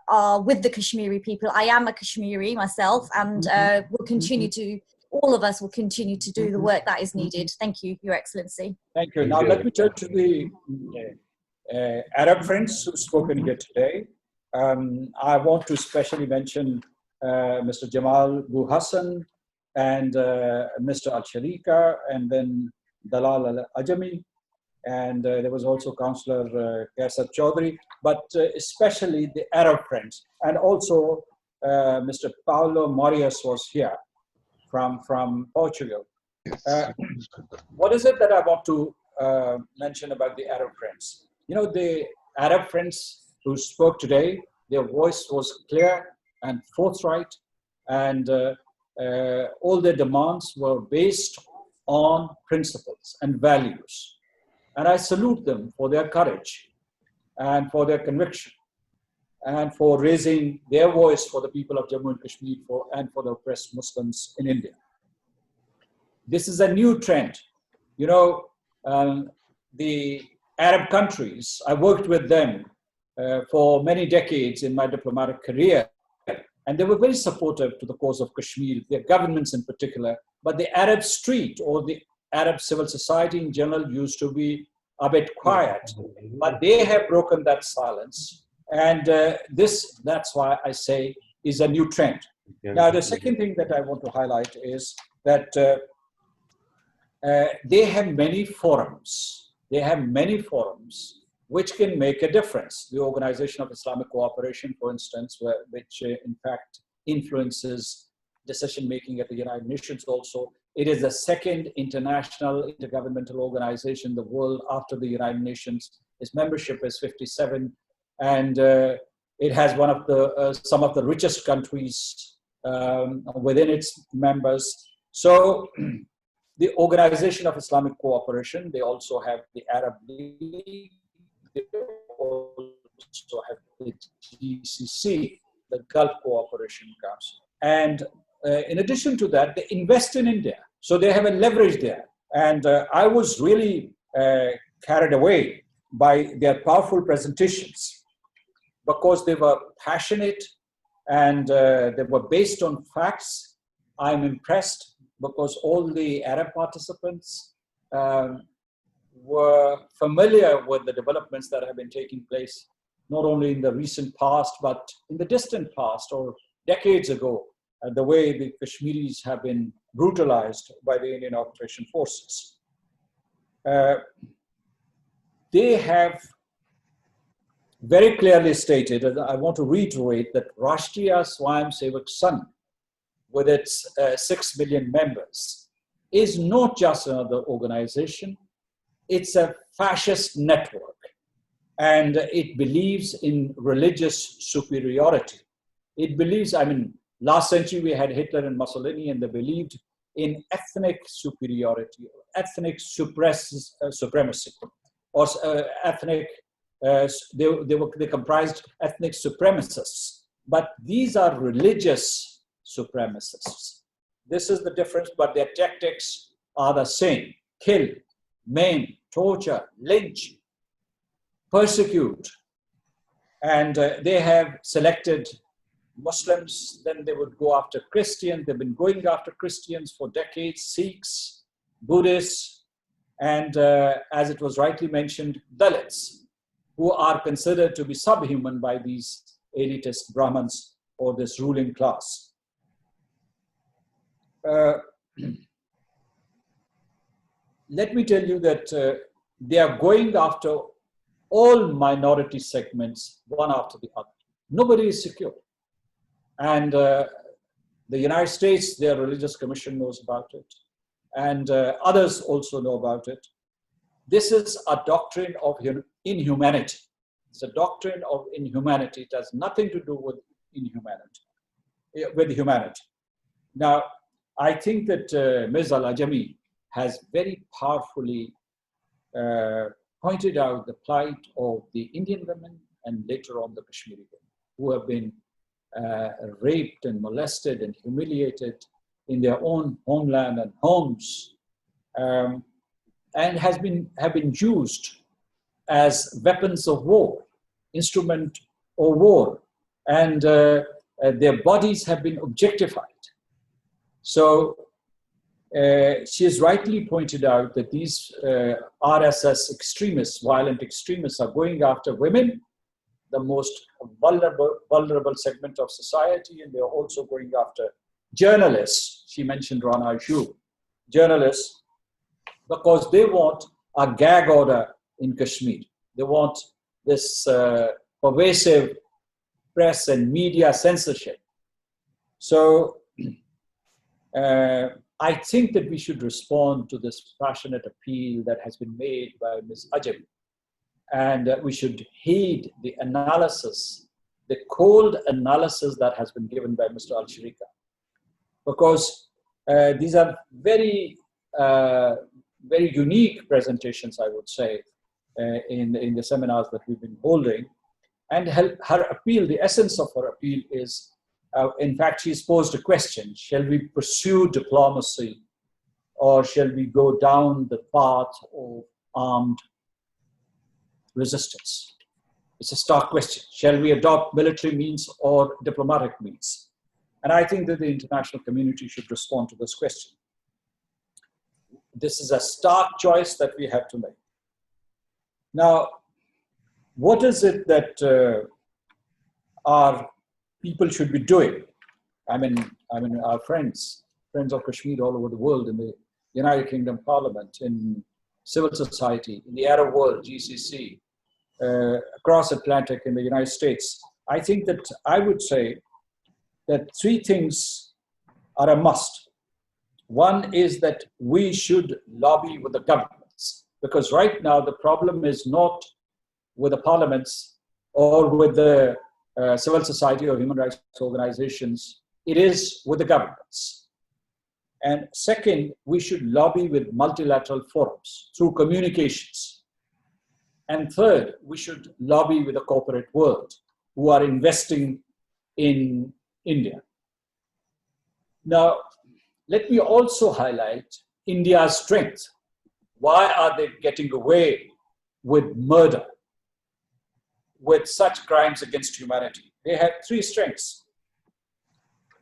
are with the Kashmiri people. I am a Kashmiri myself, and will continue to, all of us will continue to do the work that is needed. Thank you, Your Excellency. Thank you. Now let me turn to the Arab friends who've spoken here today. I want to especially mention Mr. Jamal Bu Hassan and Mr. Al-Sharika, and then Dalal Al-Ajami, and there was also Councillor Kaisar Chaudhry, but especially the Arab friends. And also Mr. Paulo Morias was here from Portugal. What is it that I want to mention about the Arab friends? You know, the Arab friends who spoke today, their voice was clear and forthright, and all their demands were based on principles and values. And I salute them for their courage and for their conviction and for raising their voice for the people of Jammu and Kashmir and for the oppressed Muslims in India. This is a new trend. You know, the Arab countries, I worked with them for many decades in my diplomatic career, and they were very supportive to the cause of Kashmir, their governments in particular. But the Arab street or the Arab civil society in general used to be a bit quiet. But they have broken that silence. And that's why I say, is a new trend. Now, the second thing that I want to highlight is that they have many forums. They have many forums which can make a difference. The Organization of Islamic Cooperation, for instance, which in fact influences decision-making at the United Nations also. It is the second international intergovernmental organization in the world after the United Nations. Its membership is 57, and it has one of the some of the richest countries within its members. So the Organization of Islamic Cooperation, they also have the Arab League, they also have the GCC, the Gulf Cooperation Council. And in addition to that, they invest in India. So they have a leverage there. And I was really carried away by their powerful presentations because they were passionate and they were based on facts. I'm impressed because all the Arab participants were familiar with the developments that have been taking place, not only in the recent past, but in the distant past or decades ago, the way the Kashmiris have been brutalized by the Indian occupation forces. They have very clearly stated, and I want to reiterate, that Rashtriya Swayamsevak Sangh, with its 6 million members, is not just another organization, it's a fascist network. and it believes in religious superiority. It believes, I mean, last century we had Hitler and Mussolini, and they believed in ethnic superiority, ethnic supremacy, or ethnic, they comprised ethnic supremacists. But these are religious supremacists. This is the difference, but their tactics are the same: kill, maim, torture, lynch, persecute. And they have selected Muslims, then they would go after Christians. They've been going after Christians for decades, Sikhs, Buddhists, and as it was rightly mentioned, Dalits, who are considered to be subhuman by these elitist Brahmins or this ruling class. Let me tell you that they are going after all minority segments, one after the other. Nobody is secure. And the United States, their religious commission knows about it. And others also know about it. This is a doctrine of inhumanity. It's a doctrine of inhumanity. It has nothing to do with inhumanity, with humanity. Now, I think that Ms. Al-Ajami has very powerfully pointed out the plight of the Indian women and later on the Kashmiri women who have been raped and molested and humiliated in their own homeland and homes, and have been used as weapons of war, instrument of war, and their bodies have been objectified. So she has rightly pointed out that these RSS extremists, violent extremists, are going after women, the most vulnerable segment of society, and they're also going after journalists. She mentioned Rana Aishu, journalists, because they want a gag order in Kashmir. They want this pervasive press and media censorship. So I think that we should respond to this passionate appeal that has been made by Ms. Ajami. And we should heed the analysis, the cold analysis that has been given by Mr. Al-Sharika. Because these are very, very unique presentations, I would say, in the seminars that we've been holding. And her appeal, the essence of her appeal is, in fact, she's posed a question: shall we pursue diplomacy, or shall we go down the path of armed resistance? It's a stark question. Shall we adopt military means or diplomatic means? And I think that the international community should respond to this question. This is a stark choice that we have to make. Now, what is it that our people should be doing? I mean, our friends of Kashmir all over the world, in the United Kingdom Parliament, in civil society, in the Arab world, GCC, across Atlantic in the United States. I think that I would say that three things are a must. One is that we should lobby with the governments, because right now the problem is not with the parliaments or with the civil society or human rights organizations, it is with the governments. And second, we should lobby with multilateral forums through communications. And third, we should lobby with the corporate world who are investing in India. Now, let me also highlight India's strength. Why are they getting away with murder, with such crimes against humanity? They have three strengths.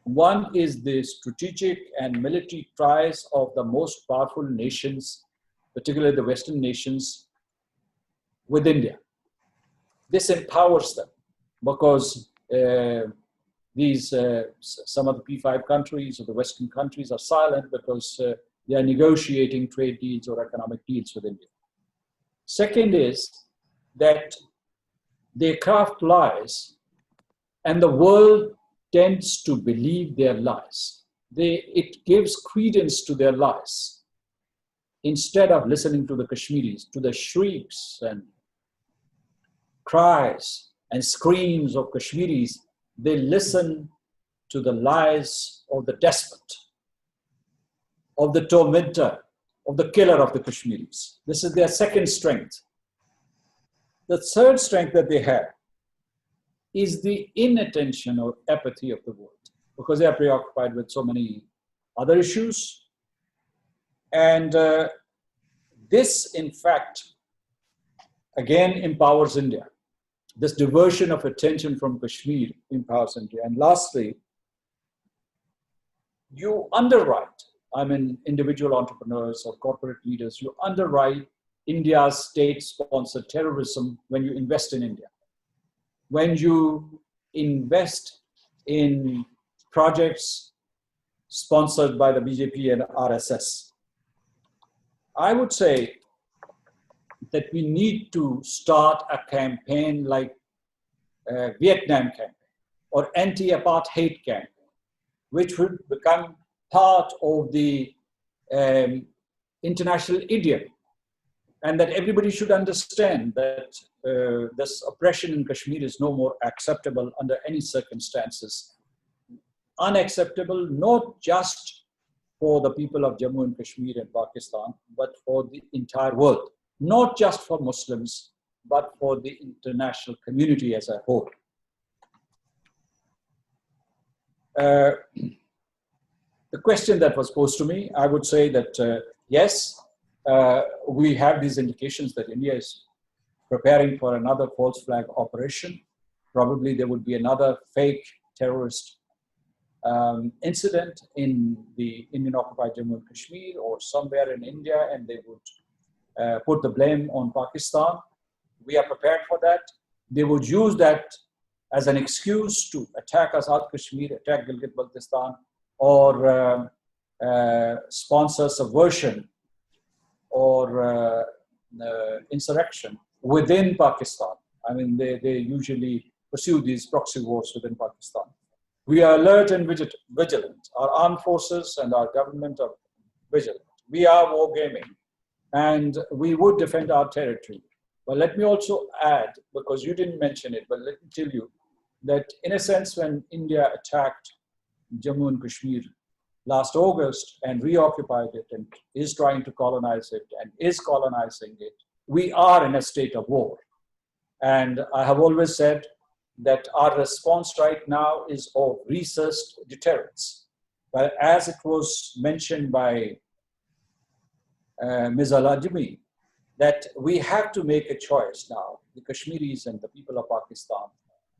One is the strategic and military ties of the most powerful nations, particularly the Western nations, with India. This empowers them because some of the P5 countries or the Western countries are silent because they are negotiating trade deals or economic deals with India. Second is that they craft lies and the world tends to believe their lies. It gives credence to their lies instead of listening to the Kashmiris, to the shrieks and cries and screams of Kashmiris, they listen to the lies of the despot, of the tormentor, of the killer of the Kashmiris. This is their second strength. The third strength that they have is the inattention or apathy of the world, because they are preoccupied with so many other issues. And this, in fact, again empowers India. This diversion of attention from Kashmir empowers India. And lastly, you underwrite, I mean, individual entrepreneurs or corporate leaders, you underwrite India's state-sponsored terrorism when you invest in India. When you invest in projects sponsored by the BJP and RSS. I would say that we need to start a campaign like Vietnam campaign or anti-apartheid campaign, which would become part of the international idiom, and that everybody should understand that this oppression in Kashmir is no more acceptable under any circumstances. Unacceptable, not just for the people of Jammu and Kashmir and Pakistan, but for the entire world. Not just for Muslims, but for the international community as a whole. The question that was posed to me, I would say that yes, we have these indications that India is preparing for another false flag operation. Probably there would be another fake terrorist incident in the Indian occupied Jammu and Kashmir or somewhere in India, and they would put the blame on Pakistan. We are prepared for that. They would use that as an excuse to attack Azad Kashmir, attack Gilgit-Baltistan, or sponsor subversion or insurrection within Pakistan. I mean, they usually pursue these proxy wars within Pakistan. We are alert and vigilant. Our armed forces and our government are vigilant. We are wargaming, and we would defend our territory. But let me also add, because you didn't mention it, but let me tell you that in a sense, when India attacked Jammu and Kashmir last August and reoccupied it and is trying to colonize it and is colonizing it, we are in a state of war. And I have always said that our response right now is of researched deterrence. But as it was mentioned by Ms. Al-Ajmi, that we have to make a choice now, the Kashmiris and the people of Pakistan,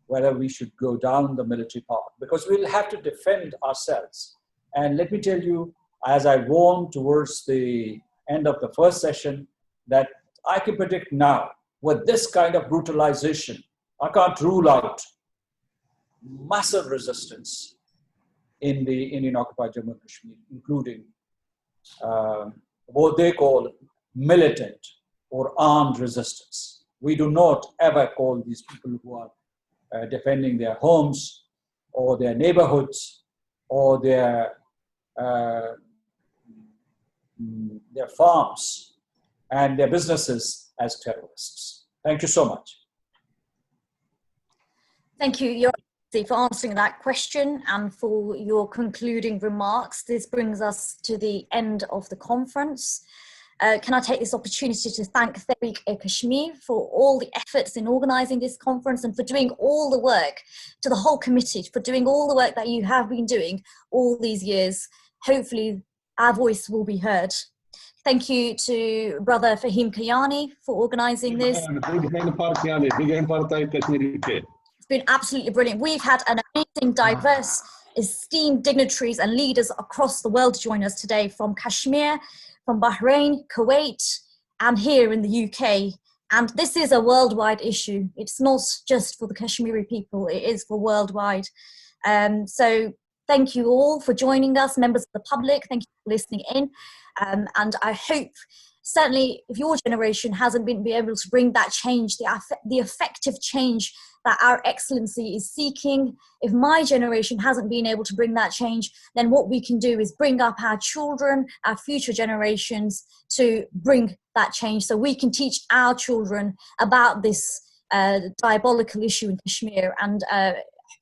whether we should go down the military path, because we'll have to defend ourselves. And let me tell you, as I warned towards the end of the first session, that I can predict now, with this kind of brutalization, I can't rule out massive resistance in the Indian occupied Jammu and Kashmir, including what they call militant or armed resistance. We do not ever call these people who are defending their homes or their neighborhoods or their farms and their businesses as terrorists. Thank you so much. Thank you, Your Excellency, for answering that question and for your concluding remarks. This brings us to the end of the conference. Can I take this opportunity to thank Tehreek-e-Kashmir for all the efforts in organising this conference and for doing all the work, to the whole committee, for doing all the work that you have been doing all these years. Hopefully our voice will be heard. Thank you to Brother Fahim Kayani for organising this. It's been absolutely brilliant. We've had an amazing, diverse, esteemed dignitaries and leaders across the world join us today, from Kashmir, from Bahrain, Kuwait, and here in the UK. And this is a worldwide issue. It's not just for the Kashmiri people, it is for worldwide. So thank you all for joining us, members of the public. Thank you for listening in. And I hope, certainly, if your generation hasn't been able to bring that change, the effective change that our Excellency is seeking, if my generation hasn't been able to bring that change, then what we can do is bring up our children, our future generations, to bring that change, so we can teach our children about this diabolical issue in Kashmir and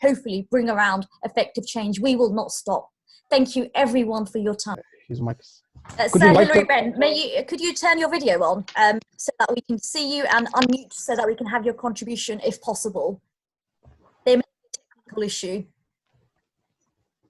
hopefully bring around effective change. We will not stop. Thank you everyone for your time. His mic. Sir Hilary Benn, could you turn your video on so that we can see you, and unmute so that we can have your contribution if possible? There may be a technical issue.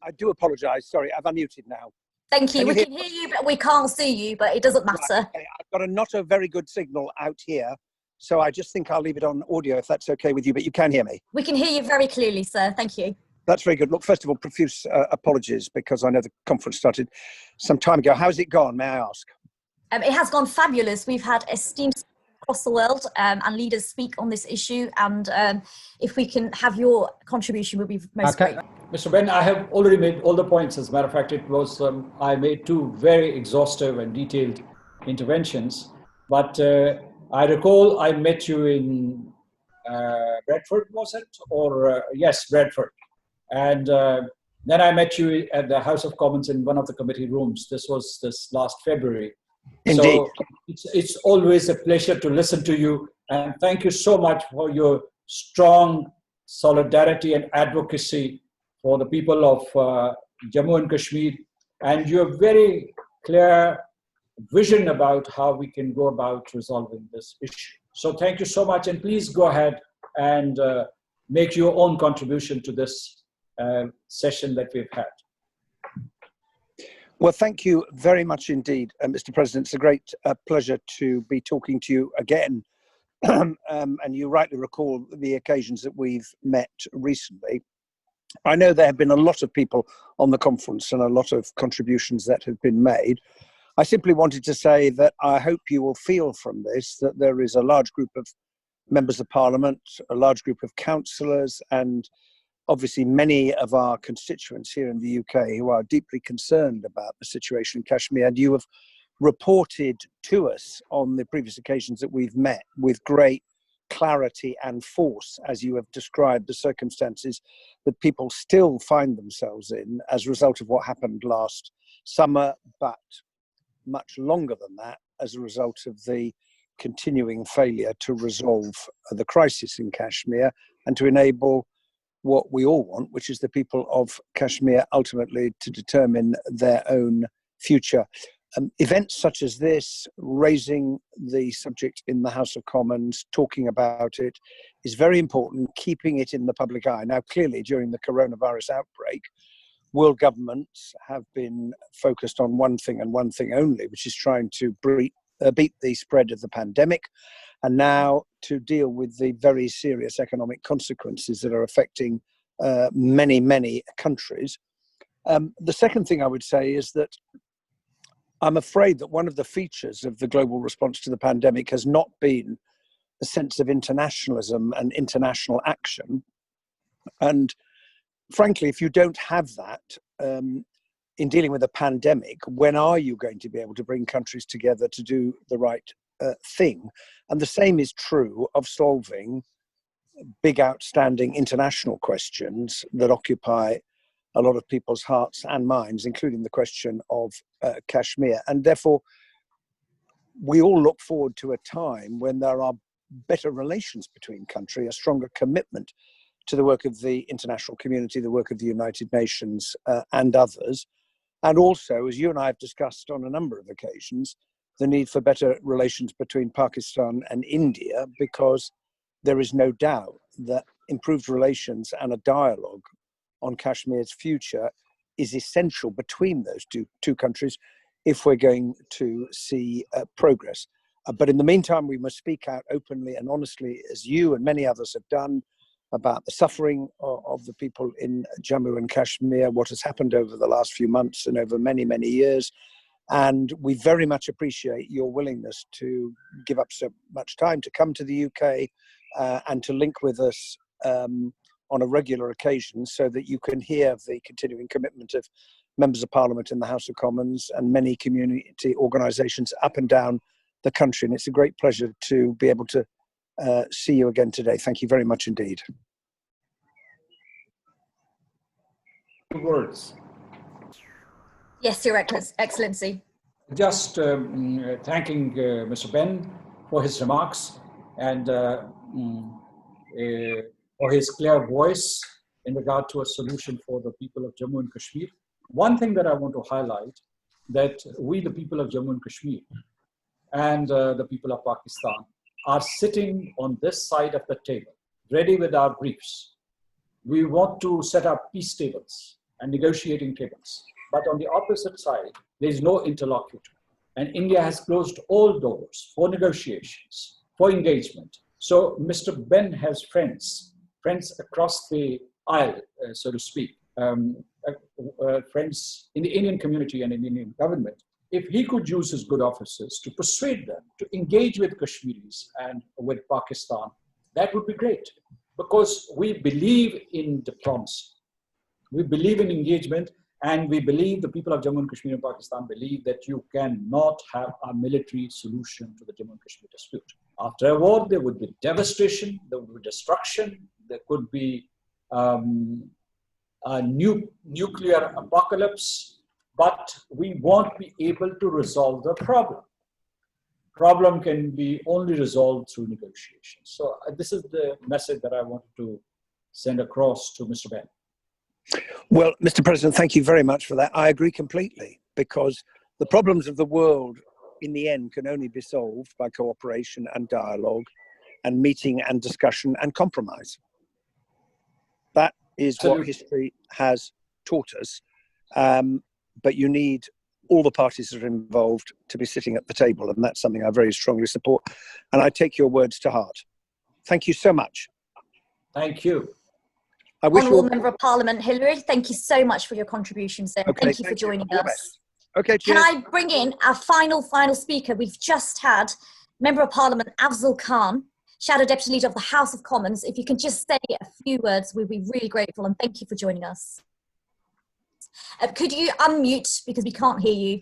I do apologise. Sorry, I've unmuted now. Thank you. We can hear you, but we can't see you, but it doesn't matter. Right, okay. I've got not a very good signal out here, so I just think I'll leave it on audio if that's okay with you, but you can hear me. We can hear you very clearly, sir. Thank you. That's very good. Look, first of all, profuse apologies because I know the conference started some time ago. How's it gone, may I ask? It has gone fabulous. We've had esteemed across the world and leaders speak on this issue, and if we can have your contribution would be most great. Mr. Ben, I have already made all the points. As a matter of fact, it was I made 2 very exhaustive and detailed interventions, but I recall I met you in Bradford, was it? Or yes, Bradford. And then I met you at the House of Commons in one of the committee rooms. This was this last February. Indeed. So it's always a pleasure to listen to you. And thank you so much for your strong solidarity and advocacy for the people of Jammu and Kashmir, and your very clear vision about how we can go about resolving this issue. So thank you so much, and please go ahead and make your own contribution to this session that we've had. Well, thank you very much indeed, Mr. President. It's a great pleasure to be talking to you again. And you rightly recall the occasions that we've met recently. I know there have been a lot of people on the conference and a lot of contributions that have been made. I simply wanted to say that I hope you will feel from this that there is a large group of members of Parliament, a large group of councillors, and obviously many of our constituents here in the UK who are deeply concerned about the situation in Kashmir. And you have reported to us on the previous occasions that we've met with great clarity and force, as you have described the circumstances that people still find themselves in as a result of what happened last summer, but much longer than that as a result of the continuing failure to resolve the crisis in Kashmir and to enable what we all want, which is the people of Kashmir ultimately to determine their own future. Events such as this, raising the subject in the House of Commons, talking about it, is very important, keeping it in the public eye. Now, clearly, during the coronavirus outbreak, world governments have been focused on one thing and one thing only, which is trying to beat the spread of the pandemic, and now to deal with the very serious economic consequences that are affecting many, many countries. The second thing I would say is that I'm afraid that one of the features of the global response to the pandemic has not been a sense of internationalism and international action. And frankly, if you don't have that in dealing with a pandemic, when are you going to be able to bring countries together to do the right thing? And the same is true of solving big outstanding international questions that occupy a lot of people's hearts and minds, including the question of Kashmir. And therefore, we all look forward to a time when there are better relations between countries, a stronger commitment to the work of the international community, the work of the United Nations and others. And also, as you and I have discussed on a number of occasions, the need for better relations between Pakistan and India, because there is no doubt that improved relations and a dialogue on Kashmir's future is essential between those two countries if we're going to see progress. But in the meantime, we must speak out openly and honestly, as you and many others have done, about the suffering of the people in Jammu and Kashmir, what has happened over the last few months and over many, many years. And we very much appreciate your willingness to give up so much time to come to the UK and to link with us on a regular occasion, so that you can hear the continuing commitment of members of Parliament in the House of Commons and many community organisations up and down the country. And it's a great pleasure to be able to see you again today. Thank you very much indeed. Words. Yes, Your Excellency. Just thanking Mr. Ben for his remarks, and for his clear voice in regard to a solution for the people of Jammu and Kashmir. One thing that I want to highlight, that we, the people of Jammu and Kashmir, and the people of Pakistan, are sitting on this side of the table, ready with our briefs. We want to set up peace tables and negotiating tables. But on the opposite side, there is no interlocutor. And India has closed all doors for negotiations, for engagement. So Mr. Ben has friends across the aisle, so to speak, friends in the Indian community and in the Indian government. If he could use his good offices to persuade them to engage with Kashmiris and with Pakistan, that would be great. Because we believe in diplomacy. We believe in engagement, and we believe, the people of Jammu and Kashmir and Pakistan believe, that you cannot have a military solution to the Jammu and Kashmir dispute. After a war, there would be devastation, there would be destruction, there could be a nuclear apocalypse, but we won't be able to resolve the problem. Problem can be only resolved through negotiations. So this is the message that I wanted to send across to Mr. Ben. Well, Mr. President, thank you very much for that. I agree completely, because the problems of the world in the end can only be solved by cooperation and dialogue and meeting and discussion and compromise. That is what history has taught us. But you need all the parties that are involved to be sitting at the table, and that's something I very strongly support. And I take your words to heart. Thank you so much. Thank you. I wish Honourable Member of Parliament Hilary, thank you so much for your contributions there. Okay, thank you for joining us. Okay, Can cheers. I bring in our final speaker? We've just had Member of Parliament Afzal Khan, Shadow Deputy Leader of the House of Commons. If you can just say a few words, we'd be really grateful, and thank you for joining us. Could you unmute, because we can't hear you?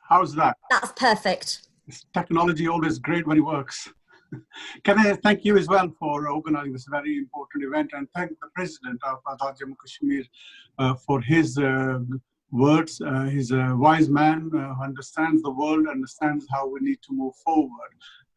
How's that? That's perfect. This technology always great when it works. Can I thank you as well for organising this very important event, and thank the President of Azad Jammu Kashmir for his words. He's a wise man who understands the world, understands how we need to move forward.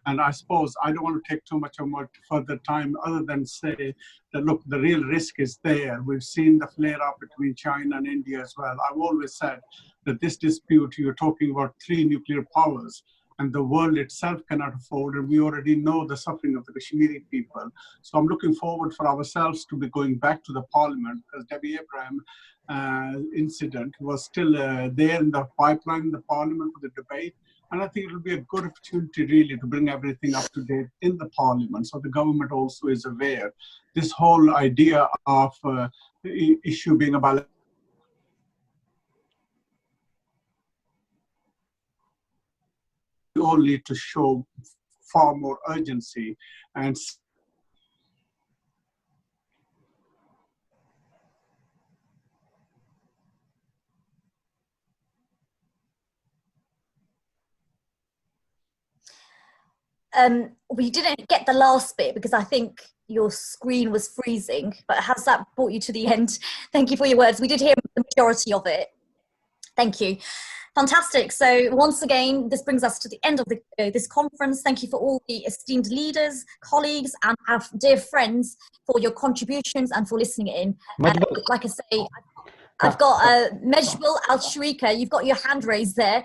And I suppose I don't want to take too much of more further time other than say that, look, the real risk is there. We've seen the flare-up between China and India as well. I've always said that this dispute, you're talking about 3 nuclear powers, and the world itself cannot afford, and we already know the suffering of the Kashmiri people. So I'm looking forward for ourselves to be going back to the Parliament, because Debbie Abraham incident was still there in the pipeline in the Parliament for the debate. And I think it will be a good opportunity really to bring everything up to date in the Parliament, so the government also is aware. This whole idea of issue being about we all need to show far more urgency and we didn't get the last bit because I think your screen was freezing, but has that brought you to the end? Thank you for your words. We did hear the majority of it. Thank you. Fantastic. So once again, this brings us to the end of this conference. Thank you for all the esteemed leaders, colleagues, and our dear friends for your contributions and for listening in. Like I say, I've got Mejbul Al-Sharika. You've got your hand raised there.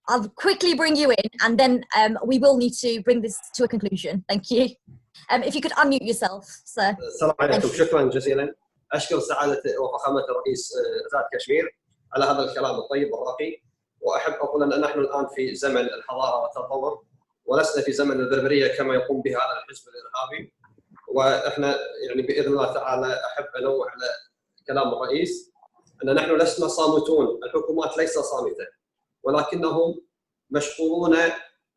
I'll quickly bring you in, and then we will need to bring this to a conclusion. Thank you. If you could unmute yourself, sir. السلام عليكم. شكرا جزيلا. أشكر سعادة وفخامة الرئيس أزاد كشمير على هذا الكلام الطيب والراقي، وأحب أقول أن نحن الآن في زمن الحضارة والتطور، ولسنا في زمن البربرية كما يقوم بها هذا الحزب الإرهابي. وإحنا يعني بإذن الله تعالى أحب أنوه على كلام الرئيس أن نحن لسنا صامتون، الحكومات ليست صامتة، ولكنهم مشغولون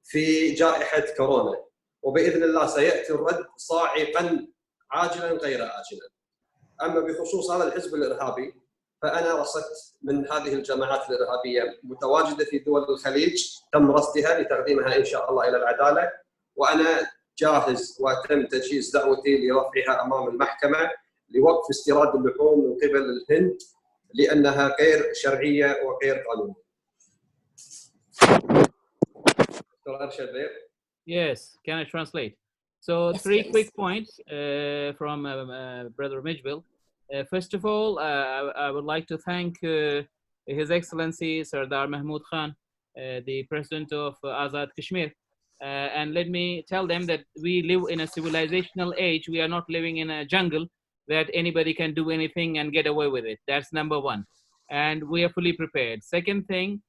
في جائحة كورونا، وبإذن الله سيأتي الرد صاعقا عاجلا غير آجلا. أما بخصوص هذا الحزب الإرهابي فأنا رصدت من هذه الجماعات الإرهابية متواجدة في دول الخليج تم رصدها لتقديمها إن شاء الله إلى العدالة، وأنا جاهز وتم تجهيز دعوتي لرفعها أمام المحكمة لوقف استيراد اللحوم من قبل الهند لأنها غير شرعية وغير قانونية. Yes, can I translate? So Yes, three please. quick points from Brother Mijbil. First of all, I would like to thank His Excellency Sardar Mahmood Khan, the President of Azad Kashmir. And let me tell them that we live in a civilizational age. We are not living in a jungle that anybody can do anything and get away with it. That's number one. And we are fully prepared. Second thing,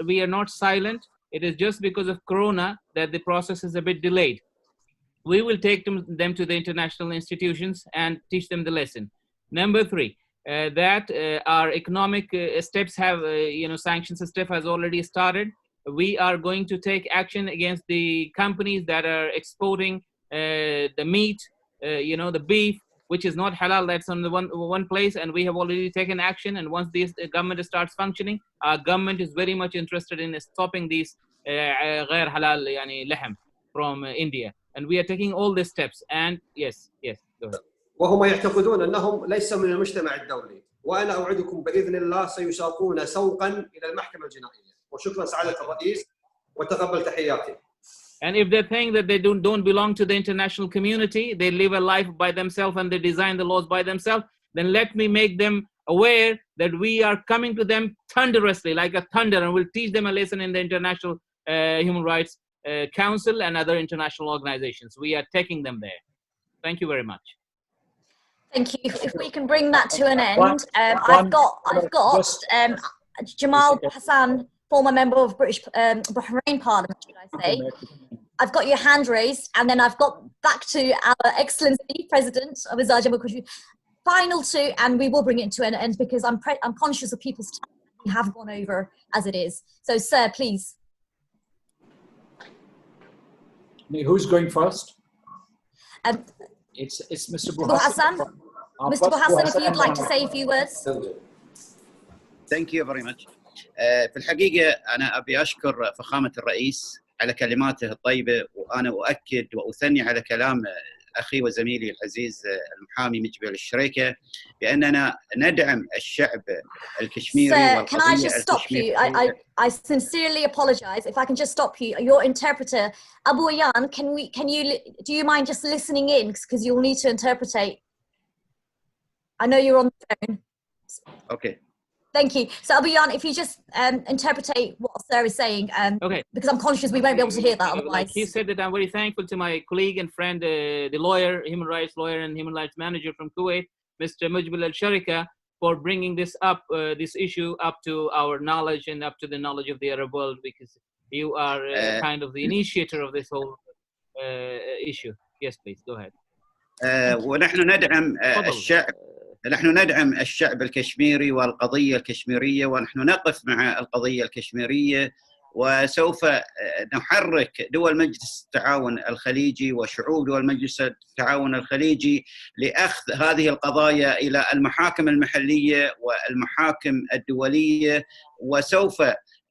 we are not silent. It is just because of Corona that the process is a bit delayed. We will take them to the international institutions and teach them the lesson. Number three, that our economic steps have, sanctions stuff has already started. We are going to take action against the companies that are exporting the meat, the beef, which is not halal, that's on the one place, and we have already taken action. And once this government starts functioning, our government is very much interested in stopping these غير halal لحم from India. And we are taking all these steps. And yes, go ahead. وهم يعتقدون أنهم ليسوا من المجتمع الدولي، وأنا أوعدكم بإذن الله سيساقون سوقا إلى المحكمة الجنائية. وشكرا سعادة الرئيس وتقبل تحياتي. And if they think that they don't belong to the international community, they live a life by themselves and they design the laws by themselves, then let me make them aware that we are coming to them thunderously, like a thunder, and we'll teach them a lesson in the International Human Rights Council and other international organizations. We are taking them there. Thank you very much. Thank you. If we can bring that to an end, I've got Jamal Hassan, former member of Bahrain Parliament, should I say. I've got your hand raised, and then I've got back to our Excellency, President of Azad Jammu Kashmir. Final two, and we will bring it to an end because I'm conscious of people's time. We have gone over as it is. So, sir, please. Who's going first? It's Mr. Hassan. Mr. Hassan, if you'd like to say a few words. Thank you very much. في الحقيقة أنا أبي أشكر فخامة الرئيس على كلماته الطيبة، وأنا أؤكد وأثني على كلام أخي وزميلي العزيز المحامي مجبل الشريكة بأننا ندعم الشعب الكشميري والقضية الكشميرية. Can I just stop you? I sincerely apologize. If I can just stop you, your interpreter, Abu Ayan, do you mind just listening in because you'll need to interpretate. I know you're on the phone. Okay. Thank you. So Abu Ayan, if you just interpretate what Sir is saying, okay. Because I'm conscious we won't be able to hear that otherwise. Like he said that I'm very thankful to my colleague and friend, the lawyer, human rights lawyer and human rights manager from Kuwait, Mr. Mujbil al-Sharika, for bringing this up, this issue up to our knowledge and up to the knowledge of the Arab world, because you are kind of the initiator of this whole issue. Yes, please, go ahead. ونحن ندعم الشعب. نحن ندعم الشعب الكشميري والقضية الكشميرية، ونحن نقف مع القضية الكشميرية، وسوف نحرك دول مجلس التعاون الخليجي وشعوب دول مجلس التعاون الخليجي لأخذ هذه القضايا إلى المحاكم المحلية والمحاكم الدولية، وسوف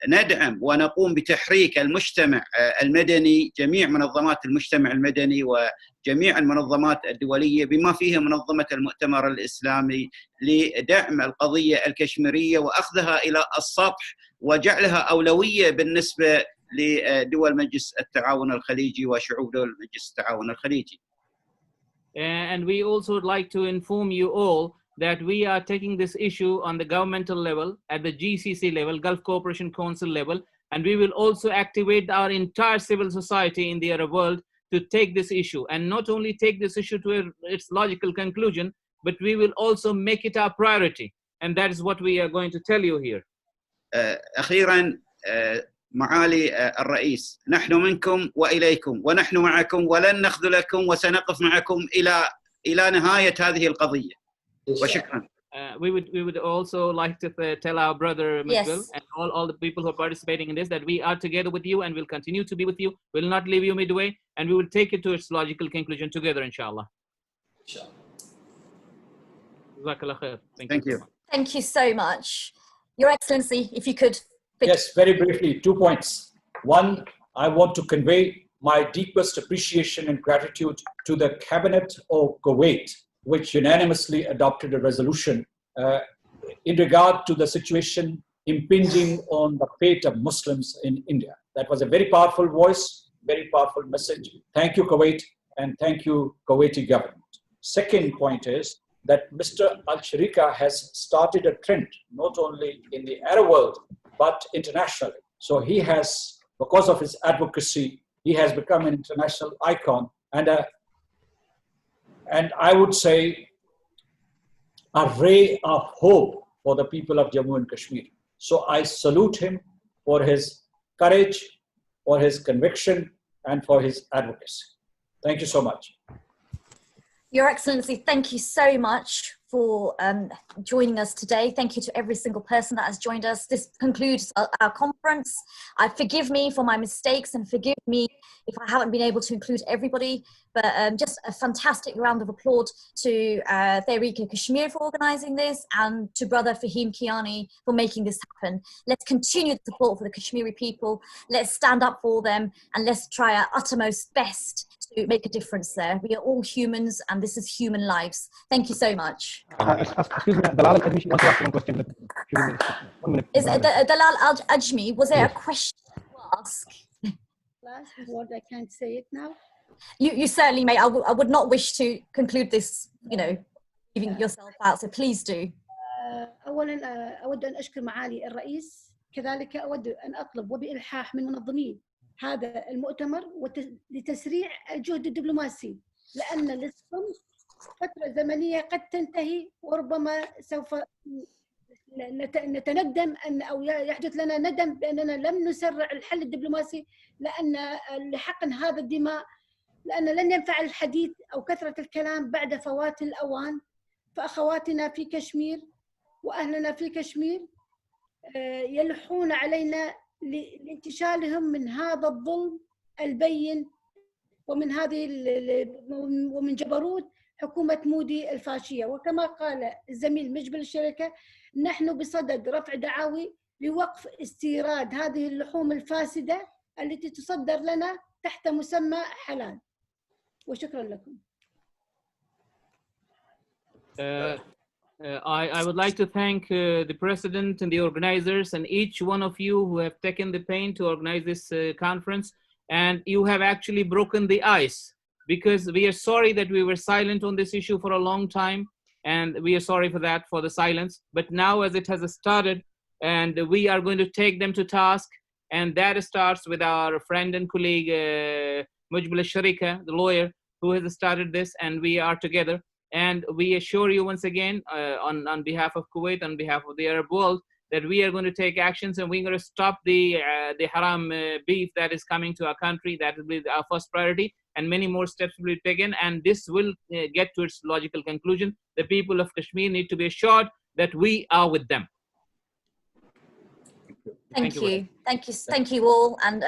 ندعم ونقوم بتحريك المجتمع المدني، جميع منظمات المجتمع المدني وجميع المنظمات الدولية بما فيها منظمة المؤتمر الإسلامي لدعم القضية الكشميرية وأخذها إلى السطح وجعلها أولوية بالنسبة لدول مجلس التعاون الخليجي وشعوب دول مجلس التعاون الخليجي. And we also would like to inform you all that we are taking this issue on the governmental level, at the GCC level, Gulf Cooperation Council level, and we will also activate our entire civil society in the Arab world to take this issue, and not only take this issue to its logical conclusion, but we will also make it our priority, and that is what we are going to tell you here. أخيرا معالي الرئيس، نحن منكم وإليكم ونحن معكم ولن نخذلكم وسنقف معكم إلى نهاية هذه القضية. وشكرا. We would also like to tell our brother Mujbil and all the people who are participating in this that we are together with you and will continue to be with you. We will not leave you midway, and we will take it to its logical conclusion together, inshallah. Thank you. Thank you so much. Your Excellency, if you could. Yes, very briefly, 2 points. One, I want to convey my deepest appreciation and gratitude to the Cabinet of Kuwait, which unanimously adopted a resolution in regard to the situation impinging on the fate of Muslims in India. That was a very powerful voice, very powerful message. Thank you, Kuwait, and thank you, Kuwaiti government. Second point is that Mr. Al-Sharika has started a trend, not only in the Arab world, but internationally. So he has, because of his advocacy, he has become an international icon and I would say a ray of hope for the people of Jammu and Kashmir. So I salute him for his courage, for his conviction, and for his advocacy. Thank you so much. Your Excellency, thank you so much for joining us today. Thank you to every single person that has joined us. This concludes our conference. Forgive me for my mistakes and forgive me if I haven't been able to include everybody, but just a fantastic round of applause to Tehreek-e-Kashmir for organising this and to Brother Fahim Kayani for making this happen. Let's continue the support for the Kashmiri people. Let's stand up for them and let's try our uttermost best to make a difference there. We are all humans and this is human lives. Thank you so much. Excuse me, Dalal Al-Ajmi wants to ask one question. 1 minute. Is Dalal Al-Ajmi, was there a question to ask? Last word, I can't say it now. You certainly may. I would not wish to conclude this, leaving yourself out, so please do. أولا أود أن أشكر معالي الرئيس، كذلك أود أن أطلب وبإلحاح من منظمين هذا المؤتمر لتسريع الجهد الدبلوماسي، لأن للصمت فترة زمنية قد تنتهي وربما سوف نتندم أو يحدث لنا ندم بأننا لم نسرع الحل الدبلوماسي، لأن لحقن هذا الدماء، لأن لن ينفع الحديث أو كثرة الكلام بعد فوات الأوان. فأخواتنا في كشمير وأهلنا في كشمير يلحون علينا لانتشالهم من هذا الظلم البين ومن جبروت حكومة مودي الفاشية. وكما قال الزميل مجبل الشركة، نحن بصدد رفع دعاوي لوقف استيراد هذه اللحوم الفاسدة التي تصدر لنا تحت مسمى حلال. وشكرا لكم. I would like to thank the President and the organizers and each one of you who have taken the pain to organize this conference, and you have actually broken the ice, because we are sorry that we were silent on this issue for a long time, and we are sorry for that, for the silence. But now as it has started, and we are going to take them to task, and that starts with our friend and colleague Mujbil Sharika, the lawyer, who has started this, and we are together. And we assure you once again, on behalf of Kuwait, on behalf of the Arab world, that we are going to take actions and we're going to stop the haram beef that is coming to our country. That will be our first priority, and many more steps will be taken. And this will get to its logical conclusion. The people of Kashmir need to be assured that we are with them. Thank you all. And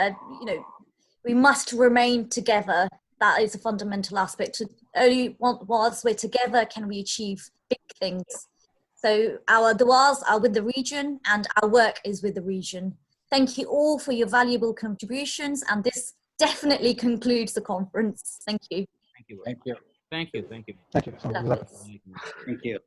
we must remain together. That is a fundamental aspect. Only whilst we're together can we achieve big things. So our du'as are with the region and our work is with the region. Thank you all for your valuable contributions, and this definitely concludes the conference. Thank you. Thank you. Thank you. Thank you. Thank you. Thank you. Thank you.